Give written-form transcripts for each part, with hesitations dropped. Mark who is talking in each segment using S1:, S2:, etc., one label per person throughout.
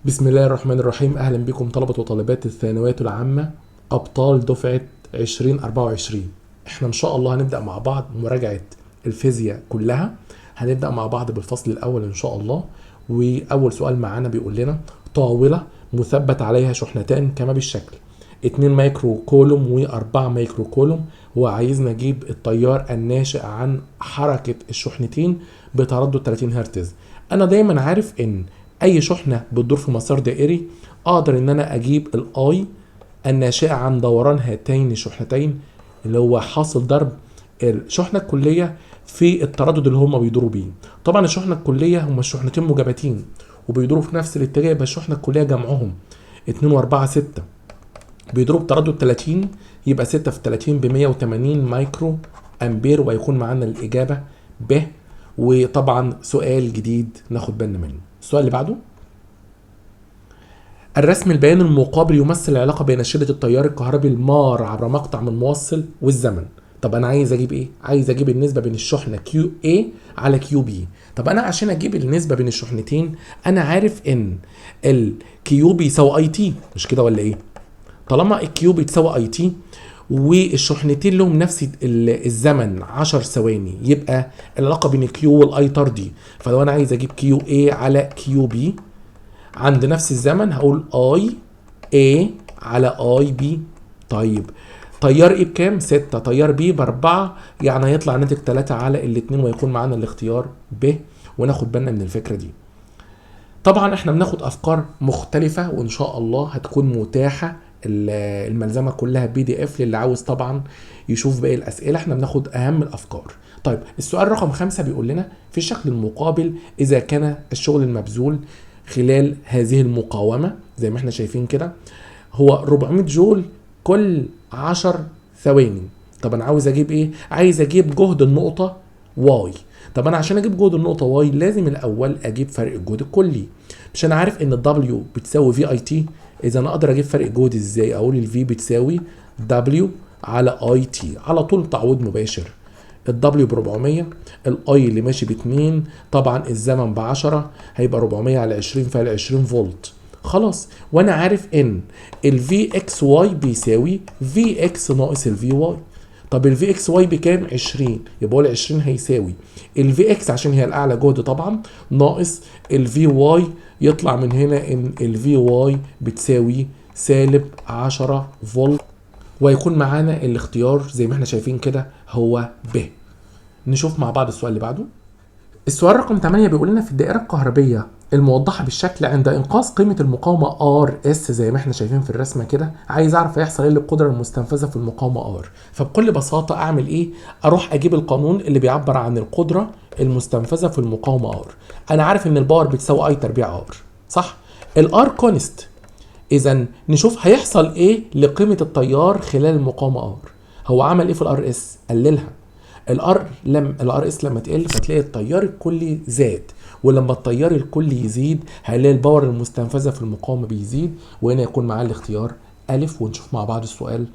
S1: بسم الله الرحمن الرحيم. أهلا بكم طلبة وطالبات الثانويات العامة أبطال دفعة 2024. احنا إن شاء الله هنبدأ مع بعض مراجعة الفيزياء كلها. هنبدأ مع بعض بالفصل الأول إن شاء الله. وأول سؤال معانا بيقول لنا طاولة مثبت عليها شحنتان كما بالشكل 2 مايكرو كولوم و4 مايكرو كولوم، وعايزنا نجيب التيار الناشئ عن حركة الشحنتين بتردد 30 هرتز. أنا دايما عارف إن اي شحنه بتدور في مسار دائري اقدر ان انا اجيب الاي الناشئه عن دوران هاتين الشحنتين اللي هو حاصل ضرب الشحنه الكليه في التردد اللي هما بيدوروا بيه. طبعا الشحنه الكليه هما الشحنتين موجبتين وبيدوروا في نفس الاتجاه، يبقى الشحنه الكليه جمعهم 2 و4 6 بيدوروا بتردد 30، يبقى 6 في 30 ب 180 مايكرو امبير، ويكون معانا الاجابه ب. وطبعا سؤال جديد ناخد بالنا منه. السؤال اللي بعده، الرسم البياني المقابل يمثل العلاقه بين شده التيار الكهربي المار عبر مقطع من موصل والزمن. طب انا عايز اجيب ايه؟ عايز اجيب النسبه بين الشحنه كيو اي على كيو بي. طب انا عشان اجيب النسبه بين الشحنتين انا عارف ان الكيو بيساوي اي تي، مش كده ولا ايه؟ طالما الكيو بتساوي اي تي والشحنتين لهم نفس الزمن 10 ثواني، يبقى العلاقه بين الكيو والاي طردي. فلو انا عايز اجيب كيو اي على كيو بي عند نفس الزمن هقول اي اي على اي بي. طيب تيار ايه بكام؟ 6، تيار بي ب4، يعني هيطلع ناتج 3 على الاتنين، ويكون معانا الاختيار ب. وناخد بالنا من الفكره دي. طبعا احنا بناخد افكار مختلفه وان شاء الله هتكون متاحه الملزمه كلها بي دي اف للي عاوز طبعا يشوف باقي الاسئله. احنا بناخد اهم الافكار. طيب السؤال رقم 5 بيقول لنا في الشكل المقابل اذا كان الشغل المبذول خلال هذه المقاومه زي ما احنا شايفين كده هو 400 جول كل 10 ثواني. طب انا عاوز اجيب ايه؟ عايز اجيب جهد النقطه واي. طب انا عشان اجيب جهد النقطه واي لازم الاول اجيب فرق الجهد الكلي. مش انا عارف ان الدبليو بتساوي في اي تي؟ اذا انا اقدر اجيب فرق الجهد ازاي؟ اقول الفي بتساوي دبليو على اي تي، على طول تعويض مباشر. الدبليو ب 400، الاي اللي ماشي ب 2، طبعا الزمن ب 10، هيبقى 400 على 20 فعلى 20 فولت. خلاص، وانا عارف ان الفي اكس واي بيساوي في اكس ناقص الفي واي. طب الفي اكس واي بكام؟ 20، يبقى اقول 20 هيساوي الفي اكس عشان هي الاعلى جهد طبعا ناقص الفي واي. يطلع من هنا ان الفي واي بتساوي سالب 10 فولت، ويكون معانا الاختيار زي ما احنا شايفين كده هو ب. نشوف مع بعض السؤال اللي بعده. السؤال رقم 8 بيقول لنا في الدائرة الكهربية الموضحة بالشكل عند إنقاص قيمة المقاومة RS زي ما احنا شايفين في الرسمة كده، عايز أعرف هيحصل إيه للقدرة المستنفذة في المقاومة R. فبكل بساطة أعمل إيه؟ أروح أجيب القانون اللي بيعبر عن القدرة المستنفذة في المقاومة R. أنا عارف إن الباور بتساوي I تربيع R، صح؟ الR كونست. إذا نشوف هيحصل إيه لقيمة التيار خلال المقاومة R. هو عمل إيه في الار اس؟ قللها. الار اس لما تقل فتلاقي التيار الكلي زاد، ولما التيار الكلي يزيد هنلاقي الباور المستنفذه في المقاومه بيزيد، وهنا يكون معاه الاختيار الف. ونشوف مع بعض السؤال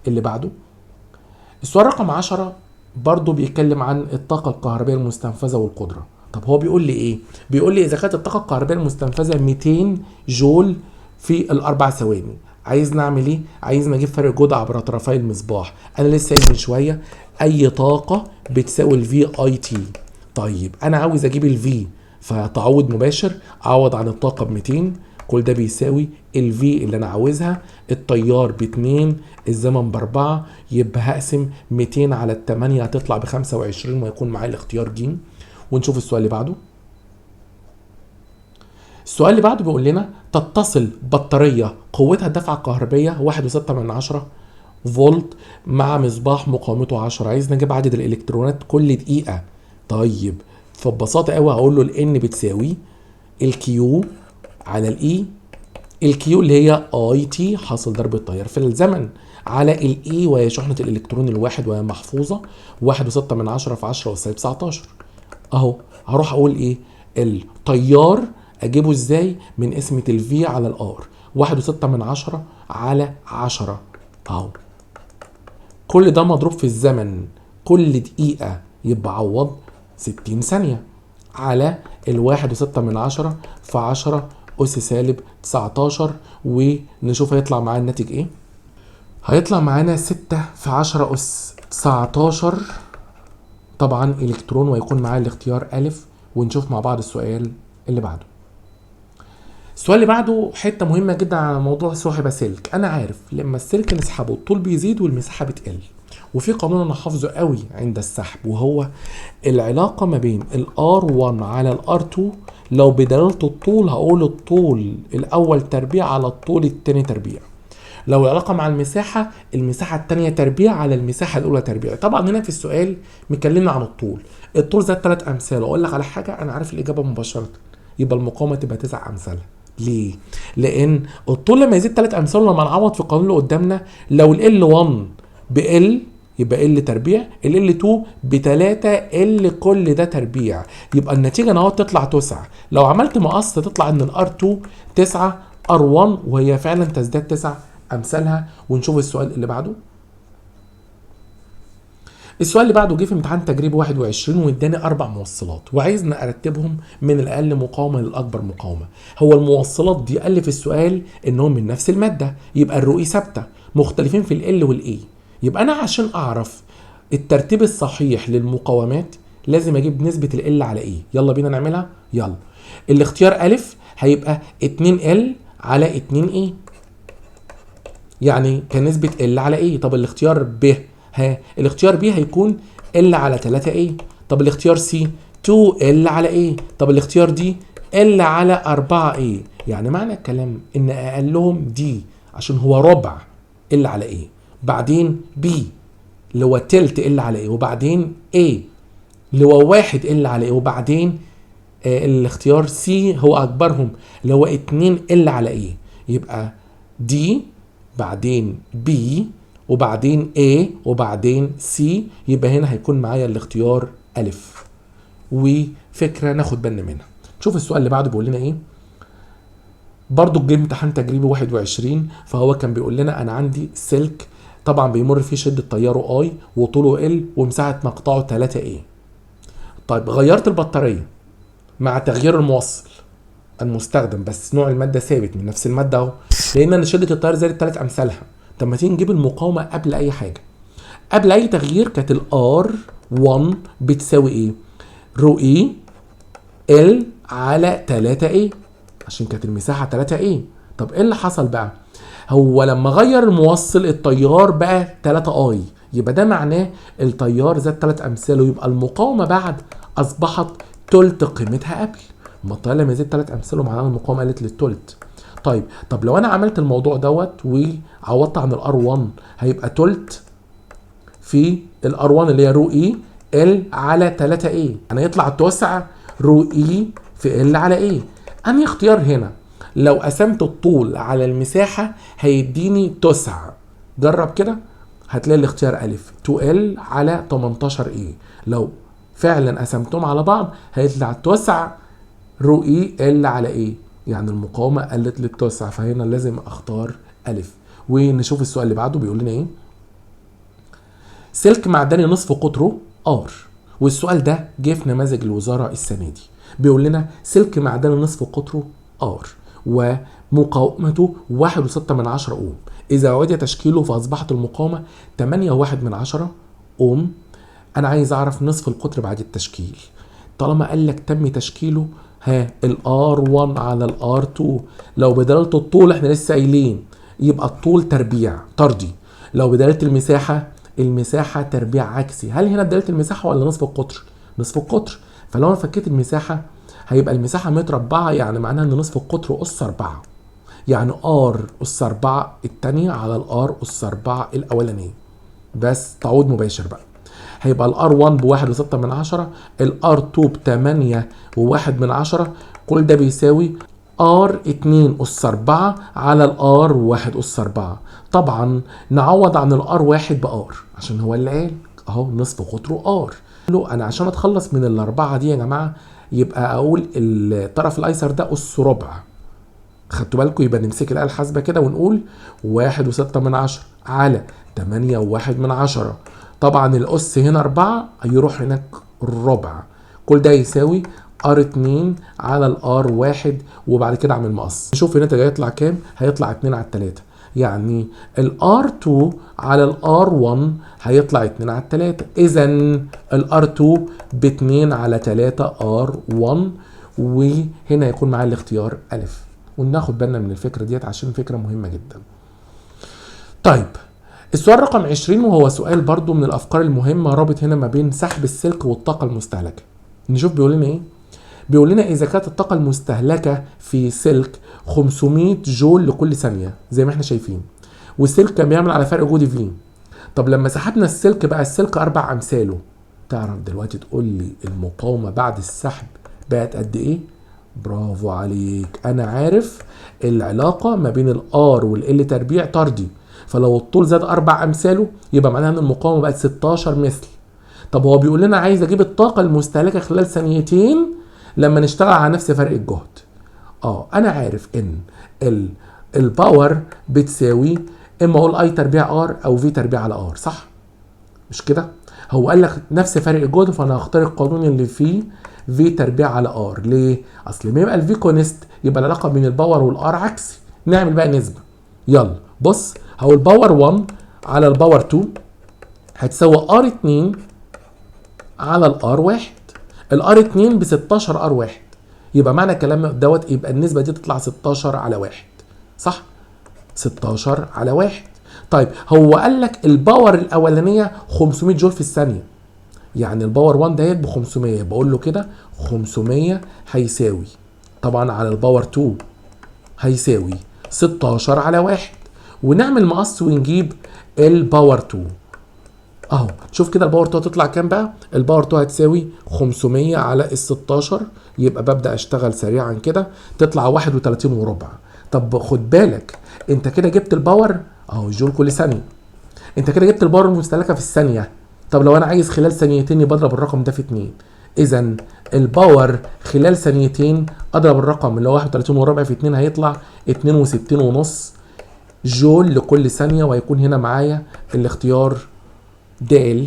S1: اللي بعده. السؤال رقم 10 برضو بيتكلم عن الطاقه الكهربائيه المستنفذه والقدره. طب هو بيقول لي ايه؟ بيقول لي اذا كانت الطاقه الكهربائيه المستنفذه 200 جول في الاربع ثواني، عايز نعمل ايه؟ عايز نجيب فرق جهد عبر طرفي المصباح. انا لسه قايل من شويه اي طاقه بتساوي الفي اي تي. طيب انا عاوز اجيب الفي، فتعوض مباشر، اعوض عن الطاقه ب 2، كل ده بيساوي الفي اللي انا عاوزها. التيار ب 2، الزمن ب 4، يبقى هقسم 200 على 8 هتطلع ب 25، ويكون معايا الاختيار ج. ونشوف السؤال اللي بعده. السؤال اللي بعده بيقول لنا تتصل بطارية قوتها الدفعة الكهربية 1.6 فولت مع مصباح مقاومته 10، عايز نجيب عدد الالكترونات كل دقيقة. طيب فببساطة قوي هقول له الان بتساوي الكيو على الاي، الكيو اللي هي اي تي حاصل ضرب التيار في الزمن على الاي وهي شحنة الالكترون الواحد وهي محفوظة 1.6 في 10 والسالب 19. اهو هروح اقول ايه؟ التيار اجيبه ازاي؟ من قسمة الفي على الار، 1.6 على 10 اهو. كل ده مضروب في الزمن، كل دقيقة يبقى عوض 60 ثانية على 1.6 في 10 أس سالب 19، ونشوف هيطلع معانا الناتج ايه. هيطلع معانا 6 في 10 أس 19 طبعا إلكترون، ويكون معاه الاختيار أ. ونشوف مع بعض السؤال اللي بعده. السؤال اللي بعده حته مهمه جدا على موضوع سحب سلك. انا عارف لما السلك نسحبه الطول بيزيد والمساحه بتقل، وفي قانون انا حافظه قوي عند السحب، وهو العلاقه ما بين الR1 على الR2. لو بدلاله الطول هقول الطول الاول تربيع على الطول الثاني تربيع. لو العلاقه مع المساحه، المساحه الثانيه تربيع على المساحه الاولى تربيع. طبعا هنا في السؤال مكلمنا عن الطول. الطول زاد 3 امثال، واقول لك على حاجه انا عارف الاجابه مباشره، يبقى المقاومه تبقى 9 امثالها. ليه؟ لان الطول لما يزيد 3 امثال، لما نعوض في القانون اللي قدامنا، لو ال L1 ب L يبقى L تربيع، ال L2 ب3 L كل ده تربيع، يبقى النتيجه اهو تطلع 9. لو عملت مقص تطلع ان الR2 9 R1، وهي فعلا تزداد 9 امثالها. ونشوف السؤال اللي بعده. السؤال اللي بعده جه في امتحان تجريبي 21 واداني 4 موصلات، وعايزنا ارتبهم من الاقل مقاومه للاكبر مقاومه. هو الموصلات دي قال لي في السؤال انهم من نفس الماده، يبقى الرؤيه ثابته، مختلفين في ال والاي. يبقى انا عشان اعرف الترتيب الصحيح للمقاومات لازم اجيب نسبه ال على ايه. يلا بينا نعملها. يلا. الاختيار ا هيبقى 2L على 2A، يعني كنسبه ال على ايه. طب الاختيار ب الاختيار ب هيكون ال على 3A. طب الاختيار سي 2L على ايه. طب الاختيار دي ال على 4A. يعني معنى الكلام ان اقلهم دي عشان هو ربع ال على ايه، بعدين بي اللي هو تلت ال على ايه، وبعدين A اللي هو 1 ال على ايه، وبعدين الاختيار سي هو اكبرهم اللي هو 2 ال على ايه. يبقى دي بعدين B وبعدين A وبعدين C. يبقى هنا هيكون معايا الاختيار أ. وفكرة ناخد بالنا منها. شوف السؤال اللي بعده بيقول لنا ايه. برضو جه امتحان تجريبي 21، فهو كان بيقول لنا انا عندي سلك طبعا بيمر فيه شدة تياره I وطوله L ومساحة مقطعه 3A. طيب غيرت البطارية مع تغيير الموصل المستخدم، بس نوع المادة ثابت من نفس المادة اهو، لان انا شدة التيار زادت 3 امثالها. طب ما تيجي نجيب المقاومة قبل اي حاجة. قبل اي تغيير كانت الR1 بتساوي ايه؟ رو اي L على 3A، عشان كانت المساحة 3A. طب ايه اللي حصل بقى؟ هو لما غير الموصل التيار بقى 3I، يبقى ده معناه التيار زاد 3 امثاله، يبقى المقاومة بعد اصبحت تلت قيمتها قبل. ما التيار لما يزيد 3 امثاله معناه المقاومة قلت للتلت. طب لو انا عملت الموضوع دوت وعوضت عن الR1 هيبقى تلت في الR1 اللي هي رو اي L على 3A، يعني يطلع التوسع رو اي في L على A. انهي اختيار هنا؟ لو قسمت الطول على المساحة هيديني تسع. جرب كده هتلاقي الاختيار أ 2L على 18A. لو فعلا قسمتهم على بعض هيطلع التوسع رو اي L على A، يعني المقاومة قلت للتوسع، فهنا لازم اختار أ. ونشوف السؤال اللي بعده بيقول لنا ايه. سلك معدني نصف قطره R، والسؤال ده جه في نماذج الوزارة السنة دي. بيقول لنا سلك معدني نصف قطره R ومقاومته 1.6 أوم. إذا أعيد تشكيله فأصبحت المقاومة 8.1 أوم. أنا عايز أعرف نصف القطر بعد التشكيل. طالما قال لك تم تشكيله، الR1 على الR2 لو بدلت الطول احنا لسه قايلين يبقى الطول تربيع طردي. لو بدلت المساحة تربيع عكسي. هل هنا بدلت المساحة ولا نصف القطر؟ نصف القطر. فلو انا فكيت المساحة هيبقى المساحة متر 4، يعني معناها ان نصف القطر أس 4، يعني R أس 4 التانية على الR أس 4 الأولانية. بس تعود مباشر بقى. هيبقى الR1 ب1.6، الR2 ب8.1، كل ده بيساوي R2 أس 4 على الR1 أس 4. طبعا نعوض عن الR1 بR عشان هو اللي قال اهو نصف قطره R. انا عشان اتخلص من الاربعه دي يا جماعه يبقى اقول الطرف الايسر ده أس ربع. خدتوا بالكم؟ يبقى نمسك الآلة الحاسبة كده ونقول 1.6 على 8.1. طبعا الأس هنا 4 هيروح هناك الربع، كل ده يساوي ار2 على الار1 وبعد كده اعمل مقص. نشوف الناتج هيطلع كام. هيطلع 2 على 3. يعني الار2 على الار1 هيطلع 2 على 3. اذا الار2 ب 2 على 3 ار1. وهنا يكون معايا الاختيار الف. وناخد بالنا من الفكره ديت عشان فكره مهمه جدا. طيب السؤال رقم 20 وهو سؤال برضو من الافكار المهمه، رابط هنا ما بين سحب السلك والطاقه المستهلكه. نشوف بيقول لنا ايه. بيقول لنا اذا كانت الطاقه المستهلكه في سلك 500 جول لكل ثانيه زي ما احنا شايفين، والسلك كان بيعمل على فرق جهد في. طب لما سحبنا السلك بقى السلك 4 امثاله، تعرف دلوقتي تقول لي المقاومه بعد السحب بقت قد ايه؟ برافو عليك، انا عارف العلاقه ما بين الار والال تربيع طردي، فلو الطول زاد 4 امثاله يبقى معناها ان المقاومه بقت 16 مثل. طب هو بيقول لنا عايز اجيب الطاقه المستهلكه خلال ثانيتين لما نشتغل على نفس فرق الجهد. انا عارف ان الباور بتساوي اما اقول اي تربيع ار او في تربيع على ار، صح؟ مش كده؟ هو قال لك نفس فرق الجهد، فانا هختار القانون اللي فيه في تربيع على ار. ليه؟ اصل ما يبقى الفي كونست يبقى العلاقه بين الباور والار عكسي. نعمل بقى نسبه. يلا بص، هو الباور 1 على الباور 2 هتساوي ار 2 على الار 1. الار 2 ب 16 ار 1، يبقى معنى الكلام دوت يبقى النسبه دي تطلع 16 على 1، صح؟ 16 على 1. طيب هو قال لك الباور الاولانيه 500 جول في الثانيه، يعني الباور 1 ديت ب 500، بقول له كده 500 هيساوي طبعا على الباور 2 هيساوي 16 على 1. ونعمل مقص ونجيب الباور 2 اهو. شوف كده الباور 2 هتطلع كام بقى؟ الباور 2 هتساوي 500 على ال 16، يبقى ببدا اشتغل سريعا كده تطلع 31 وربع. طب خد بالك انت كده جبت الباور اهو جول كل ثانيه، انت كده جبت الباور المستهلكه في الثانيه. طب لو انا عايز خلال ثانيتين يبقى اضرب الرقم ده في 2. اذا الباور خلال ثانيتين اضرب الرقم اللي هو 31 وربع في 2 هيطلع 62 ونص جول لكل ثانيه، وهيكون هنا معايا الاختيار د.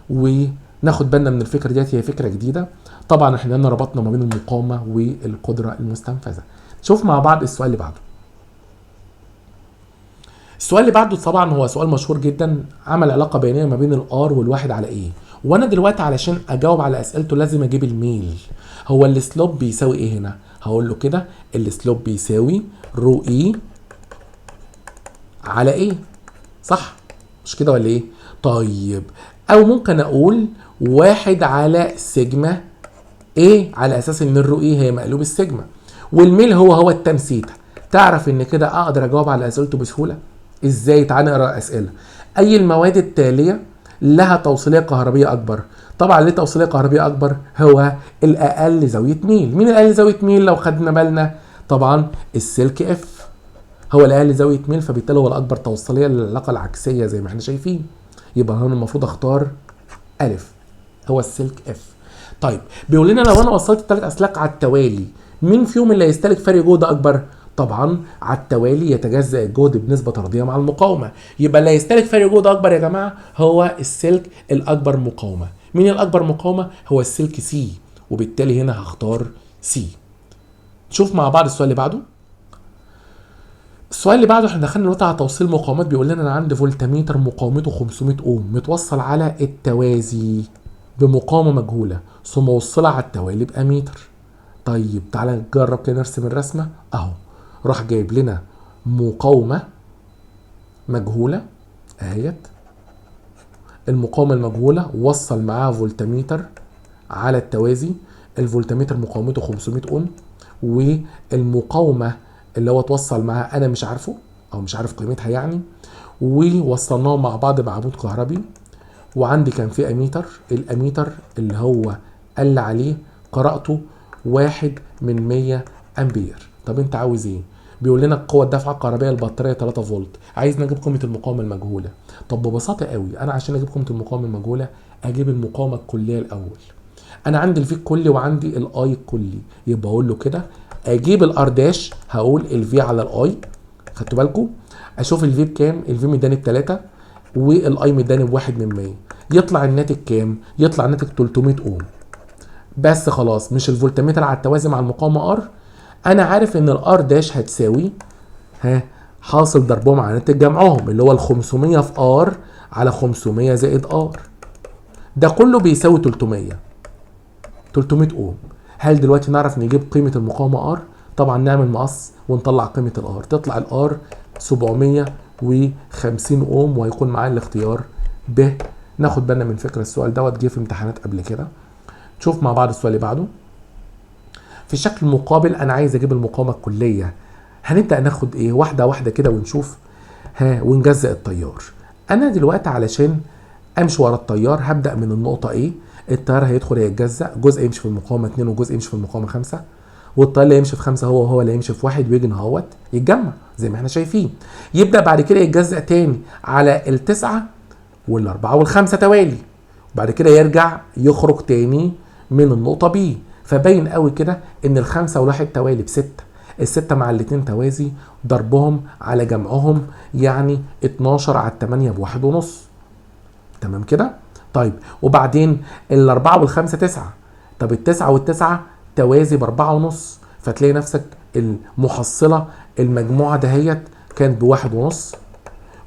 S1: وناخد بالنا من الفكره ديت، هي فكره جديده طبعا. احنا هنا ربطنا ما بين المقاومه والقدره المستنفذه. شوف مع بعض السؤال اللي بعده. السؤال اللي بعده طبعا هو سؤال مشهور جدا، عمل علاقه بينيه ما بين الار والواحد على ايه. وانا دلوقتي علشان اجاوب على اسئلته لازم اجيب الميل. هو السلوب بيساوي ايه هنا؟ هقول له كده السلوب بيساوي رو اي على ايه، صح؟ مش كده ولا ايه؟ طيب او ممكن اقول 1 على سيجما ايه، على اساس ان الرو ايه هي مقلوب السيجما، والميل هو التان سيتا. تعرف ان كده اقدر اجاوب على اسئلته بسهوله. ازاي؟ تعال نقرا اسئله. اي المواد التاليه لها توصيليه كهربيه اكبر؟ طبعا ليه توصيليه كهربيه اكبر؟ هو الاقل زاويه ميل. مين الاقل زاويه ميل لو خدنا بالنا؟ طبعا السلك اف هو الاقل زاويه ميل، فبالتالي هو الاكبر توصيليه للعلاقه العكسيه زي ما احنا شايفين. يبقى هنا المفروض اختار الف، هو السلك اف. طيب بيقول لنا لو انا وصلت الثلاث اسلاك على التوالي مين فيهم اللي هيستهلك فرق جهد اكبر؟ طبعا على التوالي يتجزأ الجهد بنسبه طرديه مع المقاومه، يبقى اللي هيستهلك فرق جهد اكبر يا جماعه هو السلك الاكبر مقاومه. مين الاكبر مقاومه؟ هو السلك سي، وبالتالي هنا هختار سي. نشوف مع بعض السؤال اللي بعده. السؤال اللي بعده احنا دخلنا دلوقتي على توصيل مقاومات. بيقول لنا انا عندي فولتميتر مقاومته 500 اوم متوصل على التوازي بمقاومه مجهوله ثم وصلها على التوالي باميتر. طيب تعالى نجرب كده نرسم الرسمه اهو. راح جايب لنا مقاومه مجهوله اهيت، المقاومه المجهوله وصل معاها فولتميتر على التوازي، الفولتميتر مقاومته 500 اوم، والمقاومه اللي هو اتوصل معاها انا مش عارفه او مش عارف قيمتها يعني، ووصلناهم مع بعض بعمود كهربي. وعندي كان في اميتر، الاميتر اللي هو قال عليه قراءته 1/100 امبير. طب انت عاوز ايه؟ بيقول لنا قوه الدفعه الكهربائيه البطاريه 3 فولت، عايز نجيب قيمه المقاومه المجهوله. طب ببساطه قوي انا عشان اجيب قيمه المقاومه المجهوله اجيب المقاومه الكليه الاول. انا عندي الفي الكلي وعندي الاي الكلي، يبقى اقول له كده اجيب الار داش، هقول الفي على الاي. خدتوا بالكم؟ اشوف الفي بكام؟ الفي مداني ب3 والاي مداني ب1/100، يطلع الناتج كام؟ يطلع الناتج 300 اوم. بس خلاص مش الفولتمتر على التوازي مع المقاومه ار. انا عارف ان الار داش هتساوي حاصل ضربهم على ناتج جمعهم اللي هو ال 500 في ار على 500 زائد ار، ده كله بيساوي 300 اوم. هل دلوقتي نعرف نجيب قيمه المقاومه ار؟ طبعا نعمل مقص ونطلع قيمه الار، تطلع الار 750 اوم، وهيكون معايا الاختيار ب. ناخد بالنا من فكره السؤال دوت جه في امتحانات قبل كده. نشوف مع بعض السؤال اللي بعده. في الشكل المقابل انا عايز اجيب المقاومه الكليه. هنبدا ناخد ايه واحده واحده كده ونشوف ونجزأ التيار. انا دلوقتي علشان امشي ورا التيار هبدا من النقطه ايه. التيار هيدخل يتجزأ، جزء يمشي في المقاومه 2 وجزء يمشي في المقاومه 5، والتيار اللي يمشي في 5 هو اللي يمشي في 1 ويجي اهوت يتجمع زي ما احنا شايفين. يبدا بعد كده يتجزأ تاني على التسعه والاربعه والخمسه توالي، وبعد كده يرجع يخرج تاني من النقطه بي. فباين قوي كده ان الخمسه والواحد توالي بسته، الستة مع الاتنين توازي، ضربهم على جمعهم يعني 12 على 8 بواحد ونص. تمام كده؟ طيب وبعدين الأربعة والخمسة 9، طب التسعة والتسعة توازي بأربعة ونص، فتلاقي نفسك المحصلة المجموعة دهيت كانت بواحد ونص،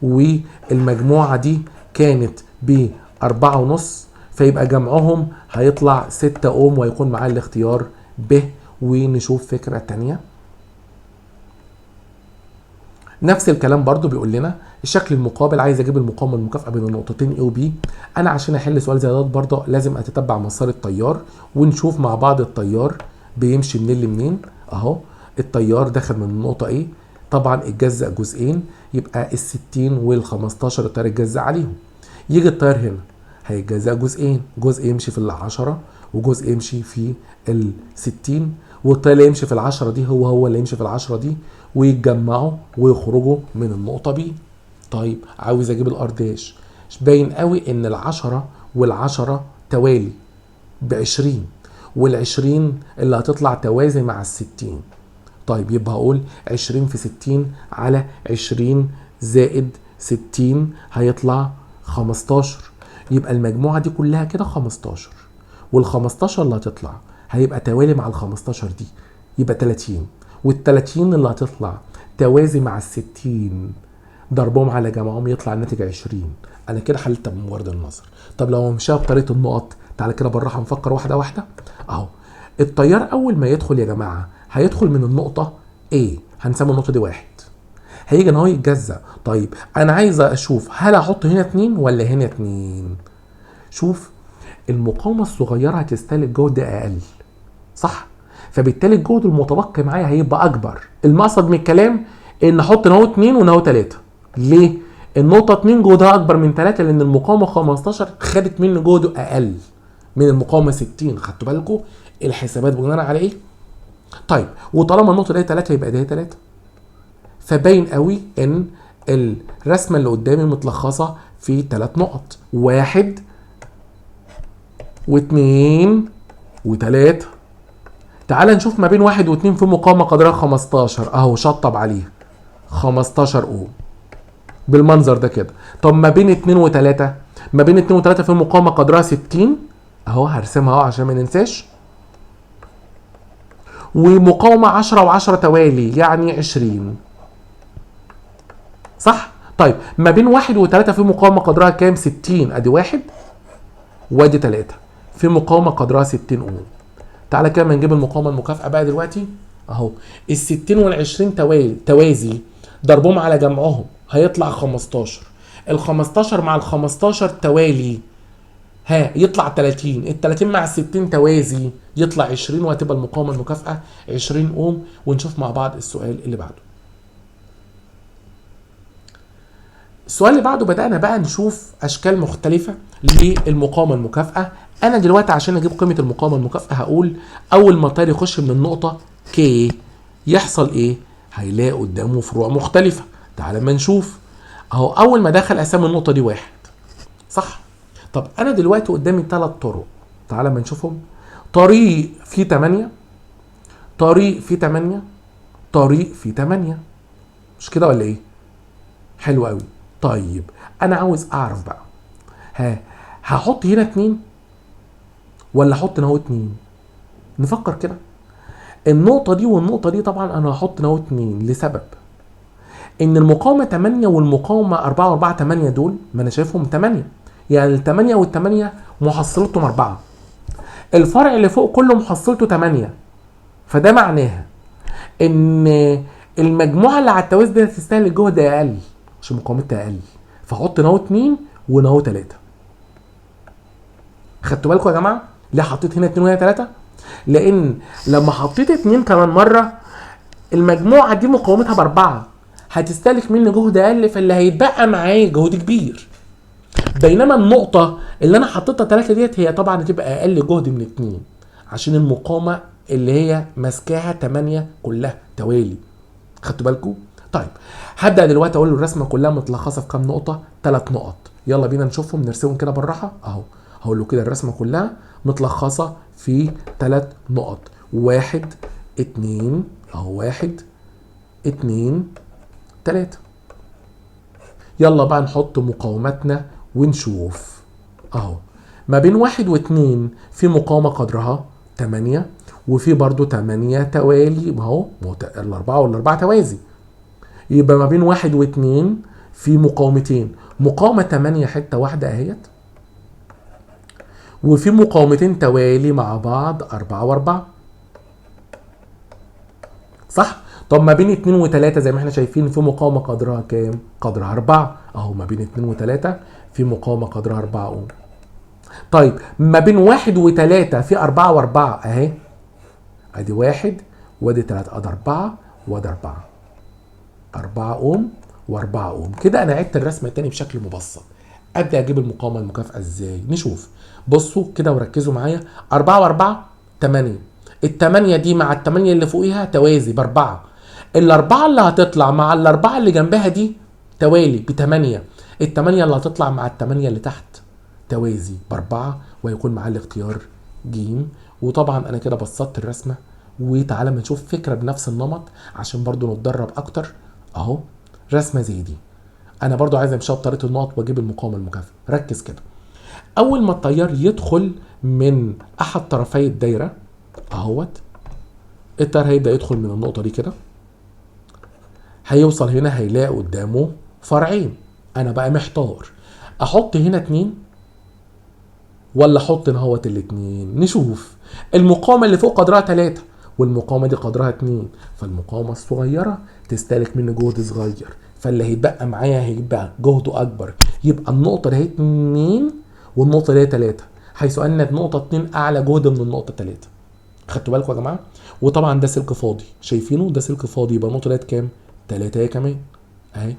S1: والمجموعة دي كانت بأربعة ونص، فيبقى جمعهم هيطلع 6 اوم، ويكون معاه الاختيار ب. ونشوف فكرة تانية. نفس الكلام برضو بيقول لنا الشكل المقابل عايز اجيب المقاومه المكافئه بين النقطتين A و B. انا عشان احل سؤال زي ده برضو لازم اتتبع مسار التيار ونشوف مع بعض التيار بيمشي منين لمنين. اهو التيار دخل من النقطه A، طبعا اتجزأ جزئين، يبقى ال60 وال15 التيار اتجزأ عليهم. يجي التيار هنا هيتجزأ جزئين، جزء يمشي في ال10 وجزء يمشي في ال60، والتيار اللي يمشي في ال10 دي هو اللي يمشي في ال10 دي، ويتجمعوا ويخرجوا من النقطة بي. طيب عاوز اجيب الار داش. باين قوي ان ال10 وال10 توالي ب20، وال20 اللي هتطلع توازي مع ال60. طيب يبقى هقول 20 في 60 على 20 زائد 60 هيطلع 15. يبقى المجموعة دي كلها كده 15، وال15 اللي هتطلع هيبقى توالي مع ال15 دي يبقى 30، وال30 اللي هتطلع توازي مع ال60 ضربهم على جمعهم يطلع الناتج 20. انا كده حلتها بمجرد النظر. طب لو مشيها بطريقه النقط، تعالى كده بالراحه نفكر واحده واحده. اهو التيار اول ما يدخل يا جماعه هيدخل من النقطه A، هنسمي النقطه دي 1، هيجي ان هو يتجزأ. طيب انا عايز اشوف هل احط هنا 2 ولا هنا 2. شوف المقاومه الصغيره هتستهلك جهد اقل، صح؟ فبالتالي الجهد المتبقي معايا هيبقى اكبر. المقصد من الكلام ان احط نهو 2 ونهو 3. ليه؟ النقطه 2 جهدها اكبر من 3 لان المقاومه 15 خدت منه جهد اقل من المقاومه 60. خدتوا بالكم الحسابات بناء على ايه؟ طيب وطالما النقطه دي 3 يبقى دي 3. فباين قوي ان الرسمه اللي قدامي متلخصه في 3 نقط، 1 و2 و3. تعال نشوف ما بين 1 و2 في مقاومه قدرها 15 اهو، شطب عليها 15 اوم بالمنظر ده كده. طب ما بين 2 و3، ما بين 2 و3 في مقاومه قدرها 60 اهو، هرسمها اهو عشان ما ننساش، ومقاومه 10 و10 توالي يعني 20، صح؟ طيب ما بين 1 و3 في مقاومه قدرها كام؟ 60. ادي 1 وادي 3 في مقاومه قدرها 60 اوم. تعالى كده ما نجيب المقاومه المكافئه بقى دلوقتي. اهو ال60 وال20 توازي، ضربهم على جمعهم هيطلع 15. ال15 مع ال15 توالي يطلع 30. ال30 مع ال60 توازي يطلع 20، وهتبقى المقاومه المكافئه 20 اوم. ونشوف مع بعض السؤال اللي بعده. السؤال اللي بعده بدأنا بقى نشوف أشكال مختلفة للمقاومة المكافئة. أنا دلوقتي عشان أجيب قيمة المقاومة المكافئة هقول أول ما التيار يخش من النقطة K يحصل إيه؟ هيلاقي قدامه فروع مختلفة. تعال ما نشوف. أهو أول ما دخل أسمي النقطة دي 1، صح؟ طب أنا دلوقتي قدامي 3 طرق، تعال ما نشوفهم. طريق فيه 8، طريق فيه 8، طريق فيه 8. مش كده ولا إيه؟ حلو قوي. طيب انا عاوز اعرف بقى هحط هنا 2 ولا احط هنا 2؟ نفكر كده. النقطة دي والنقطة دي طبعا انا هحط نوت 2 لسبب ان المقاومة 8 والمقاومة 4 و4 8 دول ما انا شايفهم 8، يعني ال 8 وال 8 محصلتهم 4. الفرع اللي فوق كله محصلته 8، فده معناها ان المجموعة اللي على التوازي دي هتستهلك جهد اقل عشان مقاومتها اقل، فحط نوت 2 ونوت 3. خدتوا بالكم يا جماعة ليه حطيت هنا 2 وهنا 3؟ لان لما حطيت 2 كمان مرة المجموعة دي مقاومتها ب4 هتستهلك مني جهد اقل، فاللي هيتبقى معايا جهد كبير. بينما النقطة اللي انا حطيتها 3 ديت هي طبعا هتبقى اقل جهد من 2 عشان المقاومة اللي هي ماسكاها 8 كلها توالي. خدتوا بالكم؟ طيب هبدأ دلوقتي اقول له الرسمة كلها متلخصة في كام نقطة؟ 3 نقط. يلا بينا نشوفهم نرسمهم كده بالراحة اهو. هقول له كده الرسمة كلها متلخصة في 3 نقط. 1 2 اهو 1 2 3. يلا بقى نحط مقاوماتنا ونشوف اهو. ما بين 1 و2 في مقاومة قدرها 8، وفي برضو 8 توالي، ما هو الاربعة والاربعة توازي، يبقى ما بين 1 و2 في مقاومتين، مقاومة 8 حتة واحدة اهيت، وفي مقاومتين توالي مع بعض 4 و4. صح؟ طب ما بين 2 و3 زي ما احنا شايفين في مقاومة قدرها كام؟ قدرها 4 اهو. ما بين 2 و3 في مقاومة قدرها 4 اوم. طيب ما بين 1 و3 في 4 و4 اهي. ادي 1 وادي 3 ادي 4 وادي 4. 4 اوم و4 اوم. كده انا عدت الرسمة تاني بشكل مبسط. ابدا اجيب المقاومة المكافئة ازاي؟ نشوف. بصوا كده وركزوا معايا. 4 و4 8. التمانية دي مع التمانية اللي فوقيها توازي ب4. الاربعة اللي هتطلع مع الاربعة اللي جنبها دي توالي ب8. التمانية اللي هتطلع مع التمانية اللي تحت توازي ب4، ويكون معاه الاختيار ج. وطبعا انا كده بسطت الرسمة. وتعالى ما نشوف فكرة بنفس النمط عشان برضو نتدرب اكتر. اهو رسمة زي دي. انا برضو عايز امشي بطريقة النقط واجيب المقاومة المكافئة. ركز كده. اول ما التيار يدخل من احد طرفي الدايرة اهوت، التيار هيبدأ يدخل من النقطة دي كده، هيوصل هنا هيلاقي قدامه فرعين. انا بقى محتار احط هنا 2 ولا احط هنا هوت الاتنين. نشوف. المقاومة اللي فوق قدرها 3 والمقاومة دي قدرها 2، فالمقاومة الصغيرة تستهلك مني جهد صغير، فاللي هيتبقى معايا هيبقى جهده اكبر. يبقى النقطة دي هي 2 والنقطة دي 3، حيث ان النقطة 2 اعلى جهد من النقطة 3. خدتوا بالكم يا جماعة؟ وطبعا ده سلك فاضي، شايفينه؟ ده سلك فاضي، يبقى النقطة ديت كام؟ 3 هي كمان اهي.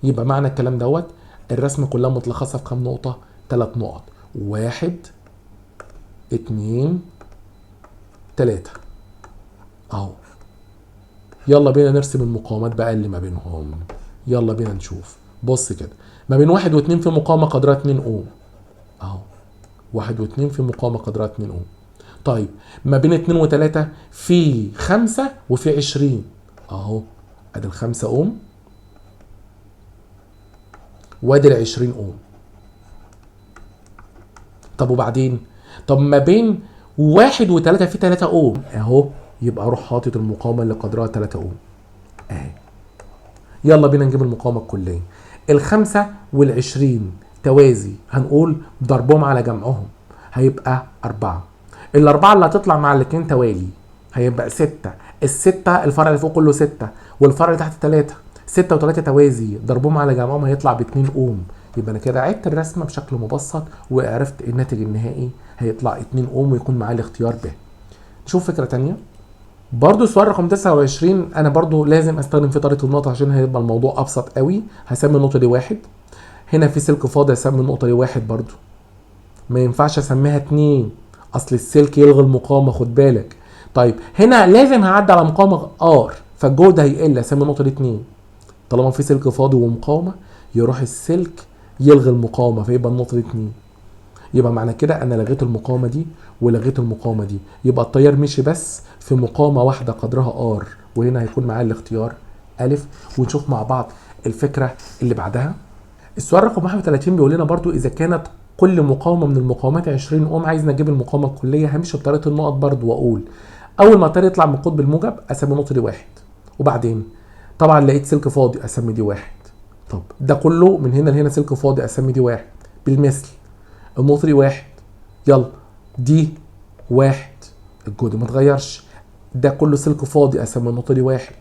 S1: يبقى معنى الكلام دوت الرسمة كلها متلخصة في كام نقطة؟ 3 نقط. 1 2 3 اهو. يلا بينا نرسم المقاومات بقى اللي ما بينهم. يلا بينا نشوف. بص كده. ما بين 1 و2 في مقاومة قدرها 2 اوم اهو. 1 و2 في مقاومة قدرها 2 اوم. طيب ما بين 2 و3 في 5 وفي 20 اهو. ادي ال5 اوم وادي ال20 اوم. طب وبعدين؟ طب ما بين 1 و3 في 3 اوم اهو. يبقى اروح حاطط المقاومة اللي قدرها 3 اوم اهي. يلا بينا نجيب المقاومة الكلية. ال5 وال20 توازي، هنقول ضربهم على جمعهم هيبقى 4. الاربعة اللي هتطلع مع الاتنين توالي هيبقى 6. الستة الفرع اللي فوق كله 6 والفرع اللي تحت 3. 6 و3 توازي ضربهم على جمعهم هيطلع ب2 اوم. يبقى انا كده عدت الرسمة بشكل مبسط وعرفت الناتج النهائي هيطلع 2 اوم ويكون معاه الاختيار ب. نشوف فكرة تانية. برضو السؤال رقم 29 انا برضو لازم استخدم في طريقة النقطة عشان هيبقى الموضوع ابسط قوي. هسمي النقطة دي 1. هنا في سلك فاضي هسمي النقطة دي 1 برضو. ما ينفعش اسميها 2 اصل السلك يلغي المقاومة، خد بالك. طيب هنا لازم هعدي على مقاومة ار فالجهد هيقل، اسمي النقطة دي 2. طالما في سلك فاضي ومقاومة يروح السلك يلغي المقاومة فيبقى النقطة دي 2. يبقى معنى كده انا لغيت المقاومة دي ولغيت المقاومة دي، يبقى التيار مشي بس في مقاومة واحدة قدرها ار، وهنا هيكون معايا الاختيار الف. ونشوف مع بعض الفكرة اللي بعدها. السؤال رقم 31 بيقول لنا برضو اذا كانت كل مقاومه من المقاومات 20 اوم، عايز نجيب المقاومه الكليه. همشي بطريقه النقط برضو واقول اول ما التيار يطلع من القطب الموجب اسمي النقطه دي واحد، وبعدين طبعا لقيت سلك فاضي اسمي دي واحد. طب ده كله من هنا لهنا سلك فاضي اسمي دي واحد. بالمثل النقطه دي واحد، يلا دي واحد، الجهد ما اتغيرش. ده كله سلك فاضي اسمي النقطه دي واحد،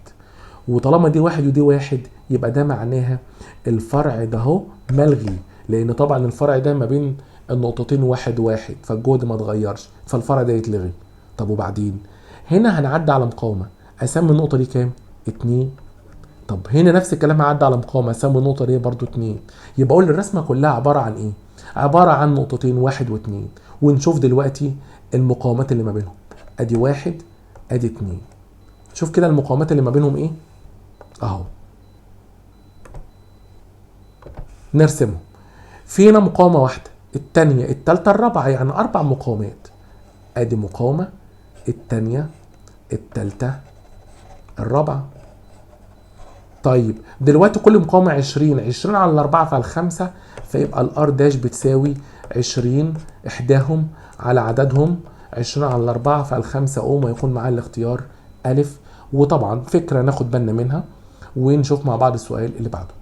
S1: وطالما دي واحد ودي واحد يبقى ده معناها الفرع ده اهو ملغي، لان طبعا الفرع ده ما بين النقطتين واحد واحد، فالجهد ما اتغيرش، فالفرع ده يتلغي. طب وبعدين هنا هنعدي على مقاومه اسمي النقطه دي كام؟ 2. طب هنا نفس الكلام هعدي على مقاومه اسمي النقطه دي برضو 2. يبقى اقول الرسمه كلها عباره عن ايه؟ عباره عن نقطتين واحد واتنين. ونشوف دلوقتي المقاومات اللي ما بينهم، ادي واحد ادي 2. شوف كده المقاومات اللي ما بينهم ايه اهو، نرسمهم. في هنا مقاومه واحده، الثانيه الثالثه الرابعه، يعني 4 مقاومات. ادي مقاومه، الثانيه الثالثه الرابعه. طيب دلوقتي كل مقاومه 20 20 على 4 فعلى 5، فيبقى الار داش بتساوي 20 احداهم على عددهم 20 على 4 فعلى 5 اوم، ويكون معايا الاختيار الف. وطبعا فكره ناخد بالنا منها، ونشوف مع بعض السؤال اللي بعده.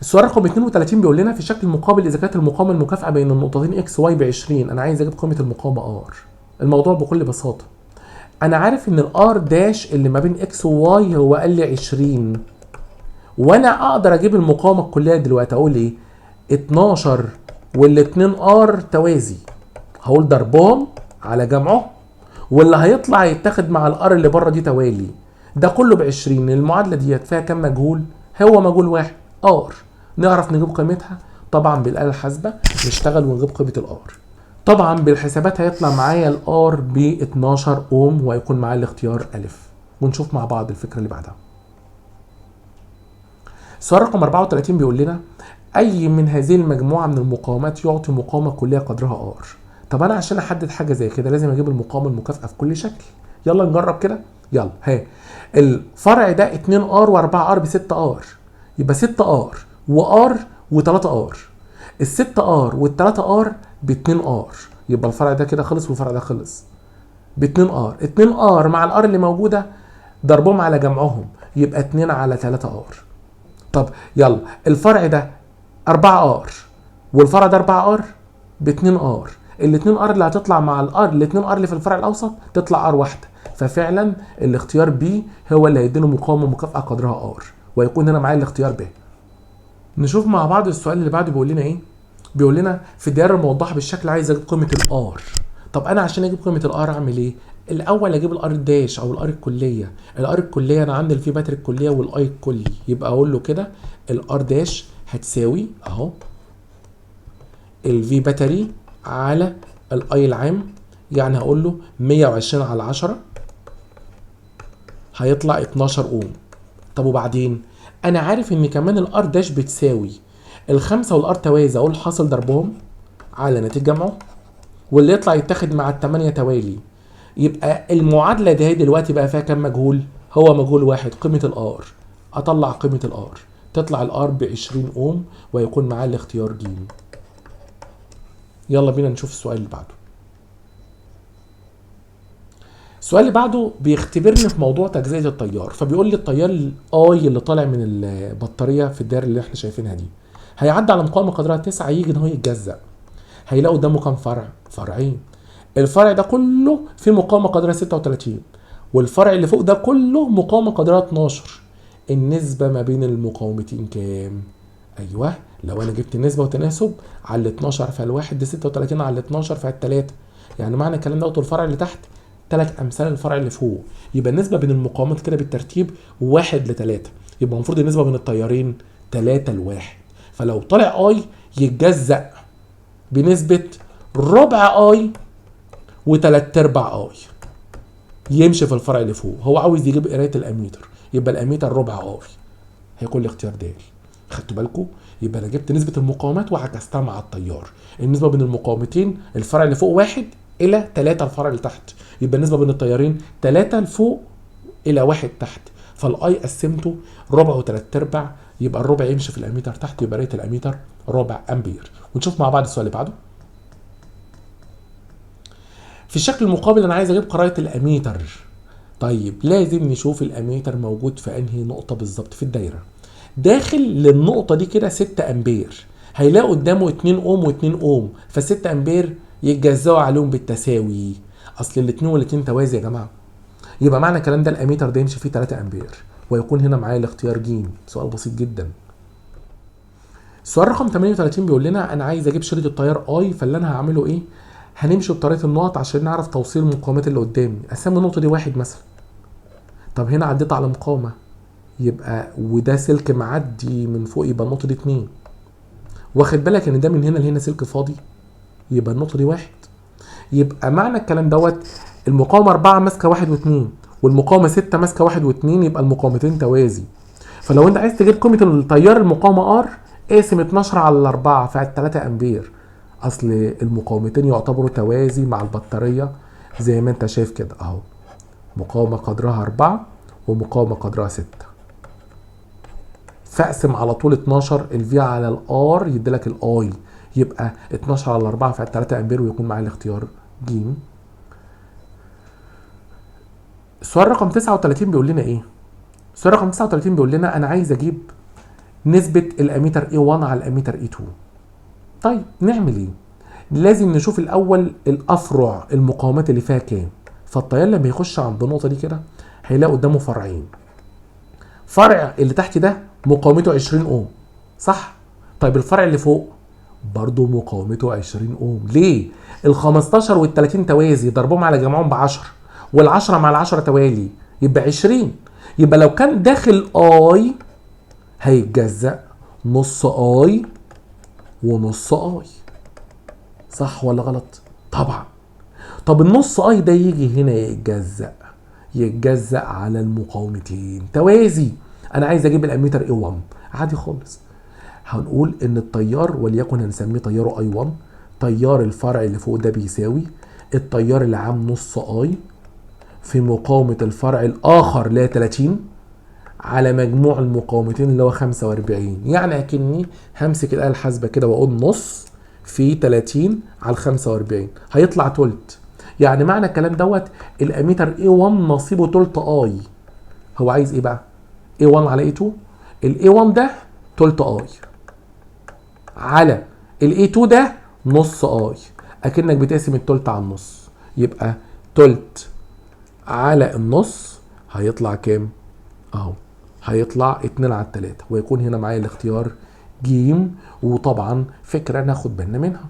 S1: السؤال رقم 32 بيقول لنا في الشكل المقابل اذا كانت المقاومه المكافئه بين النقطتين اكس واي ب 20، انا عايز اجيب قيمه المقاومه ار. الموضوع بكل بساطه، انا عارف ان الار داش اللي ما بين اكس وواي هو قال لي 20، وانا اقدر اجيب المقاومه الكليه دلوقتي. اقول ايه؟ 12 والاتنين ار توازي، هقول ضربهم على جمعهم، واللي هيطلع يتاخد مع الار اللي بره دي توالي. ده كله ب 20. المعادله ديت فيها كام مجهول؟ هو مجهول واحد ار. نعرف نجيب قيمتها طبعا بالاله الحاسبه، نشتغل ونجيب قيمه الار. طبعا بالحسابات هيطلع معايا الار ب 12 اوم، وهيكون معايا الاختيار الف. ونشوف مع بعض الفكره اللي بعدها. السؤال رقم 34 بيقول لنا اي من هذه المجموعه من المقاومات يعطي مقاومه كليه قدرها ار. طب انا عشان احدد حاجه زي كده لازم اجيب المقاومه المكافئه في كل شكل. يلا نجرب كده. يلا ها، الفرع ده 2 ار و4 ار ب 6 ار، يبقى 6 ار وار و3 ار. ال 6 ار وال3 ار ب 2 ار، يبقى الفرع ده كده خلص والفرع ده خلص ب 2 ار. 2 ار مع الار اللي موجوده ضربهم على جمعهم يبقى 2 على 3 ار. طب يلا الفرع ده 4 ار والفرع ده 4 ار ب 2 ار. ال 2 ار اللي هتطلع مع الار، ال 2 ار اللي في الفرع الاوسط تطلع ار واحده، ففعلا الاختيار بي هو اللي هيديله مقاومه مكافئه قدرها ار، ويكون هنا معايا الاختيار ب. نشوف مع بعض السؤال اللي بعده بيقول لنا ايه. بيقول لنا في الدائره الموضحه بالشكل عايز اجيب قيمه الار. طب انا عشان اجيب قيمه الار اعمل ايه؟ الاول اجيب الار داش او الار الكليه. الار الكليه انا عندي الفي باتري الكليه والاي الكلي، يبقى اقول له كده الار داش هتساوي اهو الفي باتري على الاي العام، يعني هقول له 120 على 10 هيطلع 12 اوم. طب وبعدين انا عارف ان كمان الار داش بتساوي الخمسه والار توازي، اقول حاصل ضربهم على ناتج جمعه، واللي يطلع يتاخد مع الثمانيه توالي. يبقى المعادله دي دلوقتي بقى فيها كام مجهول؟ هو مجهول واحد، قيمه الار. اطلع قيمه الار تطلع الار ب 20 اوم، ويكون معاه الاختيار ج. يلا بينا نشوف السؤال اللي بعده. السؤال اللي بعده بيختبرني في موضوع تجزئه التيار، فبيقول لي التيار الاي اللي طالع من البطاريه في الدائره اللي احنا شايفينها دي هيعدي على مقاومه قدرها 9، يجي ان هو يتجزأ. هيلاقوا قدامه كام فرع؟ فرعين. الفرع ده كله فيه مقاومه قدرها 36، والفرع اللي فوق ده كله مقاومه قدرها 12. النسبه ما بين المقاومتين كام؟ ايوه، لو انا جبت النسبه وتناسب على ال 12 فالواحد دي 36 على ال 12 فالتلاته، يعني معنى الكلام دوت الفرع اللي تحت 3 امثال الفرع اللي فوق. يبقى النسبه بين المقاومات كده بالترتيب 1 ل 3، يبقى المفروض النسبه بين التيارين 3 ل 1. فلو طلع اي يتجزأ بنسبه ربع اي وتلات ارباع اي، يمشي في الفرع اللي فوق. هو عاوز يجيب قرايه الاميتر، يبقى الاميتر ربع اي، هيكون الاختيار د. خدتوا بالكم؟ يبقى انا جبت نسبه المقاومات وعكستها مع التيار. النسبه بين المقاومتين الفرع اللي فوق 1 إلى 3 الفرع اللي تحت، يبقى النسبه بين التيارين 3 لفوق إلى 1 تحت. فالاي قسمته ربع وثلاث ارباع، يبقى الربع يمشي في الاميتر تحت، يبقى ريت الاميتر ربع امبير. ونشوف مع بعض السؤال اللي بعده. في الشكل المقابل انا عايز اجيب قراءة الاميتر. طيب لازم نشوف الاميتر موجود في انهي نقطة بالظبط في الدايرة. داخل للنقطة دي كده 6 امبير، هيلاقوا قدامه 2 اوم و2 اوم، ف6 امبير يتجزأوا عليهم بالتساوي، اصل الاتنين والاتنين توازي يا جماعة. يبقى معنى الكلام ده الاميتر ده يمشي فيه 3 امبير، ويكون هنا معايا الاختيار ج. سؤال بسيط جدا. السؤال رقم 38 بيقول لنا انا عايز اجيب شريط التيار اي، فاللي انا هعمله ايه؟ هنمشي بطريقه النقط عشان نعرف توصيل المقاومات اللي قدامي. اسمي النقطه دي 1 مثلا. طب هنا عديت على مقاومه، يبقى وده سلك معدي من فوق، يبقى النقطه دي 2. واخد بالك ان ده من هنا لهنا سلك فاضي، يبقى النقطه دي 1. يبقى معنى الكلام دوت المقاومه 4 ماسكه 1 و2، والمقاومه 6 ماسكه 1 و2، يبقى المقاومتين توازي. فلو انت عايز تجيب قيمه التيار المقاومه ار، اقسم 12 على 4 فعل 3 امبير، اصل المقاومتين يعتبروا توازي مع البطاريه زي ما انت شايف كده اهو. مقاومه قدرها 4 ومقاومه قدرها 6، فاقسم على طول 12 الفي على الار يديلك الاي، يبقى 12 على 4 فعل 3 امبير، ويكون معايا الاختيار ج. السؤال رقم 39 بيقول لنا ايه؟ السؤال رقم 39 بيقول لنا انا عايز اجيب نسبة الاميتر A1 على الاميتر A2. طيب نعمل ايه؟ لازم نشوف الاول الافرع المقاومات اللي فيها كام. فالتيار لما يخش عند النقطة دي كده هيلاقي قدامه فرعين. فرع اللي تحت ده مقاومته 20 اوم، صح؟ طيب الفرع اللي فوق برضه مقاومته 20 اوم. ليه؟ ال 15 وال 30 توازي، ضربهم على جمعهم ب 10، وال10 مع ال10 توالي يبقى 20. يبقى لو كان داخل اي هيتجزأ نص اي ونص اي، صح ولا غلط؟ طبعا. طب النص اي ده يجي هنا يتجزأ على المقاومتين توازي. انا عايز اجيب الاميتر A1 عادي خالص. هنقول ان التيار وليكن هنسميه تياره I1، تيار الفرع اللي فوق ده بيساوي التيار اللي عام نص اي في مقاومة الفرع الاخر اللي هي 30 على مجموع المقاومتين اللي هو 45. يعني اكني همسك الآلة الحاسبة كده واقول نص في 30 على 45 هيطلع تلت. يعني معنى الكلام دوت الاميتر A1 نصيبه تلت اي. هو عايز ايه بقى؟ A1 على A2. ال A1 ده تلت اي على ال A2 ده نص اي، اكنك بتقسم التلت على النص، يبقى تلت على النص هيطلع كام؟ اهو هيطلع 2 على 3، ويكون هنا معايا الاختيار ج. وطبعا فكره ناخد بالنا منها.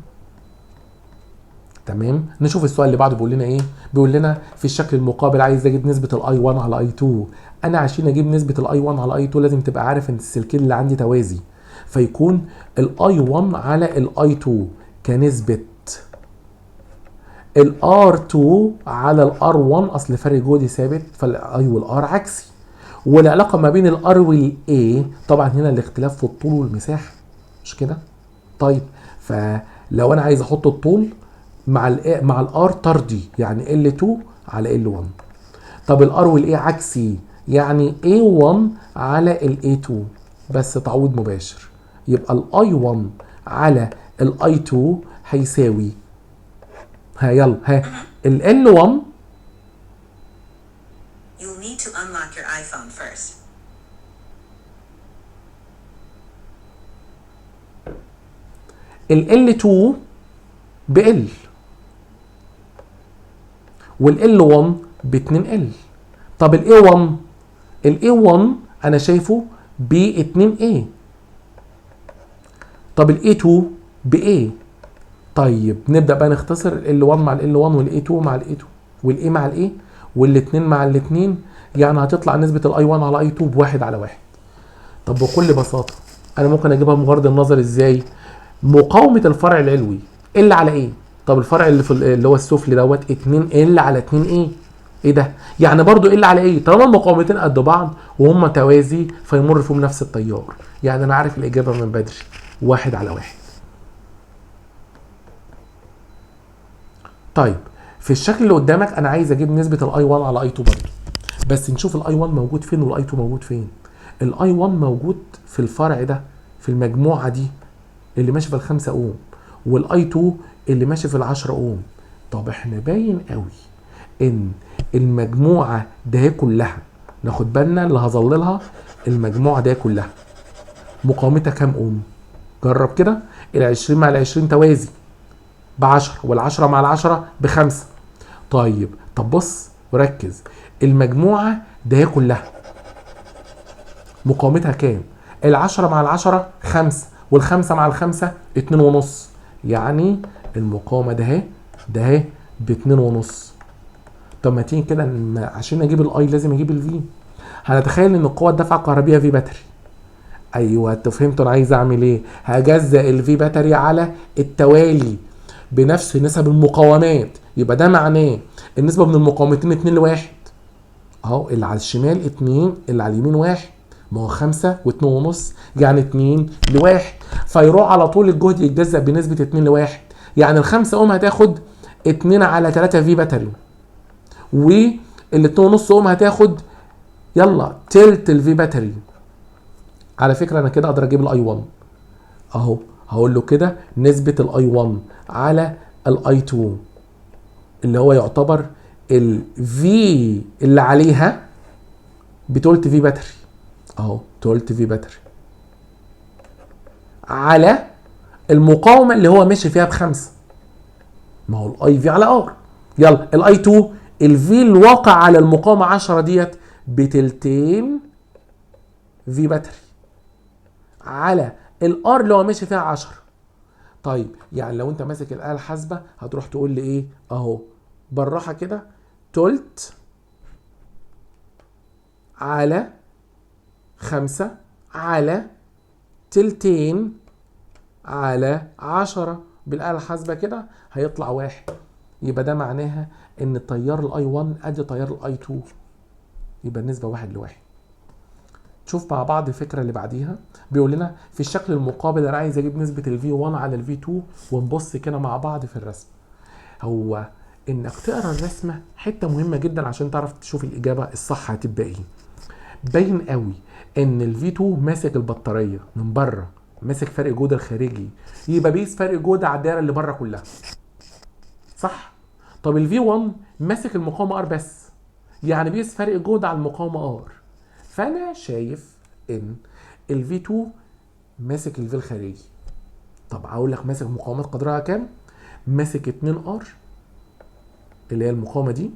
S1: تمام. نشوف السؤال اللي بعده بيقول لنا ايه. بيقول لنا في الشكل المقابل عايز اجيب نسبه الاي 1 على اي 2. انا عشان اجيب نسبه الاي 1 على اي 2 لازم تبقى عارف ان السلكين اللي عندي توازي، فيكون الاي 1 على الاي 2 كنسبه الار 2 على الار 1، اصل فرق جهدي ثابت فالاي والار عكسي، والعلاقه ما بين الار والاي طبعا هنا الاختلاف في الطول والمساحه، مش كده؟ طيب فلو انا عايز احط الطول مع الار طردي يعني L2 على L1. طب الار والاي عكسي يعني A1 على الA2 بس تعويض مباشر، يبقى الاي 1 على الاي 2 هيساوي يلا ال L1.
S2: You'll need to unlock your iPhone first.
S1: ال L2 ب L وال L1 ب 2L. طب ال A1 انا شايفه ب 2A. طب ال A2 ب A. طيب نبدأ بقى نختصر ال L1 مع ال L1 وال A2 مع ال A2 وال A مع ال A والاتنين مع الاتنين، يعني هتطلع نسبة ال I1 على I2 بواحد على واحد. طب بكل بساطة انا ممكن اجيبها بمجرد النظر ازاي؟ مقاومة الفرع العلوي L على ايه؟ طب الفرع اللي في اللي هو السفلي دوت 2L على 2A. ايه ده؟ يعني برضو L على ايه؟ طالما المقاومتين قد بعض وهم توازي فيمر فيهم نفس التيار، يعني انا عارف الاجابة من بدري، واحد على واحد. طيب في الشكل اللي قدامك انا عايز اجيب نسبة الاي 1 على اي 2 برضو. بس نشوف الاي 1 موجود فين والاي 2 موجود فين. الاي 1 موجود في الفرع ده، في المجموعه دي اللي ماشي في ال5 اوم، والاي 2 اللي ماشي في ال10 اوم. طب احنا باين قوي ان المجموعه ده كلها، ناخد بالنا اللي هظللها، المجموعه ده كلها مقاومتها كام اوم؟ جرب كده، ال20 مع ال20 توازي ب10، وال10 مع ال10 ب5. طيب طب بص وركز، المجموعه ده كلها مقاومتها كام؟ ال10 مع ال10 5، وال5 مع ال5 2.5. يعني المقاومه ده ب2.5. طب ما تيجي كده عشان اجيب الاي لازم اجيب الفي. هنتخيل ان القوه الدفع الكهربيه في باتري. ايوه انت فهمت انا عايز اعمل ايه. هجزأ الفي باتري على التوالي بنفس نسب المقاومات. يبقى ده معناه النسبه بين المقاومتين 2 ل1. اهو اللي على الشمال 2، اللي على اليمين 1. ما هو 5 و2.5 يعني 2 ل1. فيروح على طول الجهد يتجزأ بنسبه 2 ل1. يعني ال5 اوم هتاخد 2 على 3 في باتري، وال 2.5 اوم هتاخد يلا تلت الفي باتري. على فكره انا كده اقدر اجيب الاي 1 اهو. هقول له كده نسبه الاي 1 على الاي 2 اللي هو يعتبر الفي اللي عليها بتلت في باتري اهو، تلت في باتري على المقاومه اللي هو ماشي فيها ب5. ما هو الاي في على ار. يلا الاي 2 الفي الواقع على المقاومه 10 ديت بتلتين في باتري على الار اللي هو ماشي فيها 10. طيب يعني لو انت ماسك الاله الحاسبه هتروح تقول لي ايه اهو بالراحه كده، تلت على 5 على تلتين على 10 بالاله الحاسبه كده هيطلع 1. يبقى ده معناها ان التيار الاي 1 قد تيار الاي 2. يبقى النسبه 1 ل1. شوف مع بعض الفكره اللي بعديها. بيقول لنا في الشكل المقابل انا عايز اجيب نسبه الفي 1 على الفي 2. ونبص كده مع بعض في الرسم. هو انك تقرا الرسمه حته مهمه جدا عشان تعرف تشوف الاجابه الصح هتبقى ايه. باين قوي ان الفي 2 ماسك البطاريه من بره، ماسك فرق جهد الخارجي، يبقى بيقيس فرق جهد على الدايره اللي بره كلها، صح؟ طب الفي 1 ماسك المقاومه ار بس، يعني بيقيس فرق جهد على المقاومه ار. فانا شايف ان الفي 2 ماسك الفي الخارجي. طب هقول لك ماسك مقاومات قدرها كام؟ ماسك 2 ار اللي هي المقاومه دي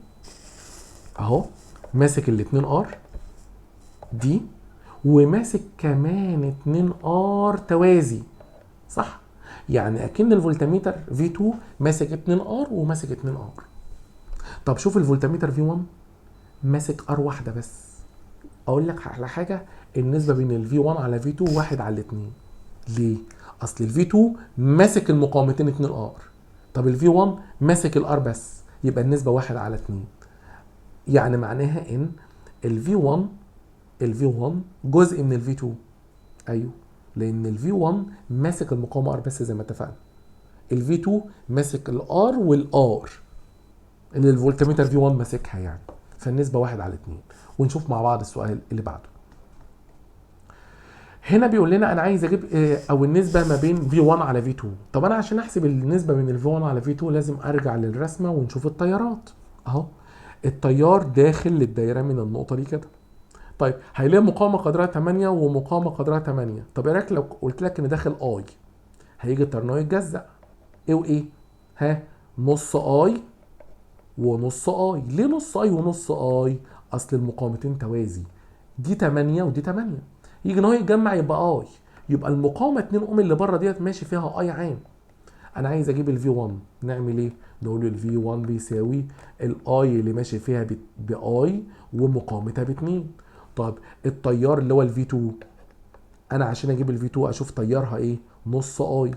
S1: اهو، ماسك ال2 ار دي، وماسك كمان 2 ار توازي، صح؟ يعني اكن الفولتميتر V2 ماسك 2 ار وماسك 2 ار. طب شوف الفولتميتر V1 ماسك ار واحده بس. اقول لك على حاجه، النسبه بين ال V1 على V2 1 على 2. ليه؟ اصل ال V2 ماسك المقاومتين 2 ار. طب ال V1 ماسك الار بس، يبقى النسبه 1 على 2. يعني معناها ان ال V1 جزء من ال V2. ايوه، لان ال V1 ماسك المقاومه ار بس زي ما اتفقنا. ال V2 ماسك الار والار اللي الفولتميتر V1 ماسكها يعني. فالنسبه 1 على 2. ونشوف مع بعض السؤال اللي بعده. هنا بيقول لنا انا عايز اجيب او النسبه ما بين V1 على V2. طب انا عشان احسب النسبه بين ال V1 على V2 لازم ارجع للرسمه ونشوف التيارات اهو. التيار داخل للدايره من النقطه دي كده. طيب هيلاقي مقاومه قدرها 8 ومقاومه قدرها 8. طب ايه رايك لو قلت لك ان داخل اي؟ هيجي الترناوي يتجزأ ايه وايه؟ ها، نص اي ونص اي. ليه نص اي ونص اي؟ اصل المقاومتين توازي، دي 8 ودي 8. يجي ان هو يتجمع يبقى اي، يبقى المقاومه 2 اوم اللي بره ديت ماشي فيها اي عام. انا عايز اجيب الفي 1. نعمل ايه؟ نقول الفي 1 بيساوي الاي اللي ماشي فيها باي ومقاومتها ب2. طب التيار اللي هو الفي 2، انا عشان اجيب الفي 2 اشوف تيارها ايه؟ نص اي.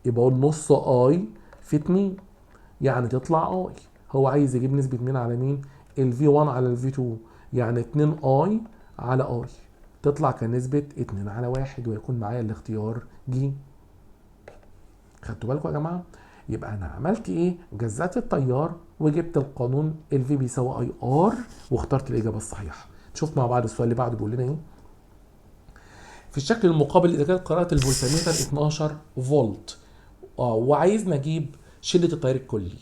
S1: يبقى اقول نص اي في 2 يعني تطلع اي. هو عايز يجيب نسبة مين على مين؟ الفي 1 على الفي 2، يعني 2 اي على اي تطلع كنسبة 2 على 1، ويكون معايا الاختيار ج. خدتوا بالكم يا جماعة؟ يبقى انا عملت ايه؟ جزأت التيار وجبت القانون الفي بيساوي اي ار واخترت الاجابه الصحيحه. نشوف مع بعض السؤال اللي بعده بيقول لنا ايه. في الشكل المقابل اذا كانت قراءه الفولتميتر 12 فولت وعايزنا نجيب شده التيار الكلي.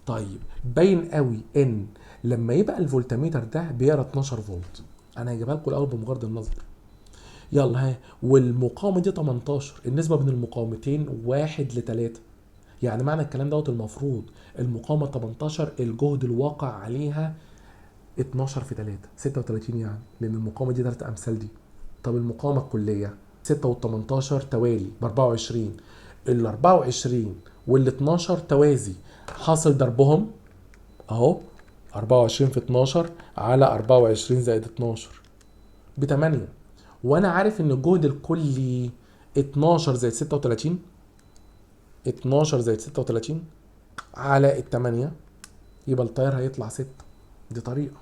S1: طيب باين قوي ان لما يبقى الفولتميتر ده بيقرا 12 فولت، انا هجيبها لكم الاول بمجرد النظر. يلا ها، والمقاومه دي 18، النسبه بين المقاومتين 1:3. يعني معنى الكلام دوت المفروض المقاومه 18 الجهد الواقع عليها 12 في 3 36 يعني، لان المقاومه دي 3 امثال دي. طب المقاومه الكليه 6 وال18 توالي ب 24، ال 24 وال 12 توازي، حاصل ضربهم اهو 24 في 12 على 24 زائد 12 ب 8. وانا عارف ان الجهد الكلي 12 زائد 36، 12 زائد 36 على ال8، يبقى التيار هيطلع 6. دي طريقه.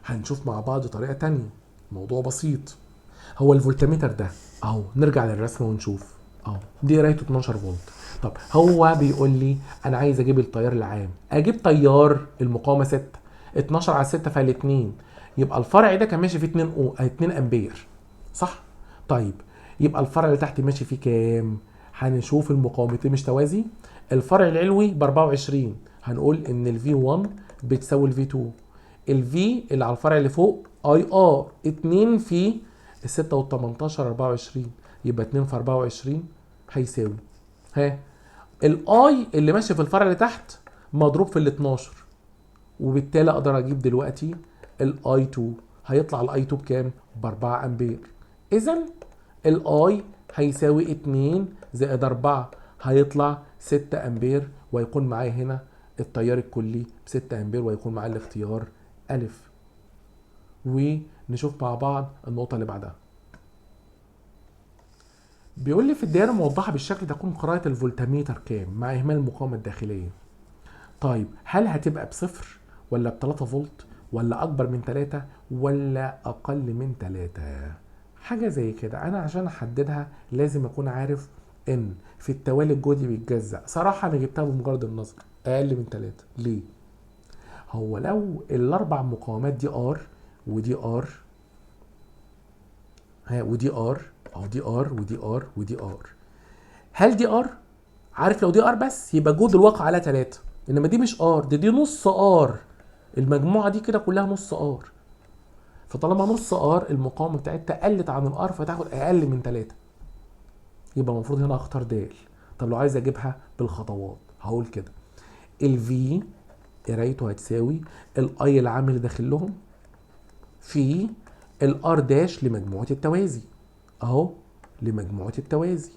S1: هنشوف مع بعض طريقه تانية، موضوع بسيط. هو الفولتميتر ده اهو، نرجع للرسمه ونشوف اهو، دي قرايته 12 فولت. طب هو بيقول لي انا عايز اجيب التيار العام، اجيب تيار المقاومه 6، 12 على 6 فال 2، يبقى الفرع ده كان ماشي فيه 2 امبير صح؟ طيب يبقى الفرع اللي تحت ماشي فيه كام؟ هنشوف المقاومتين مش توازي. الفرع العلوي ب 24، هنقول ان الفي 1 بتساوي الفي 2، الفي اللي على الفرع اللي فوق اي ار 2 في ال 6 وال 18 24، يبقى 2 في 24 هيساوي ها الاي اللي ماشي في الفرع اللي تحت مضروب في ال 12، وبالتالي اقدر اجيب دلوقتي الاي 2. هيطلع الاي 2 بكام؟ ب 4 امبير. اذا الاي هيساوي 2 زائد 4 هيطلع 6 امبير، ويكون معايا هنا التيار الكلي ب 6 امبير، ويكون معايا الاختيار الف. ونشوف مع بعض النقطه اللي بعدها. بيقول لي في الدائره الموضحه بالشكل ده تكون قراءه الفولتميتر كام مع اهمال المقاومه الداخليه. طيب هل هتبقى بصفر ولا ب3 فولت ولا اكبر من 3 ولا اقل من 3؟ حاجه زي كده. انا عشان احددها لازم اكون عارف ان في التوالي الجهدي بيتجزأ. صراحه انا جبتها بمجرد النظر اقل من 3. ليه؟ هو لو الاربع مقاومات دي ار ودي ار ودي ار او دي ار ودي ار ودي ار، هل دي ار؟ عارف لو دي ار بس يبقى جهد الواقع على 3، انما دي مش ار، دي نص ار. المجموعه دي كده كلها نص ار، فطالما نص ار المقاومه بتاعتها قلت عن الار فتاخد اقل من 3، يبقى المفروض هنا اختار د. طب لو عايز اجيبها بالخطوات هقول كده، الفي قرايته هتساوي الاي العام اللي داخل لهم في الار داش لمجموعه التوازي اهو، لمجموعه التوازي.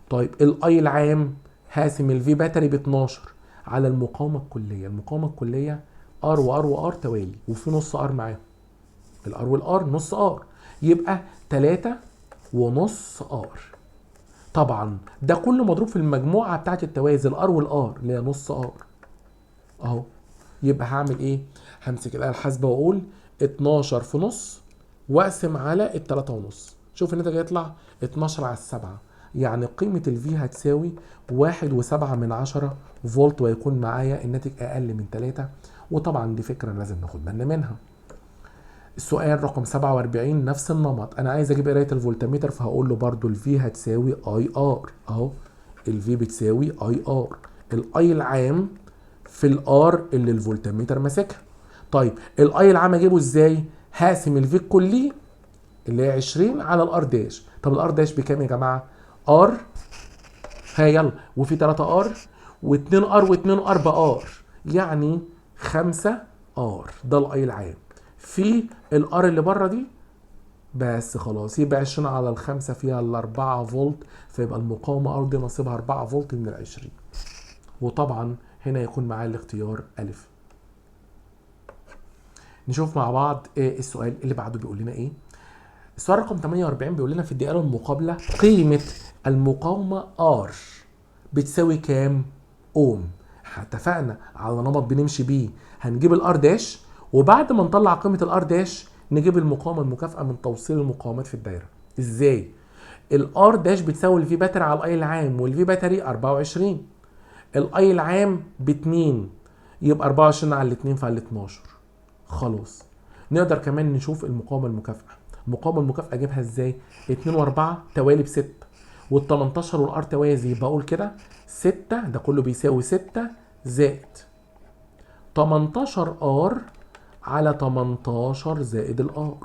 S1: طيب الاي العام هاسم الفي باتري ب 12 على المقاومه الكليه. المقاومه الكليه ار وار وار توالي وفي نص ار معاهم، الار والار نص ار، يبقى 3 ونص ار. طبعا ده كله مضروب في المجموعه بتاعت التوازي الار والار اللي هي نص ار اهو. يبقى هعمل ايه؟ همسك الاله الحاسبه واقول 12 في نص واقسم على ال3 ونص. شوف الناتج هيطلع 12 على 7، يعني قيمة الفي هتساوي 1.7 فولت، ويكون معايا الناتج أقل من 3. وطبعا دي فكرة لازم ناخد بالنا منها. السؤال رقم 47 نفس النمط، أنا عايز أجيب قراية الفولتميتر، فهقول له برضو الفي هتساوي أي آر أهو، الفي بتساوي أي آر، الأي العام في الآر اللي الفولتميتر ماسكها. طيب الأي العام أجيبه إزاي؟ هقسم الفي الكلي اللي هي 20 على الار داش. طب الار داش بكام يا جماعه؟ ار يلا، وفي 3 ار و2 ار و2 ار بار، يعني 5 ار. ده الاي العام في الار اللي بره دي بس. خلاص يبقى 20 على ال5 فيها ال4 فولت، فيبقى المقاومه ار دي نصيبها 4 فولت من ال20. وطبعا هنا يكون معايا الاختيار الف. نشوف مع بعض السؤال اللي بعده بيقول لنا ايه. السؤال رقم 48 بيقول لنا في الدائره المقابله قيمه المقاومه R بتساوي كام اوم. اتفقنا على نمط بنمشي بيه، هنجيب الار داش وبعد ما نطلع قيمه الار داش نجيب المقاومه المكافئه من توصيل المقاومات في الدايره. ازاي؟ الار داش بتساوي الفي باتري على الاي العام، والفي باتري 24. الاي العام ب2، يبقى 24 على 2 فعلى 12. خلاص. نقدر كمان نشوف المقاومه المكافئه. المقاومه المكافئه اجيبها ازاي؟ 2 و4 توالي ب6، وال18 والار توازي، بقول كده 6 ده كله بيساوي 6 زائد 18 ار على 18 زائد الار.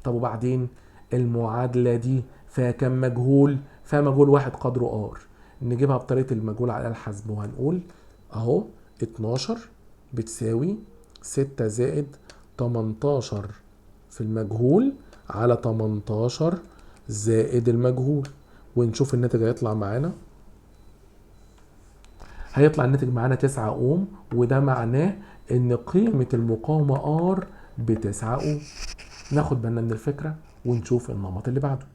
S1: طب وبعدين المعادله دي فيها كام مجهول؟ فيها مجهول واحد قدره ار. نجيبها بطريقه المجهول على الحسب، وهنقول اهو 12 بتساوي 6 زائد 18 في المجهول على 18 زائد المجهول، ونشوف الناتج هيطلع معانا. هيطلع الناتج معانا 9 اوم، وده معناه ان قيمة المقاومة R ب9 اوم. ناخد بالنا من الفكرة ونشوف النمط اللي بعده.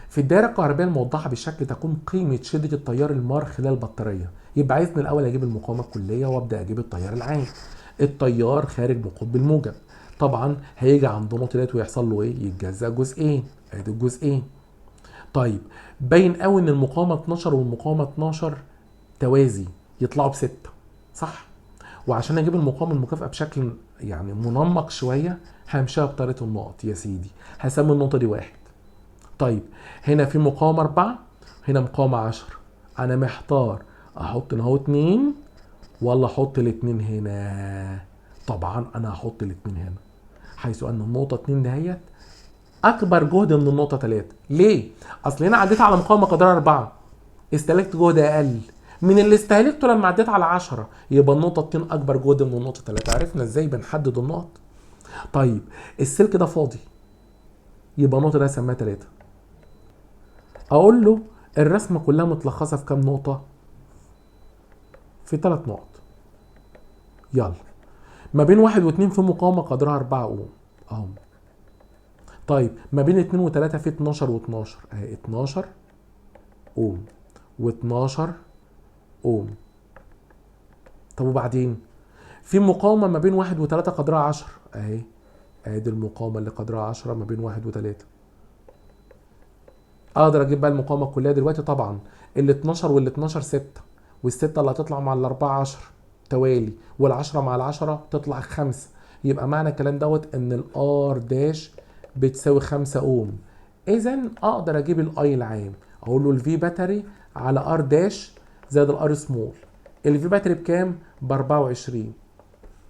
S1: في الدائرة الكهربائية الموضحة بالشكل تكون قيمة شدة التيار المار خلال البطارية. يبقى عايزني الأول أجيب المقاومة الكلية وأبدأ أجيب التيار العام. التيار خارج من قطب الموجب، طبعا هيجي عند نقطة ديت ويحصل له إيه؟ يتجزأ جزئين. أدي الجزئين. طيب باين قوي إن المقاومة 12 والمقاومة 12 توازي، يطلعوا ب6، صح؟ وعشان اجيب المقاومه المكافئه بشكل يعني منمق شويه، همشيها بطريقه النقط يا سيدي. هسمي النقطه دي 1. طيب هنا في مقاومه 4، هنا مقاومه 10. انا محتار احط هنا اهو 2 ولا احط الاتنين هنا. طبعا انا هحط الاتنين هنا، حيث ان النقطه 2 دهيت اكبر جهد من النقطه 3. ليه؟ اصل هنا عديت على مقاومه قدرها 4، استهلكت جهد اقل من اللي استهلكته لما عديت على 10، يبقى النقطه 2 اكبر جهد من النقطه 3. عرفنا ازاي بنحدد النقط؟ طيب السلك ده فاضي، يبقى النقطه ده سماها 3. اقول له الرسمه كلها متلخصه في كام نقطه؟ في 3 نقط. يلا، ما بين 1 و2 في مقاومه قدرها 4 اوم اهو. طيب ما بين 2 و3 في 12 و12 اهي 12 اوم و12 اوم. طب وبعدين في مقاومة ما بين 1 و3 قدرها 10 اهي. ادي المقاومة اللي قدرها 10 ما بين 1 و3. اقدر اجيب بقى المقاومة الكلية دلوقتي. طبعا ال 12 وال 12 6، والستة اللي هتطلع مع الأربعة 10 توالي، والعشرة مع العشرة تطلع 5. يبقى معنى الكلام دوت ان الار داش بتساوي 5 اوم. اذا اقدر اجيب الاي العام، اقول له الفي باتري على ار داش زائد الار سمول. الفي باتري بكام؟ ب 24.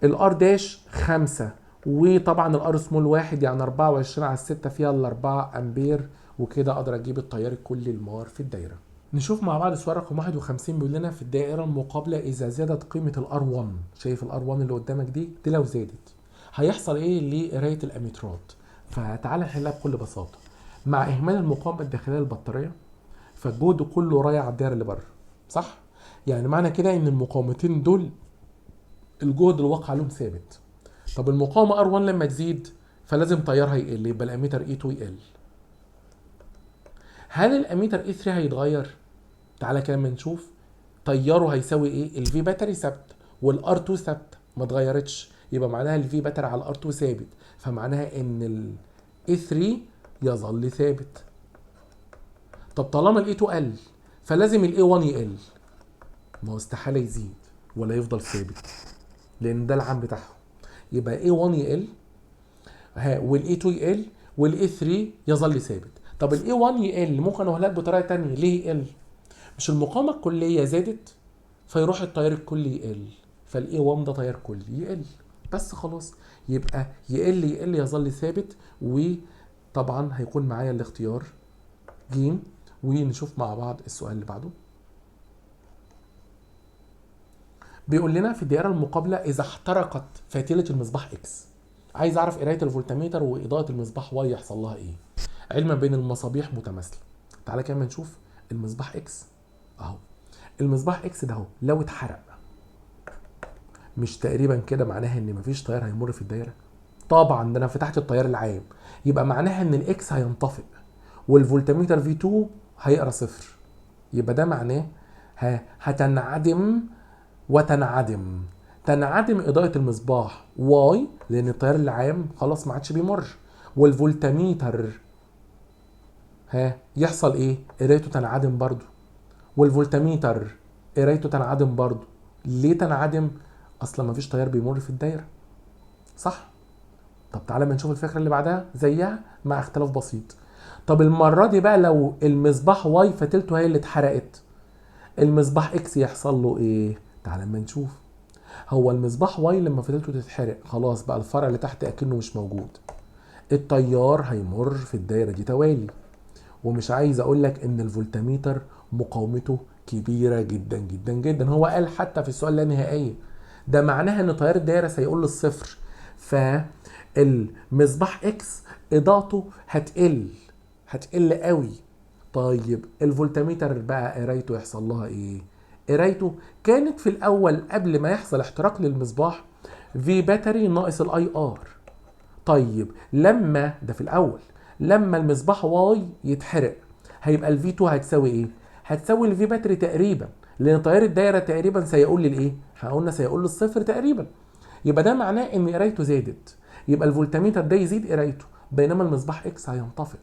S1: الار داش 5، وطبعا الار سمول 1، يعني 24 على 6 فيها ال 4 امبير. وكده اقدر اجيب التيار الكلي المار في الدايره. نشوف مع بعض السؤال رقم 51. بيقول لنا في الدائره المقابله اذا زادت قيمه الار 1. شايف الار 1 اللي قدامك دي لو زادت هيحصل ايه لقرايه الاميترات؟ فتعالى نحلها بكل بساطه. مع اهمال المقاومه الداخليه للبطاريه، فالجهد كله رايح على الدايره اللي بره، صح؟ يعني معنى كده ان المقاومتين دول الجهد الواقع عليهم ثابت. طب المقاومه R1 لما تزيد فلازم تيارها يقل، يبقى الاميتر E2 يقل. هل الاميتر E3 هيتغير؟ تعالى كده اما نشوف. تياره هيساوي ايه؟ الفي باتري ثابت والR2 ثابت ما اتغيرتش، يبقى معناها الفي باتري على الR2 ثابت، فمعناها ان ال E3 يظل ثابت. طب طالما ال E2 قل فلازم ال A1 يقل. ما هو استحاله يزيد ولا يفضل ثابت، لان ده العام بتاعهم. يبقى A1 يقل وال A2 يقل وال A3 يظل ثابت. طب ال A1 يقل ممكن اقولها لك بطريقه ثانيه. ليه يقل؟ مش المقاومه الكليه زادت فيروح التيار الكلي يقل، فال A1 ده تيار كلي يقل بس خلاص. يبقى يقل يظل ثابت. وطبعا هيكون معايا الاختيار ج. ونشوف مع بعض السؤال اللي بعده. بيقول لنا في الدائره المقابله اذا احترقت فتيله المصباح اكس. عايز اعرف قرايه الفولتميتر واضاءه المصباح واي يحصل لها ايه، علما بين المصابيح متماثله. تعالى كده نشوف المصباح اكس اهو. المصباح اكس ده اهو لو اتحرق، مش تقريبا كده معناها ان مفيش تيار هيمر في الدايره؟ طبعا ده انا فتحت التيار العام، يبقى معناها ان الاكس هينطفئ والفولتميتر V2 هيقرا 0. يبقى ده معناه هتنعدم وتنعدم. تنعدم اضاءة المصباح واي لان التيار العام خلاص ما عادش بيمر، والفولتميتر يحصل ايه؟ قرايته تنعدم برضو. والفولتميتر قرايته تنعدم برضو. ليه تنعدم؟ اصلا مفيش تيار بيمر في الدايره، صح؟ طب تعالى بنشوف الفكره اللي بعدها زيها مع اختلاف بسيط. طب المره دي بقى لو المصباح واي فتلته هي اللي اتحرقت، المصباح اكس يحصل له ايه؟ تعالى ما نشوف. هو المصباح واي لما فتلته تتحرق خلاص بقى الفرع اللي تحت اكنه مش موجود. التيار هيمر في الدايره دي توالي. ومش عايز اقول لك ان الفولتميتر مقاومته كبيره جدا جدا جدا. هو قال حتى في السؤال اللانهائيه ده معناها ان تيار الدايره سيقول للصفر. فالمصباح اكس اضاءته هتقل قوي. طيب الفولتميتر بقى قرايته يحصل لها ايه؟ قرايته كانت في الاول قبل ما يحصل احتراق للمصباح في باتري ناقص الاي ار. طيب لما ده في الاول، لما المصباح واي يتحرق هيبقى الفي 2 هتساوي ايه؟ هتساوي الفي باتري تقريبا، لان تيار الدايره تقريبا سيقول للايه؟ قلنا سيقول للصفر تقريبا. يبقى ده معناه ان قرايته زادت، يبقى الفولتميتر ده يزيد قرايته، بينما المصباح اكس هينطفئ.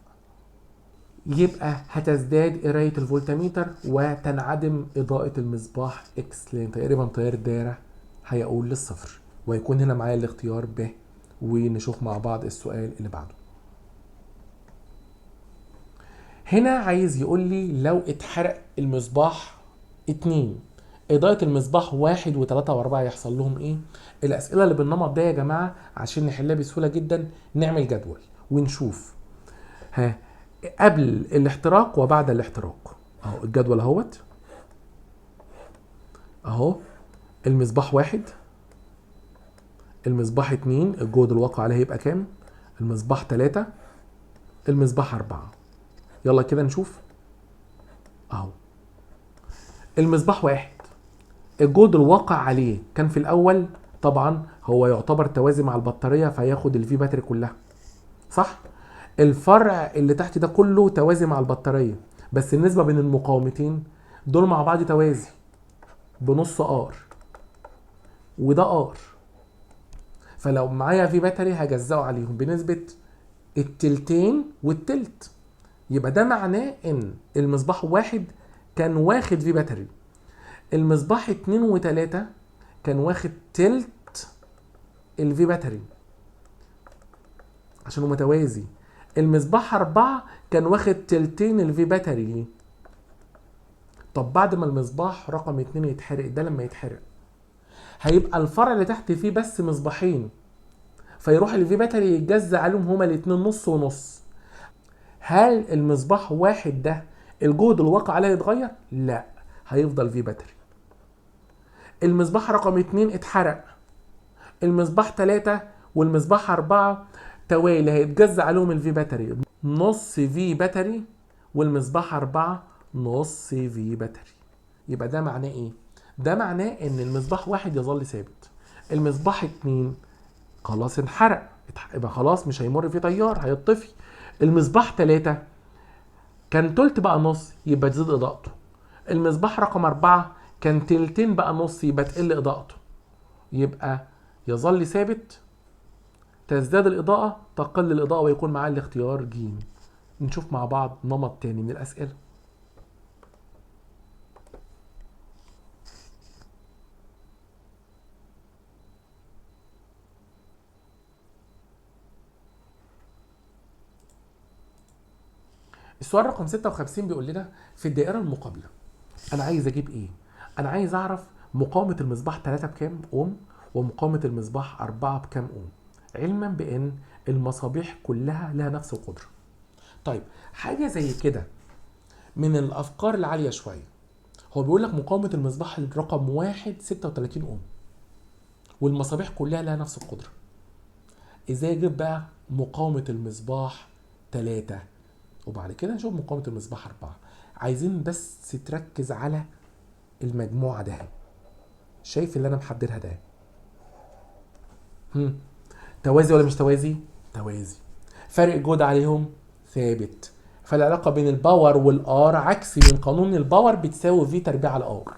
S1: يبقى هتزداد قرايه الفولتميتر وتنعدم اضاءه المصباح اكس، لان تقريبا تيار الدايره هيقول للصفر. ويكون هنا معايا الاختيار ب. ونشوف مع بعض السؤال اللي بعده. هنا عايز يقول لي لو اتحرق المصباح 2، إضاءة المصباح 1 و3 و4 يحصل لهم ايه؟ الأسئلة اللي بالنمط ده يا جماعة عشان نحلها بسهولة جدا نعمل جدول ونشوف قبل الاحتراق وبعد الاحتراق. اهو الجدول اهوت، اهو المصباح 1، المصباح 2 الجهد الواقع عليه هيبقى كام؟ المصباح 3، المصباح 4. يلا كده نشوف. اهو المصباح 1 الجهد الواقع عليه كان في الاول طبعا هو يعتبر توازي مع البطاريه فياخد الفي باتري كلها، صح؟ الفرع اللي تحت ده كله توازي مع البطاريه، بس النسبه بين المقاومتين دول مع بعض توازي بنص ار وده ار. فلو معايا في باتري هجزأه عليهم بنسبه التلتين والتلت. يبقى ده معناه ان المصباح 1 كان واخد في باتري، المصباح 2 و3 كان واخد تلت الفي باتري عشان هو متوازي. المصباح 4 كان واخد تلتين الفي باتري. طب بعد ما المصباح رقم 2 يتحرق، ده لما يتحرق هيبقى الفرع اللي تحت فيه بس مصباحين، فيروح الفي باتري يتجزأ عليهم هما الاتنين نص ونص. هل المصباح 1 ده الجهد الواقع عليه يتغير؟ لا، هيفضل في باتري. المصباح رقم 2 اتحرق، المصباح 3 والمصباح 4 توالي هيتجزأ عليهم الفي باتري، نص في باتري، والمصباح 4 نص في باتري. يبقى ده معناه ايه؟ ده معناه ان المصباح 1 يظل ثابت، المصباح 2 خلاص انحرق يبقى خلاص مش هيمر فيه تيار هيطفي. المصباح 3 كان تلت بقى نص يبقى تزيد اضاءته. المصباح رقم 4 كان تلتين بقى نص يبقى تقل اضاءته. يبقى يظل ثابت، تزداد الإضاءة، تقل الإضاءة، ويكون معاه الاختيار ج. نشوف مع بعض نمط تاني من الأسئلة. السؤال رقم 56 بيقول لنا في الدائرة المقابلة أنا عايز أجيب إيه؟ أنا عايز أعرف مقاومة المصباح 3 بكام أوم ومقاومة المصباح 4 بكام أوم، علما بأن المصابيح كلها لها نفس القدرة. طيب حاجة زي كده من الأفكار العالية شوية، هو بيقول لك مقاومة المصباح الرقم 1 36 أوم والمصابيح كلها لها نفس القدرة. ازاي اجيب بقى مقاومة المصباح 3 وبعد كده نشوف مقاومة المصباح 4؟ عايزين بس تركز على المجموعة ده، شايف اللي انا محضرها ده؟ توازي ولا مش توازي؟ توازي. فرق جهد عليهم ثابت، فالعلاقة بين الباور والار عكسي من قانون الباور بتساوي في تربيع على ار.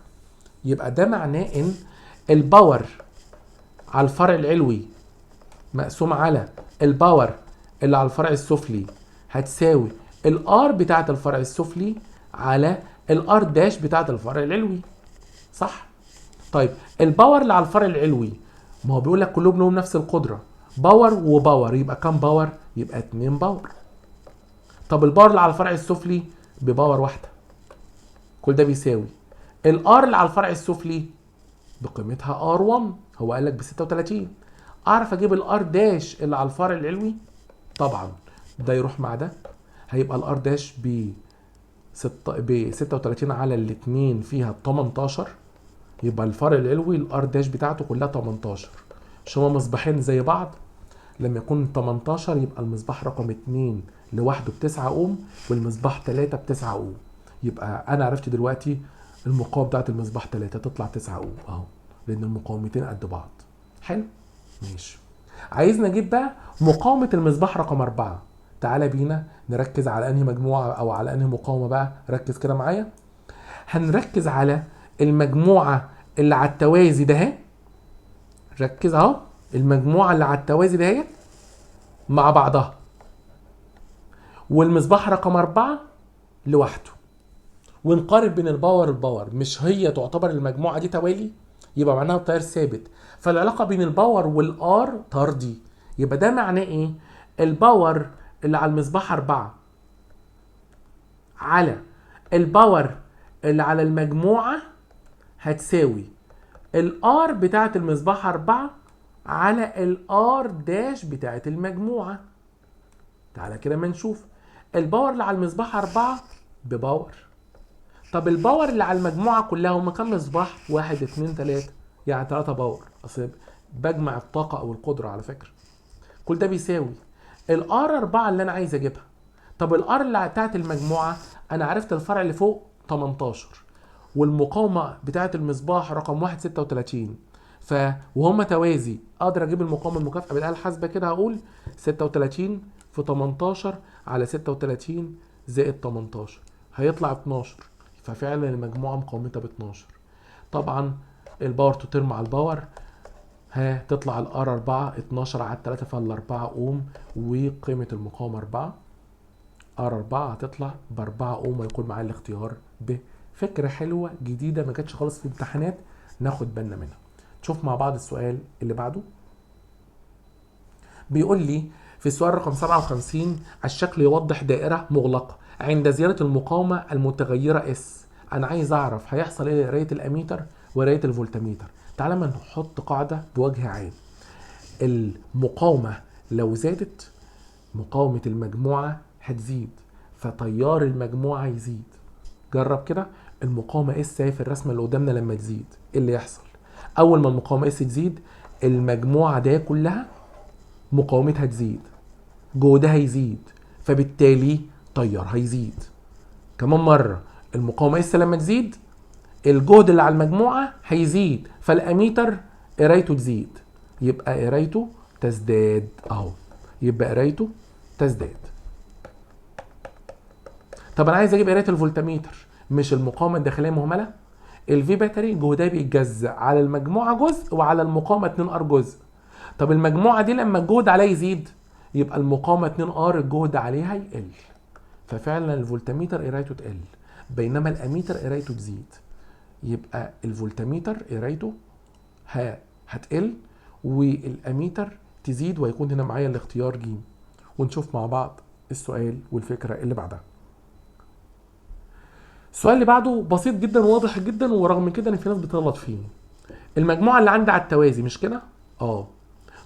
S1: يبقى ده معناه ان الباور على الفرع العلوي مقسوم على الباور اللي على الفرع السفلي هتساوي الار بتاعه الفرع السفلي على الار داش بتاعه الفرع العلوي، صح؟ طيب الباور اللي على الفرع العلوي، ما هو بيقول لك كلهم لهم نفس القدره، باور وباور، يبقى كام باور؟ يبقى 2 باور. طب الباور اللي على الفرع السفلي بباور واحده، كل ده بيساوي الار اللي على الفرع السفلي بقيمتها ار1، هو قال لك ب 36. اعرف اجيب الار داش اللي على الفرع العلوي؟ طبعا ده يروح مع ده، هيبقى الار داش ب 36 على الاثنين فيها 18، يبقى الفرع العلوي الار داش بتاعته كلها 18. مش هما مصباحين زي بعض؟ لما يكون 18 يبقى المصباح رقم 2 لوحده ب 9 اوم والمصباح 3 ب 9 اوم. يبقى انا عرفت دلوقتي المقاومه بتاعت المصباح 3 تطلع 9 اوم اهو، لان المقاومتين قد بعض. حلو؟ ماشي. عايزنا نجيب بقى مقاومه المصباح رقم 4. تعالى بينا نركز على انهي مجموعه او على انهي مقاومه بقى. ركز كده معايا. هنركز على المجموعه اللي على التوازي ده اهي. ركز اهو، المجموعه اللي على التوازي ده اهي مع بعضها، والمصباح رقم 4 لوحده، ونقارن بين الباور والباور. مش هي تعتبر المجموعه دي توالي؟ يبقى معناها التيار ثابت، فالعلاقه بين الباور والار طردي. يبقى ده معناه ايه؟ الباور اللي على المصباح 4 على الباور اللي على المجموعه هتساوي الار بتاعه المصباح 4 على الار داش بتاعه المجموعه. تعالى كده ما نشوف. الباور اللي على المصباح 4 بباور. طب الباور اللي على المجموعه كلها هم كام مصباح؟ 1 2 3، يعني 3 باور. اصل بجمع الطاقه او القدره على فكره. كل ده بيساوي الار 4 اللي انا عايز اجيبها. طب الار اللي بتاعت المجموعه انا عرفت الفرع اللي فوق 18، والمقاومه بتاعت المصباح رقم 1 36، وهم توازي اقدر اجيب المقاومه المكافئه بالاله الحاسبه. كده هقول 36 في 18 على 36 زائد 18 هيطلع 12، ففعلا المجموعه مقاومتها ب 12. طبعا الباور تطير مع الباور، تطلع الار 4 12 على 3 فال 4 اوم، وقيمه المقاومه 4 ار 4 هتطلع ب 4 اوم، ويكون معايا الاختيار ب. فكره حلوه جديده ما كانتش خالص في امتحانات، ناخد بالنا منها. نشوف مع بعض السؤال اللي بعده. بيقول لي في السؤال رقم 57 الشكل يوضح دائره مغلقه عند زياده المقاومه المتغيره اس. انا عايز اعرف هيحصل ايه لقرايه الاميتر وقرايه الفولتميتر. تعالى ما نحط قاعده بوجه عام. المقاومه لو زادت مقاومه المجموعه هتزيد، فتيار المجموعه يزيد. جرب كده. المقاومه اس في الرسمه اللي قدامنا لما تزيد ايه اللي يحصل؟ اول ما المقاومه اس تزيد المجموعه دي كلها مقاومتها تزيد، جهدها يزيد، فبالتالي تيار هيزيد. كمان مره المقاومه اس لما تزيد الجهد اللي على المجموعه هيزيد، فالاميتر قرايته تزيد، يبقى قرايته تزداد اهو، يبقى قرايته تزداد. طب انا عايز اجيب قرايه الفولتميتر. مش المقاومه الداخليه مهمله؟ الفي باتري جهدها بيتجزأ على المجموعه جزء وعلى المقاومه 2 ار جزء. طب المجموعه دي لما الجهد عليها يزيد يبقى المقاومه 2 ار الجهد عليها يقل، ففعلا الفولتميتر قرايته تقل، بينما الاميتر قرايته تزيد. يبقى الفولتميتر قرايته هتقل والاميتر تزيد، ويكون هنا معايا الاختيار ج. ونشوف مع بعض السؤال والفكره اللي بعدها. السؤال اللي بعده بسيط جدا وواضح جدا، ورغم كده ان في ناس بتغلط فيه. المجموعه اللي عندي على التوازي مش كده؟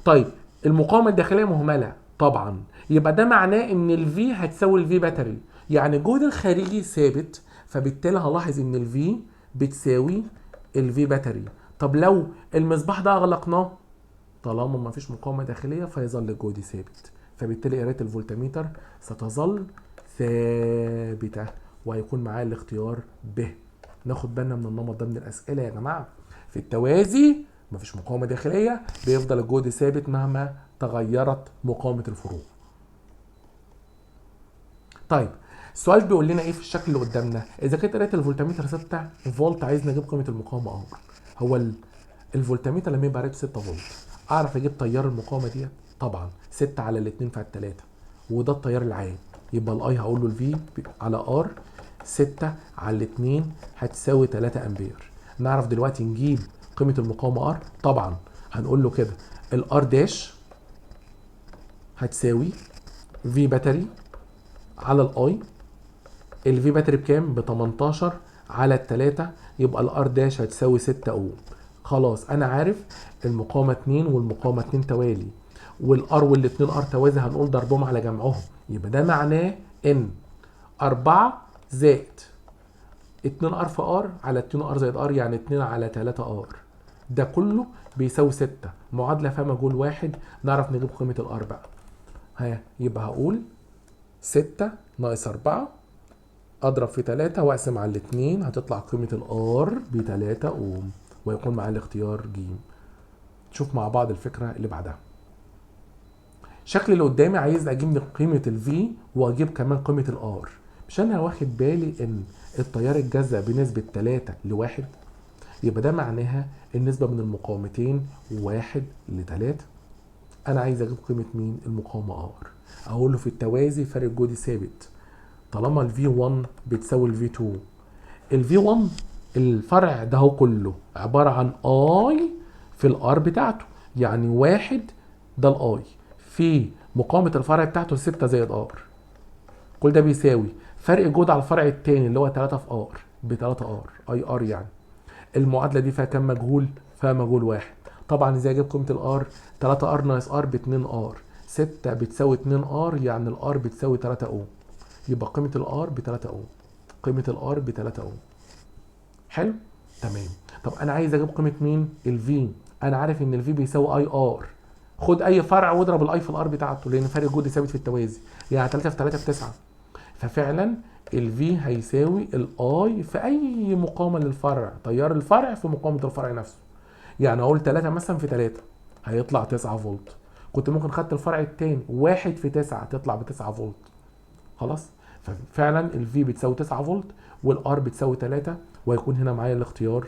S1: طيب المقاومه الداخليه مهمله طبعا، يبقى ده معناه ان الفي هتساوي الفي باتري، يعني الجهد الخارجي ثابت، فبالتالي هلاحظ ان الفي بتساوي الفي باتري. طب لو المصباح ده اغلقناه طالما ما فيش مقاومه داخليه فيظل الجهد ثابت، فبالتالي قرايه الفولتميتر ستظل ثابته، وهيكون معايا الاختيار ب. ناخد بالنا من النمط ده من الاسئله يا جماعه. في التوازي مفيش مقاومه داخليه بيفضل الجهد ثابت مهما تغيرت مقاومه الفروع. طيب السؤال بيقول لنا ايه في الشكل اللي قدامنا؟ اذا كانت قرايه الفولتميتر 6 فولت عايز نجيب قيمه المقاومه اهو. هو الفولتميتر لما يبقى قرايته 6 فولت اعرف اجيب تيار المقاومه دي؟ طبعا 6 على 2 في 3، وده التيار العام. يبقى الاي هقول له الفي على ار 6 على 2 هتساوي 3 امبير. نعرف دلوقتي نجيب قيمه المقاومه ار؟ طبعا هنقول له كده الار داش هتساوي في باتري على الاي. الفي باتري بكام؟ ب 18 على التلاتة، يبقى الار داش هتساوي 6 اوم. خلاص انا عارف المقاومه 2 والمقاومه 2 توالي، والار والاتنين ار توازي هنقول ضربهم على جمعهم، يبقى ده معناه ان 4 زائد 2 ار في ار على 2 ار زائد ار يعني 2 على 3 ار، ده كله بيساوي 6. معادله فيها مجهول واحد، نعرف نجيب قيمه الار بقى. ها يبقى هقول 6 ناقص 4 اضرب في 3 واقسم على الاتنين، هتطلع قيمه الار ب 3 اوم، ويكون معايا الاختيار ج. نشوف مع بعض الفكره اللي بعدها. الشكل اللي قدامي عايز اجيب قيمه الفي واجيب كمان قيمه الار. مش انا واخد بالي ان التيار اتجزأ بنسبه 3 ل1؟ يبقى ده معناها النسبه من المقاومتين 1 ل3. انا عايز اجيب قيمه مين؟ المقاومه ار. اقول له في التوازي فرق الجهد ثابت، طالما الفي 1 بتساوي الفي 2. الفي 1 الفرع ده هو كله عباره عن اي في الار بتاعته، يعني واحد ده الاي في مقاومه الفرع بتاعته 6 زائد ار، كل ده بيساوي فرق الجهد على الفرع الثاني اللي هو 3 في ار ب 3 ار اي ار. يعني المعادله دي فيها كام مجهول؟ فيها مجهول واحد. طبعا ازاي اجيب قيمه الار؟ 3 ار ناقص ار ب 2 ار، 6 بتساوي 2 ار يعني الار بتساوي 3 اوم، يبقى قيمه الار ب 3 اوم. قيمه الار ب 3 اوم. حلو تمام. طب انا عايز اجيب قيمه مين؟ الفي. انا عارف ان الفي بيساوي اي ار، خد اي فرع واضرب الاي في الار بتاعته لان فرق الجهد ثابت في التوازي، يعني 3 في 3 ب 9. ففعلا الفي هيساوي الاي في اي مقاومه للفرع، تيار الفرع في مقاومه الفرع نفسه. يعني اقول 3 مثلا في 3 هيطلع 9 فولت. كنت ممكن خدت الفرع الثاني 1 في 9 تطلع ب 9 فولت. خلاص. ففعلا الفي بتساوي 9 فولت والار بتساوي 3، ويكون هنا معايا الاختيار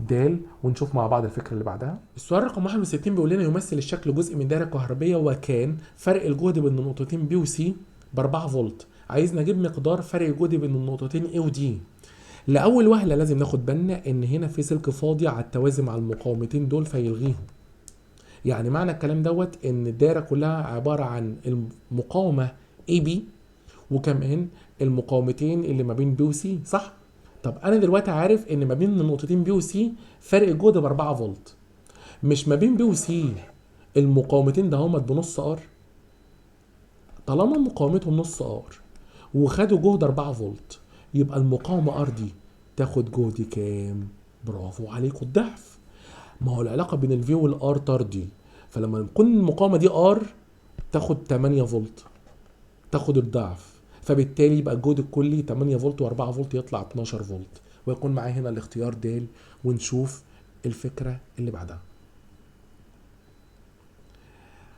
S1: د. ونشوف مع بعض الفكره اللي بعدها. السؤال رقم 61 بيقول لنا يمثل الشكل جزء من دايره كهربيه، وكان فرق الجهد بين النقطتين بي وسي ب 4 فولت. عايز نجيب مقدار فرق الجهد بين النقطتين اي ودي. لاول وهله لازم ناخد بالنا ان هنا في سلك فاضي على التوازي مع المقاومتين دول فيلغيهم. يعني معنى الكلام دوت ان الدايره كلها عباره عن المقاومه اي بي وكمان المقاومتين اللي ما بين بي وسي، صح؟ طب انا دلوقتي عارف ان ما بين النقطتين بي وسي فرق الجهد ب 4 فولت. مش ما بين بي وسي المقاومتين ده هما بنص ار؟ طالما مقاومتهم نص ار وخدوا جهد 4 فولت، يبقى المقاومه ار دي تاخد جهد كام؟ برافو عليكم، الضعف. ما هو العلاقه بين الفي والار طردي، فلما تكون المقاومه دي ار تاخد 8 فولت، تاخد الضعف، فبالتالي يبقى الجهد الكلي 8 فولت و4 فولت يطلع 12 فولت، ويكون معايا هنا الاختيار د. ونشوف الفكره اللي بعدها.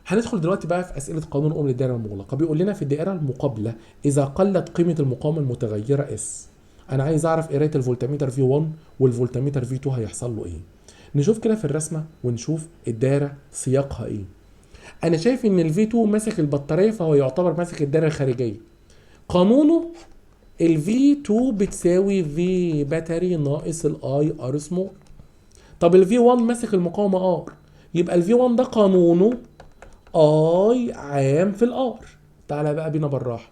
S1: هندخل دلوقتي بقى في اسئله قانون اوم للدائره المغلقه. بيقول لنا في الدائره المقابله اذا قلت قيمه المقاومه المتغيره اس. انا عايز اعرف قرايه الفولتميتر في 1 والفولتميتر في 2 هيحصل له ايه. نشوف كده في الرسمه ونشوف الدائره سياقها ايه. انا شايف ان الفي 2 ماسك البطاريه فهو يعتبر ماسك الدائره الخارجيه. قانونه الفي 2 بتساوي في باتري ناقص الاي ار سمول. طب الفي 1 ماسك المقاومه ار، يبقى الفي 1 ده قانونه اي عام في الار. تعالى بقى بينا بالراحه.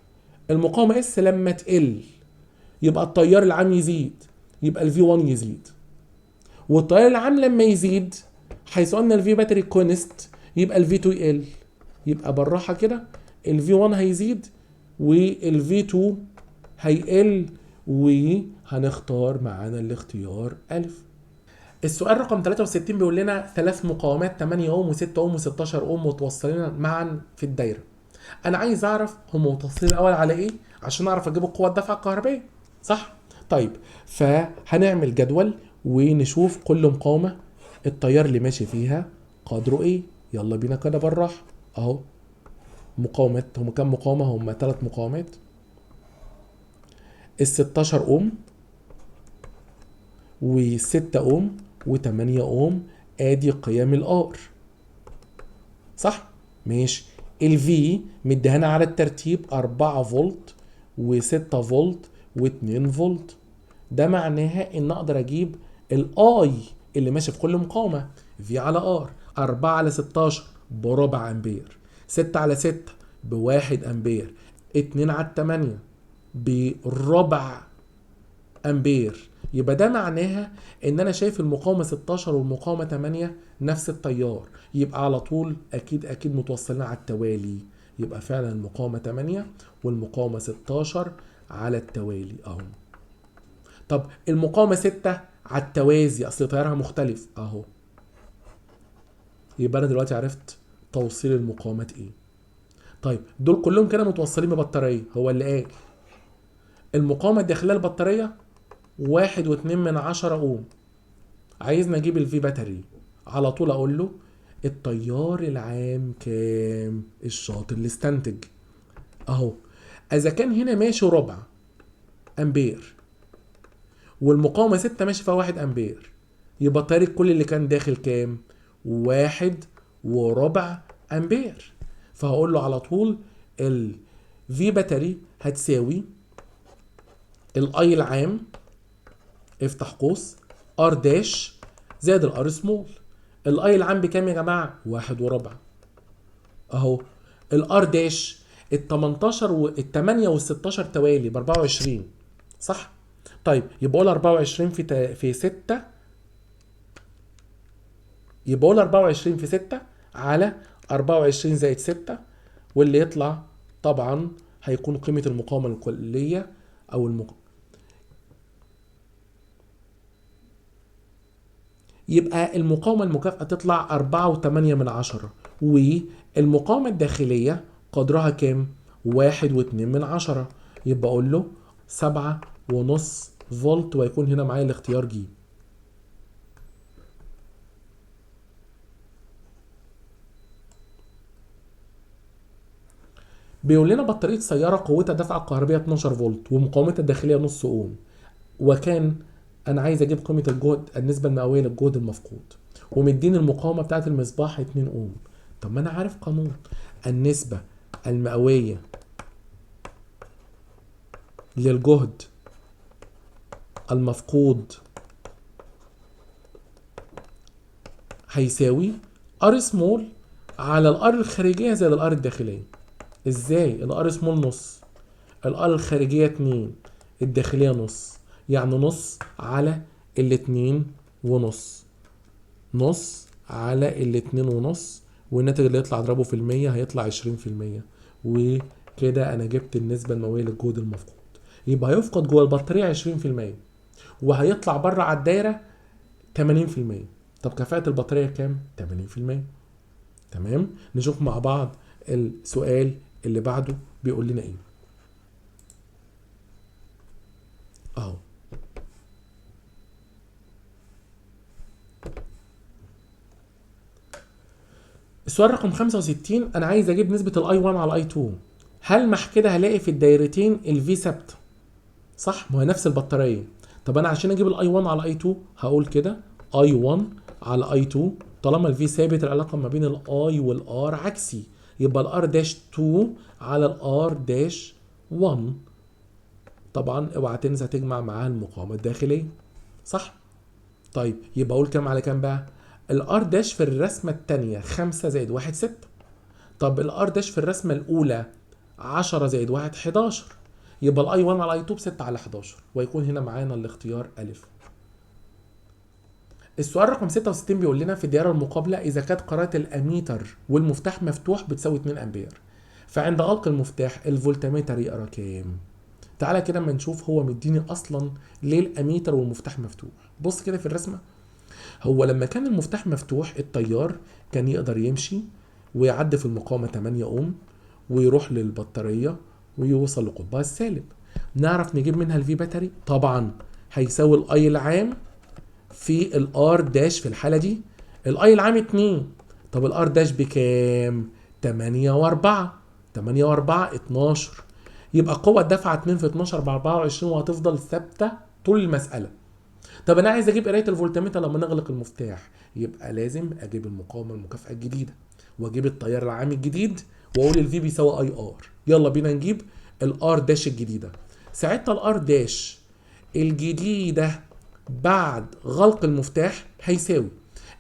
S1: المقاومه اس لما تقل يبقى التيار العام يزيد، يبقى الفي 1 يزيد. والتيار العام لما يزيد حيث ان الفي باتري كونست يبقى الفي 2 يقل. يبقى بالراحه كده الفي 1 هيزيد والفي 2 هيقل، وهنختار معانا الاختيار ألف. السؤال رقم 63 بيقول لنا ثلاث مقاومات 8 اوم و6 اوم و16 اوم متوصلين معا في الدايره. انا عايز اعرف هم متوصلين الاول على ايه عشان اعرف اجيب القوه الدافعه الكهربائيه، صح؟ طيب فهنعمل جدول ونشوف كل مقاومه التيار اللي ماشي فيها قدره ايه. يلا بينا كده بالراحه اهو. مقاومات هم كام مقاومه؟ هم 3 مقاومات. ال 16 اوم و6 اوم و8 اوم، ادي قيم الار، صح؟ ماشي. الفي مديهانا على الترتيب 4 فولت و6 فولت و2 فولت. ده معناها ان اقدر اجيب الاي اللي ماشي في كل مقاومه. في على ار 4 على 16 بربع امبير، 6 على 6 بواحد امبير، 2 على 8 بربع امبير. يبقى ده معناها ان انا شايف المقاومه 16 والمقاومه 8 نفس التيار، يبقى على طول اكيد متوصلين على التوالي. يبقى فعلا المقاومه 8 والمقاومه 16 على التوالي اهو. طب المقاومه 6 على التوازي، اصل تيارها مختلف اهو. يبقى انا دلوقتي عرفت توصيل المقاومات ايه. طيب دول كلهم كده متوصلين ببطاريه. هو اللي قال المقاومه الداخليه البطاريه 1.2 اوم. عايزنا اجيب الفي باتري، على طول اقول له التيار العام كام؟ الشاطر اللي استنتج اهو. اذا كان هنا ماشي ربع امبير والمقاومه 6 ماشي فيها 1 امبير، يبقى التيار الكلي اللي كان داخل كام؟ 1 وربع امبير. فهقول له على طول الفي باتري هتساوي الاي العام، افتح قوس، ار داش زائد الار سمول. الاي العام بكام يا جماعه؟ 1 وربع اهو. الار داش ال 18 وال 8 وال 16 توالي ب 24 صح؟ طيب يبقى قول 24 في 6، يبقى قول 24 في 6 على 24 زائد 6، واللي يطلع طبعا هيكون قيمه المقاومه الكليه او يبقى المقاومة المكافئة تطلع 4.8، والمقاومة الداخلية قدرها كام؟ 1.2. يبقى أقول له 7.5 فولت، ويكون هنا معايا الاختيار ج. بيقول لنا بطارية سيارة قوتها دفعة كهربية 12 فولت ومقاومتها الداخلية نص اوم، وكان انا عايز اجيب قيمة الجهد النسبة المئوية للجهد المفقود، ومديني المقاومة بتاعة المصباح 2 اوم. طب ما انا عارف قانون النسبة المئوية للجهد المفقود هيساوي ار سمول على الار الخارجية زائد الار الداخلية. ازاي؟ الار سمول نص، الار الخارجية 2، الداخلية نص، يعني نص على الاتنين ونص، نص على الاتنين ونص، والناتج اللي يطلع اضربه في المية هيطلع 20%. وكده انا جبت النسبة المئوية للجهد المفقود. يبقى هيفقد جوه البطارية 20%، وهيطلع بره على الدايرة 80%. طب كفاءة البطارية كام؟ 80%. تمام. نشوف مع بعض السؤال اللي بعده بيقول لنا ايه اهو. السؤال رقم 65، انا عايز اجيب نسبة الاي 1 على الاي 2. هلمح كده هلاقي في الدايرتين الفي ثابته صح؟ ما هي نفس البطارية. طب انا عشان اجيب الاي 1 على اي 2 هقول كده اي 1 على اي 2، طالما الفي ثابت العلاقة ما بين الاي والار عكسي، يبقى الار داش 2 على الار داش 1. طبعا اوعى تنسى تجمع معاها المقاومة الداخلية صح؟ طيب يبقى اقول كام على كام بقى؟ الار داش في الرسمة الثانية 5 زائد 1 6. طب الار داش في الرسمة الأولى 10 زائد 1 11. يبقى الاي 1 على اي 2 ب 6 على 11، ويكون هنا معانا الاختيار ألف. السؤال رقم 66 بيقول لنا في الدائرة المقابلة إذا كانت قراءة الأميتر والمفتاح مفتوح بتساوي 2 أمبير، فعند غلق المفتاح الفولتميتر يقرا كام؟ تعالى كده اما نشوف هو مديني أصلا ليه الأميتر والمفتاح مفتوح. بص كده في الرسمة، هو لما كان المفتاح مفتوح التيار كان يقدر يمشي ويعدي في المقاومة 8 اوم ويروح للبطارية ويوصل لقطبها السالب. نعرف نجيب منها الفي باتري؟ طبعا هيساوي الاي العام في الار داش. في الحالة دي الاي العام 2، طب الار داش بكام؟ 8 و4، 8 و4 12. يبقى قوة الدفعة 2 في 12 ب 24، وهتفضل ثابتة طول المسألة. طب انا عايز اجيب قرايه الفولتميتر لما نغلق المفتاح، يبقى لازم اجيب المقاومه المكافئه الجديده واجيب التيار العام الجديد واقول الفي بيساوي اي ار. يلا بينا نجيب الار داش الجديده. ساعتها الار داش الجديده بعد غلق المفتاح هيساوي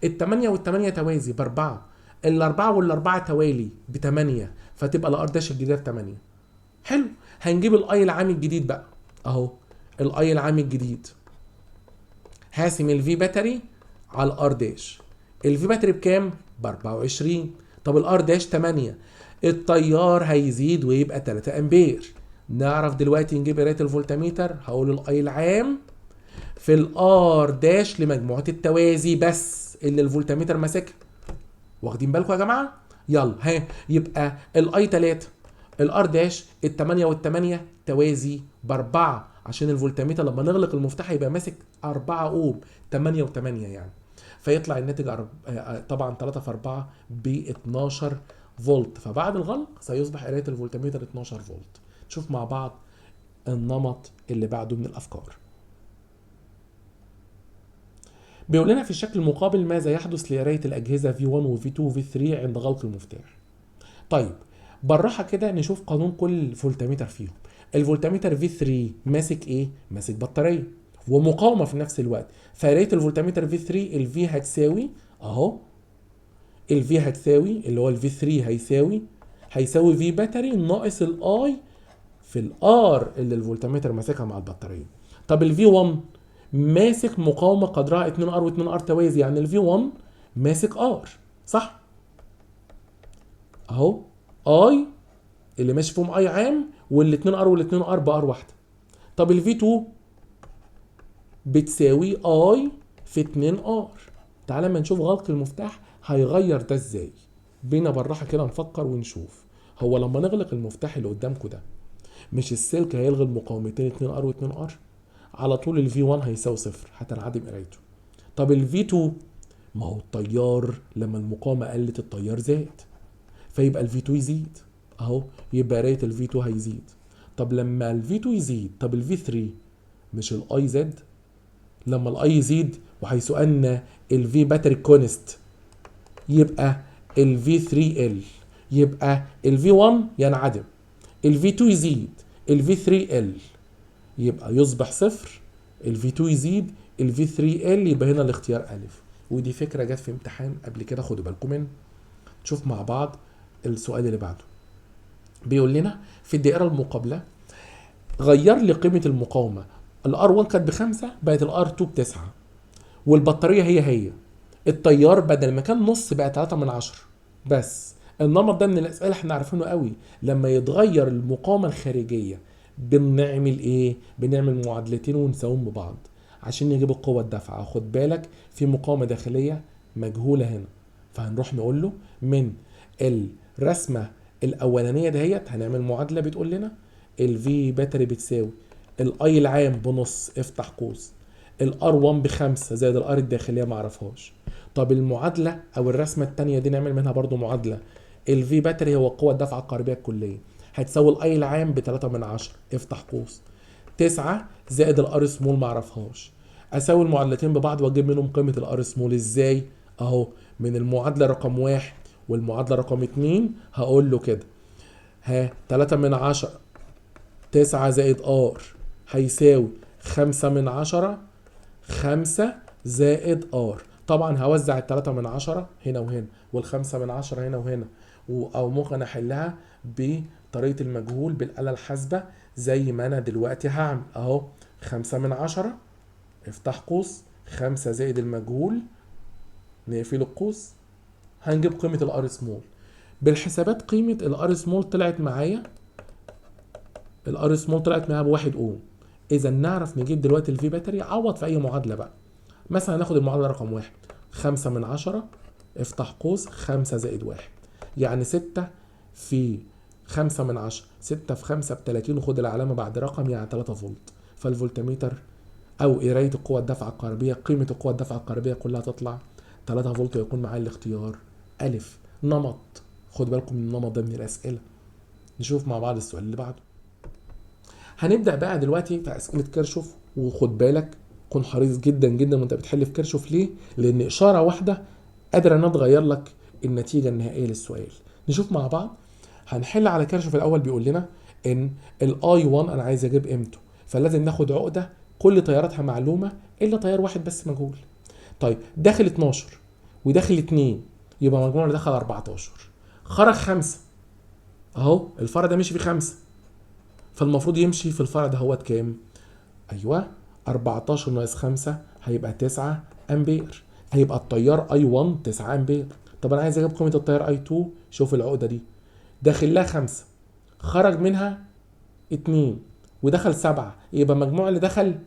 S1: التمانية والتمانية توازي باربعة، الاربعة والاربعة توالي بتمانية، فتبقى الار داش الجديده بتمانية. حلو. هنجيب الاي العام الجديد بقى اهو. الاي العام الجديد هاسم الفي باتري على الار داش. الفي باتري بكام؟ ب 24. طب الار داش 8. التيار هيزيد ويبقى 3 امبير. نعرف دلوقتي نجيب قرايه الفولتميتر. هقول الاي العام في الار داش لمجموعه التوازي بس اللي الفولتميتر ماسكها. واخدين بالكم يا جماعه؟ يلا ها، يبقى الاي 3 الار داش ال8 وال8 توازي باربعه، عشان الفولتميتر لما نغلق المفتاح يبقى ماسك 4 اوم، 8 و8 يعني. فيطلع الناتج طبعا 3 في 4 ب 12 فولت. فبعد الغلق سيصبح قرايه الفولتميتر 12 فولت. نشوف مع بعض النمط اللي بعده من الافكار. بيقول لنا في الشكل المقابل ماذا يحدث لقرايه الاجهزه V1 و V2 و V3 عند غلق المفتاح. طيب بالراحه كده نشوف قانون كل فولتميتر فيهم. الفولتميتر V3 ماسك ايه؟ ماسك بطاريه ومقاومه في نفس الوقت. فقرايه الفولتميتر V3 الفي هتساوي اهو، الفي هتساوي اللي هو الفي 3 هيساوي في باتري ناقص الاي في الار اللي الفولتميتر ماسكها مع البطاريه. طب الفي 1 ماسك مقاومه قدرها 2 ار و2 ار توازي، يعني الفي 1 ماسك ار صح اهو. اي اللي ماشي فيهم اي عام، وال2 ار وال2 ار بار واحده. طب الفي 2 بتساوي اي في 2 ار. تعالى ما نشوف غلق المفتاح هيغير ده ازاي. بينا بالراحه كده نفكر ونشوف. هو لما نغلق المفتاح اللي قدامكم ده، مش السلك هيلغي المقاومتين 2 ار و2 ار؟ على طول الفي 1 هيساوي صفر، هتنعدم قرايته. طب الفي 2 ما هو التيار لما المقاومه قلت التيار زاد، فيبقى الفي 2 يزيد اهو، يبقى قرايه الفي 2 هيزيد. طب لما الفي 2 يزيد، طب الفي 3 مش الاي زاد؟ لما الاي يزيد وحيث ان الفي باتري كونست يبقى الفي 3 ال، يبقى الفي 1 ينعدم، الفي 2 يزيد، الفي 3 ال، يبقى يصبح صفر. الفي 2 يزيد، الفي 3 ال، يبقى هنا الاختيار الف. ودي فكره جت في امتحان قبل كده، خدوا بالكم منه. نشوف مع بعض السؤال اللي بعده. بيقول لنا في الدائره المقابله غير لي قيمه المقاومه. الار 1 كانت ب5 بقت الار 2 ب9، والبطاريه هي التيار بدل ما كان نص بقى 3 من 10 بس. النمط ده من الاسئله احنا عارفينه قوي. لما يتغير المقاومه الخارجيه بنعمل ايه؟ بنعمل معادلتين ونساويهم ببعض عشان نجيب القوه الدافعه. خد بالك في مقاومه داخليه مجهوله هنا، فهنروح نقول له من الرسمه الاولانيه دهيت هنعمل معادله بتقول لنا الفي باتري بتساوي الاي العام بنص افتح قوس، الار 1 ب5 زائد الار الداخليه ما اعرفهاش. طب المعادله او الرسمه الثانيه دي نعمل منها برضو معادله. الفي باتري هو قوه الدفعه القاربيه الكليه، هتساوي الاي العام ب3 من 10 افتح قوس، 9 زائد الار سمول ما اعرفهاش. اساوي المعادلتين ببعض واجيب منهم قيمه الار سمول ازاي؟ اهو من المعادله رقم 1 والمعادله رقم 2 هقول له كده، 3 من 10 9 زائد ار هيساوي 5 من 10 5 زائد ار. طبعا هوزع ال3 من 10 هنا وهنا، وال5 من 10 هنا وهنا، او ممكن احلها بطريقه المجهول بالاله الحاسبه زي ما انا دلوقتي هعمل اهو. 5 من 10 افتح قوس، 5 زائد المجهول نقفل القوس، هنجيب قيمه الار سمول. بالحسابات قيمه الار سمول طلعت معايا، الار سمول طلعت معايا بواحد اوم. اذا نعرف نجيب دلوقتي الفي باتري. عوض في اي معادله بقى. مثلا هناخد المعادله رقم 1، 5 من 10 افتح قوس 5 زائد 1، يعني 6 في 5 من 10، 6 في 5 ب30 وخد العلامه بعد رقم يعني 3 فولت. فالفولتميتر او قرايه القوه الدافعه القاربيه، قيمه القوه الدافعه القاربيه كلها تطلع 3 فولت، ويكون معايا الاختيار الف. نمط، خد بالكم من النمط ده من الاسئله. نشوف مع بعض السؤال اللي بعده. هنبدا بقى دلوقتي في اسئله كيرشوف. وخد بالك كن حريص جدا جدا وانت بتحل في كيرشوف. ليه؟ لان اشاره واحده قادره انها تغير لك النتيجه النهائيه للسؤال. نشوف مع بعض. هنحل على كيرشوف الاول. بيقول لنا ان الاي 1 انا عايز اجيب قيمته، فلازم ناخد عقده كل تياراتها معلومه الا تيار واحد بس مجهول. طيب داخل 12 وداخل 2، يبقى مجموع اللي دخل 14. خرج 5 اهو، الفرع ده مشي فيه 5، فالمفروض يمشي في الفرع ده هو كام؟ ايوه 14 ناقص 5 هيبقى 9 امبير، هيبقى التيار اي 1 9 امبير. طب انا عايز اجيب قيمه التيار اي 2. شوف العقده دي، داخل لها 5 خرج منها 2 ودخل 7، يبقى المجموع اللي دخل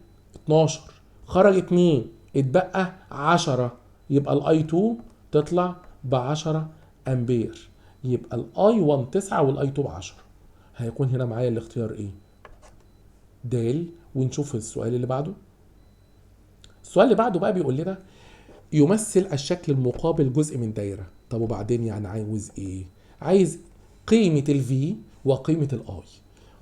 S1: 12 خرج 2 اتبقى 10، يبقى الاي 2 تطلع ب 10 امبير. يبقى الاي 1 9 والاي 2 ب 10. هيكون هنا معايا الاختيار ايه؟ د. ونشوف السؤال اللي بعده. السؤال اللي بعده بقى بيقول لنا يمثل الشكل المقابل جزء من دايره. طب وبعدين يعني عاوز ايه؟ عايز قيمه الفي وقيمه الاي.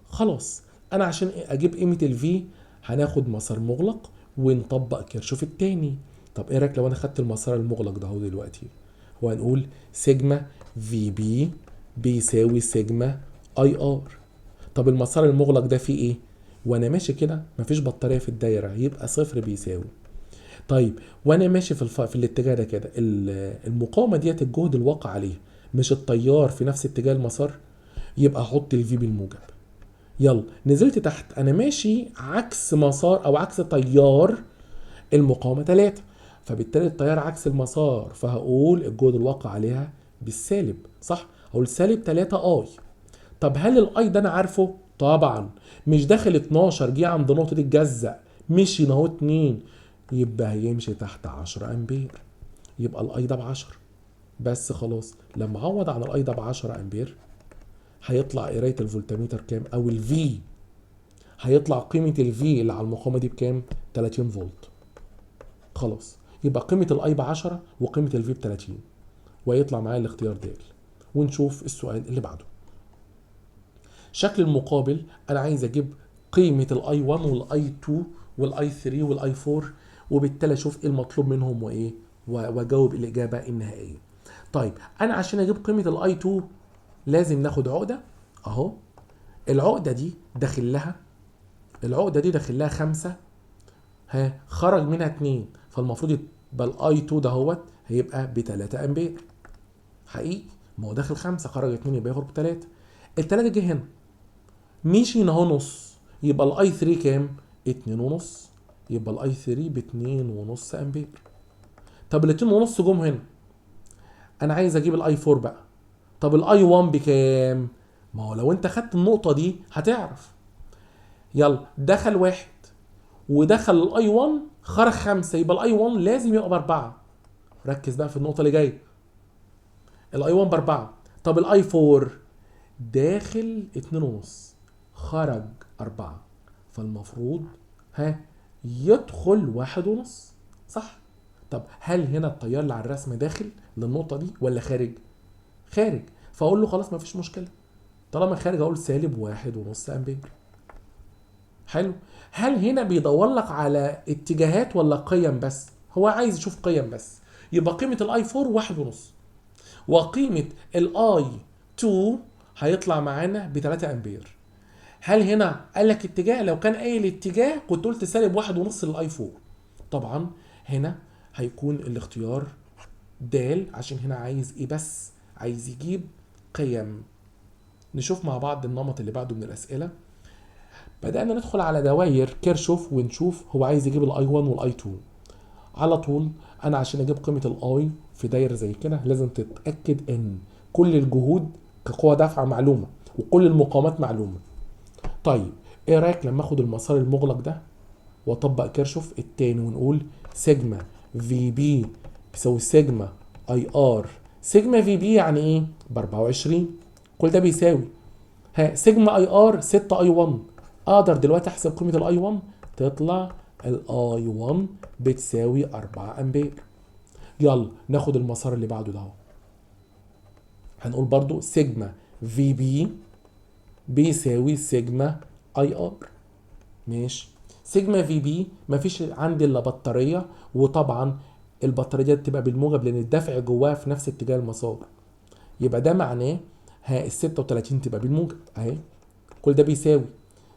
S1: خلاص انا عشان اجيب قيمه الفي هناخد مسار مغلق ونطبق كيرشوف التاني. طب ايه رايك لو انا خدت المسار المغلق ده اهو دلوقتي، وهنقول سيجما في بي بيساوي سيجما اي ار. طب المسار المغلق ده فيه ايه؟ وانا ماشي كده مفيش بطاريه في الدايره، يبقى صفر بيساوي. طيب وانا ماشي في الاتجاه ده كده، المقاومه ديت الجهد الواقع عليها مش التيار في نفس اتجاه المسار، يبقى احط الفي بالموجب. يلا نزلت تحت، انا ماشي عكس مسار او عكس تيار المقاومه 3، فبالتالي التيار عكس المسار، فهقول الجهد الواقع عليها بالسالب، صح؟ اقول سالب 3 اي. طب هل الاي ده انا عارفه؟ طبعا، مش داخل 12 جه عند نقطه الجزء مشي اهو 2، يبقى هيمشي تحت 10 امبير، يبقى الاي ده ب 10 بس. خلاص لما اعوض عن الاي ده ب 10 امبير هيطلع قرايه الفولتميتر كام، او الفي هيطلع قيمه الفي اللي على المقاومه دي بكام؟ 30 فولت. خلاص يبقى قيمه الاي ب 10 وقيمه الفي ب 30، ويطلع معايا الاختيار د. ونشوف السؤال اللي بعده. شكل المقابل انا عايز اجيب قيمه الاي 1 والاي 2 والاي 3 والاي 4، وبالتالي اشوف ايه المطلوب منهم وايه واجاوب الاجابه النهائيه. طيب انا عشان اجيب قيمه الاي 2 لازم ناخد عقده اهو. العقده دي داخل لها 5 ها، خرج منها 2، فالمفروض يبقى الاي 2 دهوت هيبقى ب 3 امبير. حقيقي ما هو داخل 5 خرج 2 يبقى يخرج ب 3. ال3 جه هنا مشي اهو نص، يبقى الاي 3 كام؟ 2 ونص، يبقى الاي 3 ب 2 ونص امبير. طب ال 2 ونص جم هنا، انا عايز اجيب الاي 4 بقى. طب الاي 1 بكام؟ ما هو لو انت خدت النقطه دي هتعرف. يلا دخل 1 ودخل الاي 1 خرج 5، يبقى الاي 1 لازم يبقى ب4. ركز بقى في النقطه اللي جايه، الاي 1 ب4. طب الاي 4 داخل 2 ونص خرج 4، فالمفروض يدخل 1 ونص، صح؟ طب هل هنا التيار اللي على الرسم داخل للنقطة دي ولا خارج؟ خارج، فاقول له خلاص مفيش مشكلة، طالما خارج اقول سالب 1 ونص امبير. حلو. هل هنا بيدور لك على اتجاهات ولا قيم بس؟ هو عايز يشوف قيم بس، يبقى قيمة الاي 4 1 ونص، وقيمة الاي 2 هيطلع معانا ب 3 امبير. هل هنا قال لك اتجاه؟ لو كان قايل اتجاه كنت قلت سالب 1 ونص للاي 4. طبعا هنا هيكون الاختيار د، عشان هنا عايز ايه بس؟ عايز يجيب قيم. نشوف مع بعض النمط اللي بعده من الاسئله. بدأنا ندخل على دوائر كيرشوف ونشوف هو عايز يجيب الاي 1 والاي 2. على طول انا عشان اجيب قيمه الاي في دايره زي كده لازم تتاكد ان كل الجهود كقوه دافعه معلومه وكل المقاومات معلومه. طيب ايه رايك لما اخد المسار المغلق ده واطبق كيرشوف التاني ونقول سيجما في بي بيساوي سيجما اي ار. سيجما في بي يعني ايه؟ ب 24. كل ده بيساوي سيجما اي ار 6 اي 1. اقدر دلوقتي احسب قيمه الاي 1 تطلع الاي 1 بتساوي 4 امبير. يلا ناخد المسار اللي بعده ده. هنقول برضو سيجما في بي بيساوي سيجما اي ار. ماشي. سيجما في بي مفيش عندي الا بطاريه، وطبعا البطاريه دي بتبقى بالموجب لان الدفع جواها في نفس اتجاه المسار، يبقى ده معناه ها ال 36 تبقى بالموجب اهي. كل ده بيساوي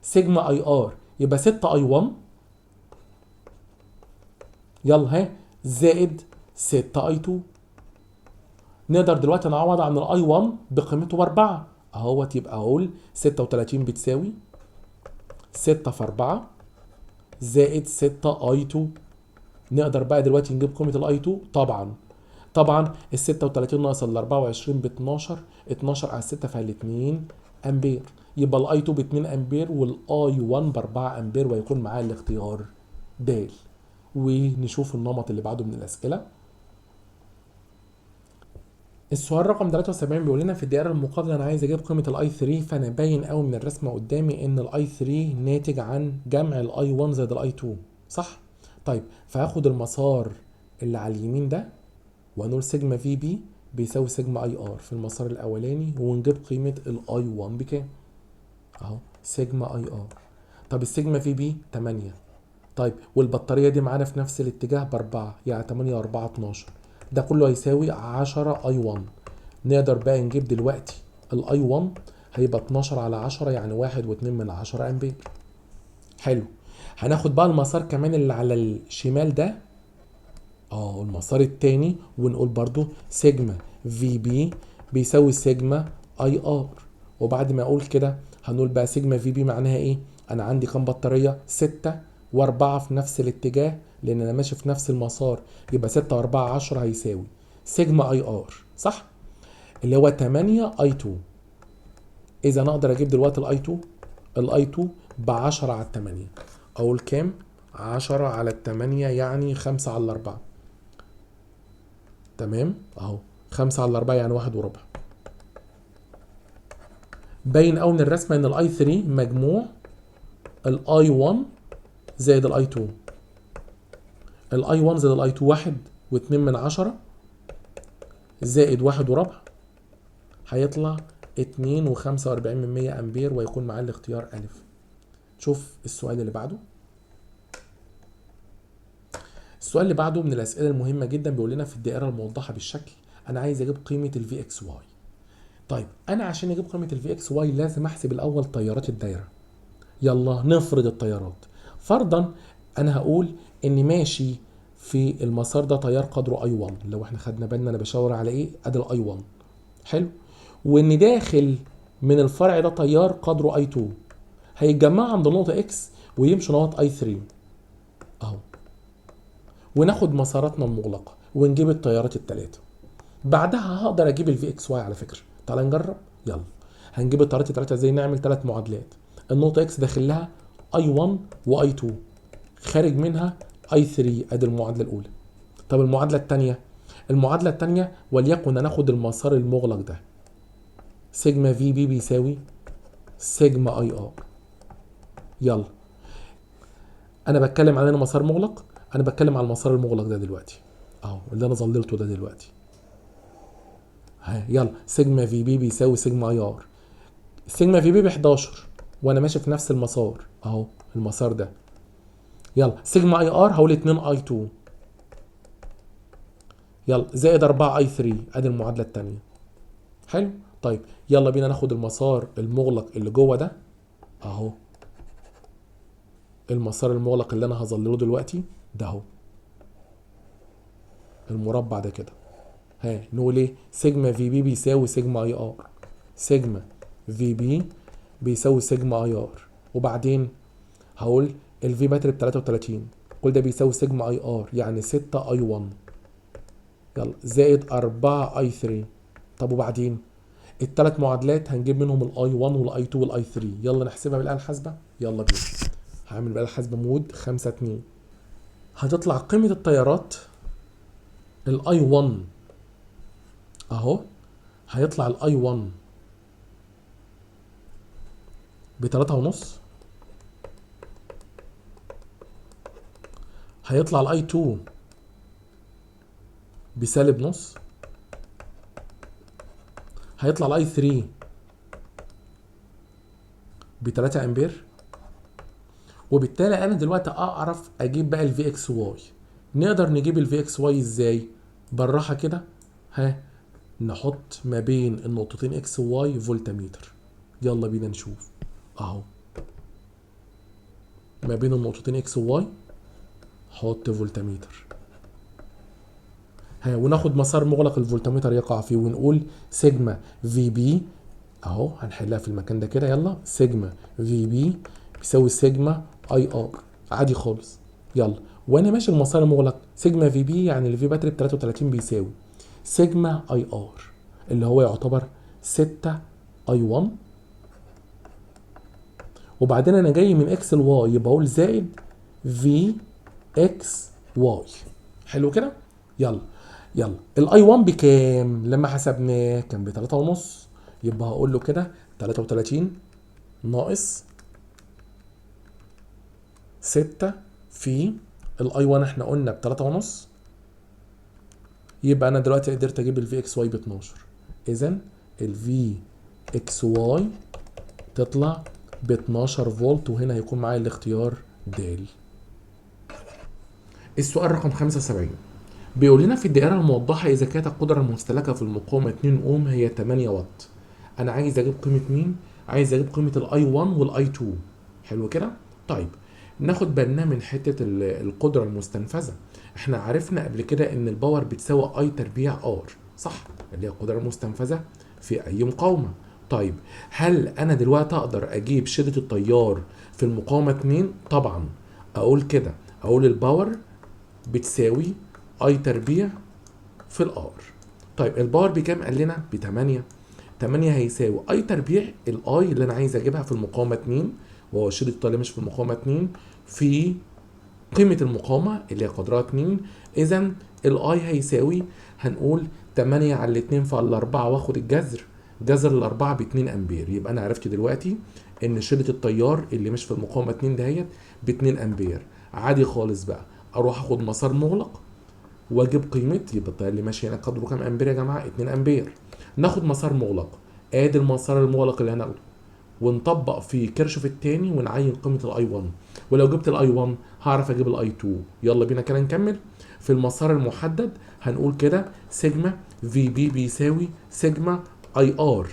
S1: سيجما اي ار يبقى 6 اي 1 يلا ها زائد 6 اي 2. نقدر دلوقتي نعوض عن الاي 1 بقيمته ب4 اهوت. يبقى اقول 36 بتساوي 6 في 4 زائد 6 اي 2. نقدر بقى دلوقتي نجيب قيمه الاي 2 طبعا ال 36 ناقص ال 24 ب 12. 12 على 6 فيها 2 امبير. يبقى الاي 2 ب 2 امبير والاي 1 ب 4 امبير ويكون معاه الاختيار د. ونشوف النمط اللي بعده من الاسئله. السؤال رقم 73 بيقول لنا في الدائره المقابله انا عايز اجيب قيمه الاي 3. فانا باين قوي من الرسمه قدامي ان الاي 3 ناتج عن جمع الاي 1 زائد الاي 2 صح. طيب فهاخد المسار اللي على اليمين ده وهنقول سيجما في بي بيساوي سيجما اي ار في المسار الاولاني ونجيب قيمه الاي 1 بكام اهو سيجما اي ار. طب السيجما في بي 8. طيب والبطاريه دي معانا في نفس الاتجاه ب4 يعني 8 و4 12. ده كله هيساوي 10 اي 1. نقدر بقى نجيب دلوقتي الاي 1 هيبقى 12 على 10 يعني 1.2 من 10 امبير. حلو. هناخد بقى المسار كمان اللي على الشمال ده المسار التاني ونقول برضو سيجما في بي بيساوي سيجما اي ار. وبعد ما اقول كده هنقول بقى سيجما في بي معناها ايه. انا عندي كام بطاريه 6 و4 في نفس الاتجاه لان انا ماشي في نفس المسار. يبقى 6 و4 10 هيساوي سيجما اي ار صح اللي هو 8 اي 2. اذا انا اقدر اجيب دلوقتي الاي 2. الاي 2 ب 10 على 8 اقول كام 10 على 8 يعني 5 على 4. تمام اهو 5 على 4 يعني 1.4. باين قوي من الرسمه ان الاي 3 مجموع الاي 1 زائد الاي 2. الاي 1 زائد الاي 2 1.2 من 10 زائد 1.4 هيطلع 2.45 من 100 امبير ويكون معاه الاختيار ا. شوف السؤال اللي بعده. السؤال اللي بعده من الاسئله المهمه جدا بيقول لنا في الدائره الموضحه بالشكل انا عايز اجيب قيمه الفي اكس واي. طيب انا عشان اجيب قيمه الفي اكس واي لازم احسب الاول تيارات الدايره. يلا نفرض التيارات. فرضا انا هقول اني ماشي في المسار ده تيار قدره اي 1. لو احنا خدنا بالنا انا بشاور على ايه ادي الاي 1 حلو. وان داخل من الفرع ده تيار قدره اي 2 هيتجمع عند نقطه اكس ويمشي نقط اي 3 اهو. وناخد مساراتنا المغلقه ونجيب التيارات الثلاثه. بعدها هقدر اجيب الفي اكس واي على فكره. تعال نجرب يلا. هنجيب التيارات الثلاثه ازاي. نعمل 3 معادلات. النقطه اكس داخل لها اي 1 واي 2 خارج منها اي 3 ادي المعادله الاولى. طب المعادله الثانيه وليكن هناخد المسار المغلق ده سيجما في بي بيساوي سيجما اي ار. يلا انا بتكلم عن مسار مغلق. انا بتكلم على المسار المغلق ده دلوقتي اهو اللي انا ظللته ده دلوقتي. يلا سيجما في بي بيساوي سيجما اي ار. سيجما في بي ب 11 وانا ماشي في نفس المسار اهو المسار ده. يلا سيجما اي ار هقول 2 اي 2 يلا زائد 4 اي 3 ادي المعادله الثانيه. حلو. طيب يلا بينا ناخد المسار المغلق اللي جوه ده اهو. المسار المغلق اللي انا هظلله دلوقتي ده اهو المربع ده كده. نقول ايه سيجما في بي بيساوي سيجما اي ار. سيجما في بي بيساوي سيجما اي ار. وبعدين هقول الفي متر ب 33 كل ده بيساوي سيجما اي ار يعني 6 اي 1 يلا زائد 4 اي 3. طب وبعدين الثلاث معادلات هنجيب منهم الاي 1 والاي 2 والاي 3. يلا نحسبها بالاله الحاسبه. يلا بينا. هعمل بالاله الحاسبه مود 5 2. هتطلع قيمه التيارات الاي 1 اهو. هيطلع الاي 1 ب 3.5. هيطلع الاي 2 بسالب نص. هيطلع الاي 3 ب 3 امبير. وبالتالي انا دلوقتي اعرف اجيب بقى الفي اكس واي. نقدر نجيب الفي اكس واي ازاي بالراحه كده. نحط ما بين النقطتين اكس وواي فولتميتر. يلا بينا نشوف اهو، ما بين النقطتين اكس وواي حط فولتميتر. ها، وناخد مسار مغلق الفولتميتر يقع فيه ونقول سيجما في بي اهو، هنحلها في المكان ده كده. يلا سيجما في بي بيساوي سيجما اي ار، عادي خالص. يلا وانا ماشي المسار المغلق سيجما في بي يعني الفي باتري ب 33 بيساوي سيجما اي ار اللي هو يعتبر 6 اي 1، وبعدين انا جاي من اكس لواي يبقى اقول زائد في اكس واي. حلو كده. يلا يلا الاي 1 بكام؟ لما حسبناه كان ب 3 ونص، يبقى هقول له كده 33 ناقص 6 في الاي 1 احنا قلنا ب 3 ونص، يبقى انا دلوقتي قدرت اجيب الفي اكس واي ب 12. اذا الفي اكس واي تطلع ب 12 فولت، وهنا هيكون معايا الاختيار د. السؤال رقم 75 بيقول لنا في الدائره الموضحه اذا كانت القدره المستهلكه في المقاومه 2 اوم هي 8 واط. انا عايز اجيب قيمه مين؟ عايز اجيب قيمه الاي 1 والاي 2. حلو كده. طيب ناخد بالنا من حته القدره المستنفذه. احنا عرفنا قبل كده ان الباور بتساوي اي تربيع ار، صح؟ اللي هي القدره المستنفذه في اي مقاومه. طيب هل انا دلوقتي اقدر اجيب شده التيار في المقاومه 2؟ طبعا. اقول كده، اقول الباور بتساوي اي تربيع في الار. طيب الباور بكام؟ قال لنا ب 8. 8 هيساوي اي تربيع الاي اللي انا عايز اجيبها في المقاومه 2، وهو شده الطالب مش في المقاومه 2، في قيمه المقاومه اللي هي قدرها 2. اذا الاي هيساوي، هنقول 8 على 2 فعلى 4 واخد الجذر، جذر الاربعه ب 2 امبير. يبقى انا عرفت دلوقتي ان شده التيار اللي مش في المقاومه 2 دهيت ب 2 امبير. عادي خالص بقى اروح اخد مسار مغلق واجيب قيمه، يبقى التيار اللي ماشي هنا قدره كام امبير يا جماعه؟ 2 امبير. ناخد مسار مغلق، ادي المسار المغلق اللي هناخده، ونطبق فيه كيرشوف التاني ونعين قيمه الاي 1، ولو جبت الاي 1 هعرف اجيب الاي 2. يلا بينا كده نكمل. في المسار المحدد هنقول كده سيجما في بي بيساوي سيجما اي ار.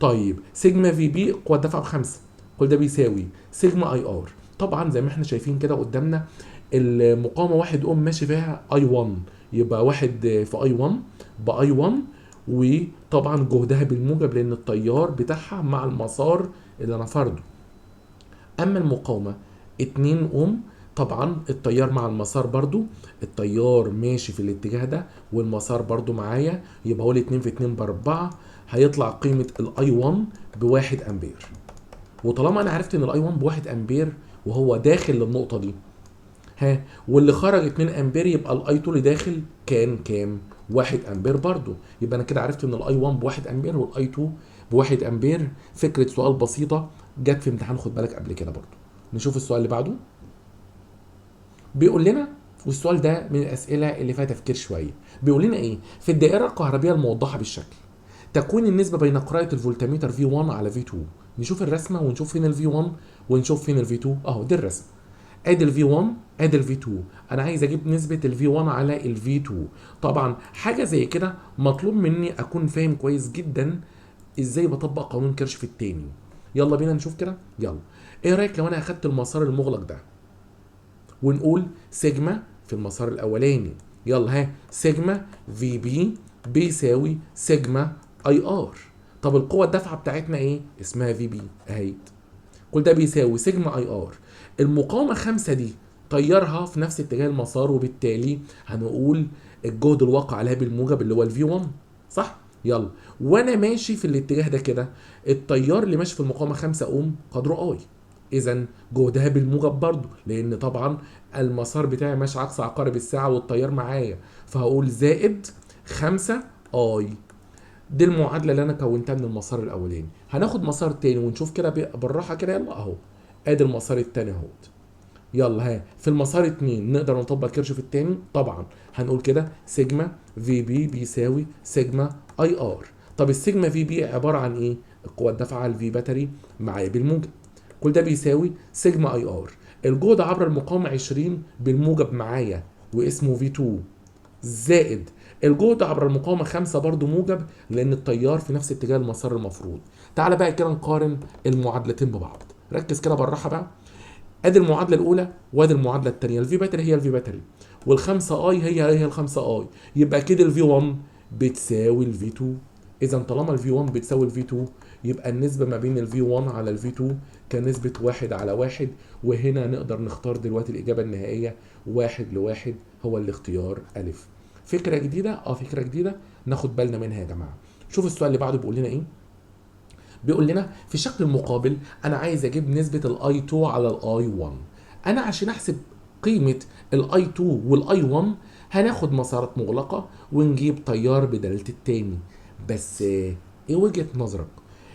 S1: طيب سيجما في بي قوه الدفع بخمسه، كل ده بيساوي سيجما اي ار. طبعا زي ما احنا شايفين كده قدامنا المقاومه 1 اوم ماشي فيها اي 1، يبقى 1 في اي 1 باي 1، وطبعا جهدها بالموجب لان التيار بتاعها مع المسار اللي انا فرضه. اما المقاومه 2 اوم طبعا التيار مع المسار برضو، التيار ماشي في الاتجاه ده والمسار برضو معايا، يبقى هو 2 في 2 ب4، هيطلع قيمه الاي 1 بواحد امبير. وطالما انا عرفت ان الاي 1 بواحد امبير وهو داخل للنقطه دي، ها، واللي خرج 2 امبير، يبقى الاي 2 اللي داخل كان كام؟ 1 امبير برضو. يبقى انا كده عرفت ان الاي 1 بواحد امبير والاي 2 بواحد امبير. فكره سؤال بسيطه جت في امتحان خد بالك قبل كده برضو. نشوف السؤال اللي بعده. بيقول لنا، والسؤال ده من الاسئله اللي فيها تفكير شويه، بيقول لنا ايه؟ في الدائره الكهربيه الموضحه بالشكل تكون النسبه بين قراءه الفولتميتر V1 على V2. نشوف الرسمه ونشوف فين ال V1 ونشوف فين ال V2. اهو دي الرسمه، ادي ال V1 ادي ال V2. انا عايز اجيب نسبه ال V1 على ال V2. طبعا حاجه زي كده مطلوب مني اكون فاهم كويس جدا ازاي بطبق قانون كيرشوف التاني. يلا بينا نشوف كده. يلا ايه رايك لو انا اخدت المسار المغلق ده ونقول سيجما في المسار الاولاني، يلا ها، سيجما في بي بيساوي سيجما اي ار. طب القوه الدافعه بتاعتنا ايه؟ اسمها في بي اهي، كل ده بيساوي سيجما اي ار. المقاومه 5 دي طيرها في نفس اتجاه المسار، وبالتالي هنقول الجهد الواقع عليها بالموجب اللي هو الفي 1، صح؟ يلا وانا ماشي في الاتجاه ده كده، التيار اللي ماشي في المقاومه 5 اوم قدره اي، اذا جهدها بالموجب برضو، لان طبعا المسار بتاعي ماشي عكس عقارب الساعه والتيار معايا، فهقول زائد 5 اي. دي المعادله اللي انا كونتها من المسار الاولاني. هناخد مسار تاني ونشوف كده بالراحه كده. يلا اهو ادي المسار التاني اهوت. يلا ها، في المسار 2 نقدر نطبق كيرشوف التاني؟ طبعا. هنقول كده سيجما في بي بيساوي سيجما اي ار. طب السيجما في بي عباره عن ايه؟ القوه الدافعه على الفي باتري معايا بالموجب، كل ده بيساوي سيجما اي ار. الجهد عبر المقاومه 20 بالموجب معايا واسمه في 2، زائد الجهد عبر المقاومه 5 برضو موجب لان التيار في نفس اتجاه المسار المفروض. تعالى بقى كده نقارن المعادلتين ببعض، ركز كده بالراحه بقى. ادي المعادله الاولى وادي المعادله الثانيه، الفي باتري هي الفي باتري والخمسة اي هي الخمسة اي، يبقى كده الفي 1 بتساوي الفي 2. اذا طالما الفي 1 بتساوي الفي 2 يبقى النسبه ما بين الفي 1 على الفي 2 كنسبه 1 على 1، وهنا نقدر نختار دلوقتي الاجابه النهائيه 1 ل1 هو الاختيار الف. فكره جديده، فكره جديده ناخد بالنا منها يا جماعه. شوف السؤال اللي بعده بيقول لنا ايه. بيقول لنا في الشكل المقابل انا عايز اجيب نسبه الاي 2 على الاي 1. انا عشان احسب قيمه الاي 2 والاي 1 هناخد مسارات مغلقه ونجيب تيار بدلاله التاني. بس ايه وجهه نظرك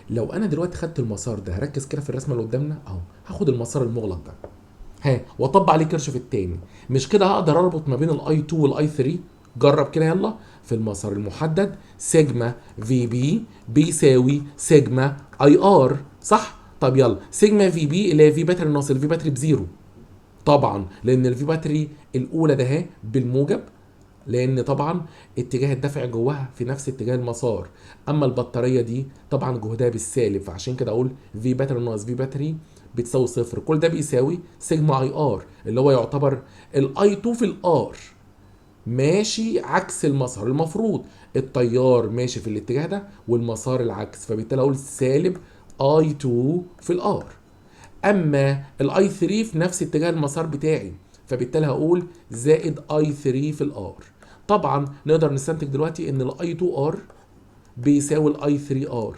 S1: لو انا دلوقتي خدت المسار ده؟ ركز كده في الرسمه اللي قدامنا اهو، هاخد المسار المغلق ده واطبق عليه كيرشوف التاني، مش كده هقدر اربط ما بين الاي 2 والاي 3؟ جرب كده يلا. في المسار المحدد سيجما في بي بيساوي سيجما اي ار، صح؟ طب يلا سيجما في بي اللي هي في باتري ناقص الفي باتري بزيرو، طبعا لان الفي باتري الاولى ده اهي بالموجب لان طبعا اتجاه الدفع جواها في نفس اتجاه المسار، اما البطاريه دي طبعا جهدها بالسالب، فعشان كده اقول في باتري ناقص في باتري بتساوي صفر. كل ده بيساوي سيجما اي ار اللي هو يعتبر الاي 2 في الار ماشي عكس المسار المفروض، التيار ماشي في الاتجاه ده والمسار العكس، فبالتالي اقول سالب اي 2 في الار. اما الاي 3 في نفس اتجاه المسار بتاعي، فبالتالي هقول زائد اي 3 في الار. طبعا نقدر نستنتج دلوقتي ان الاي 2 ار بيساوي الاي 3 ار،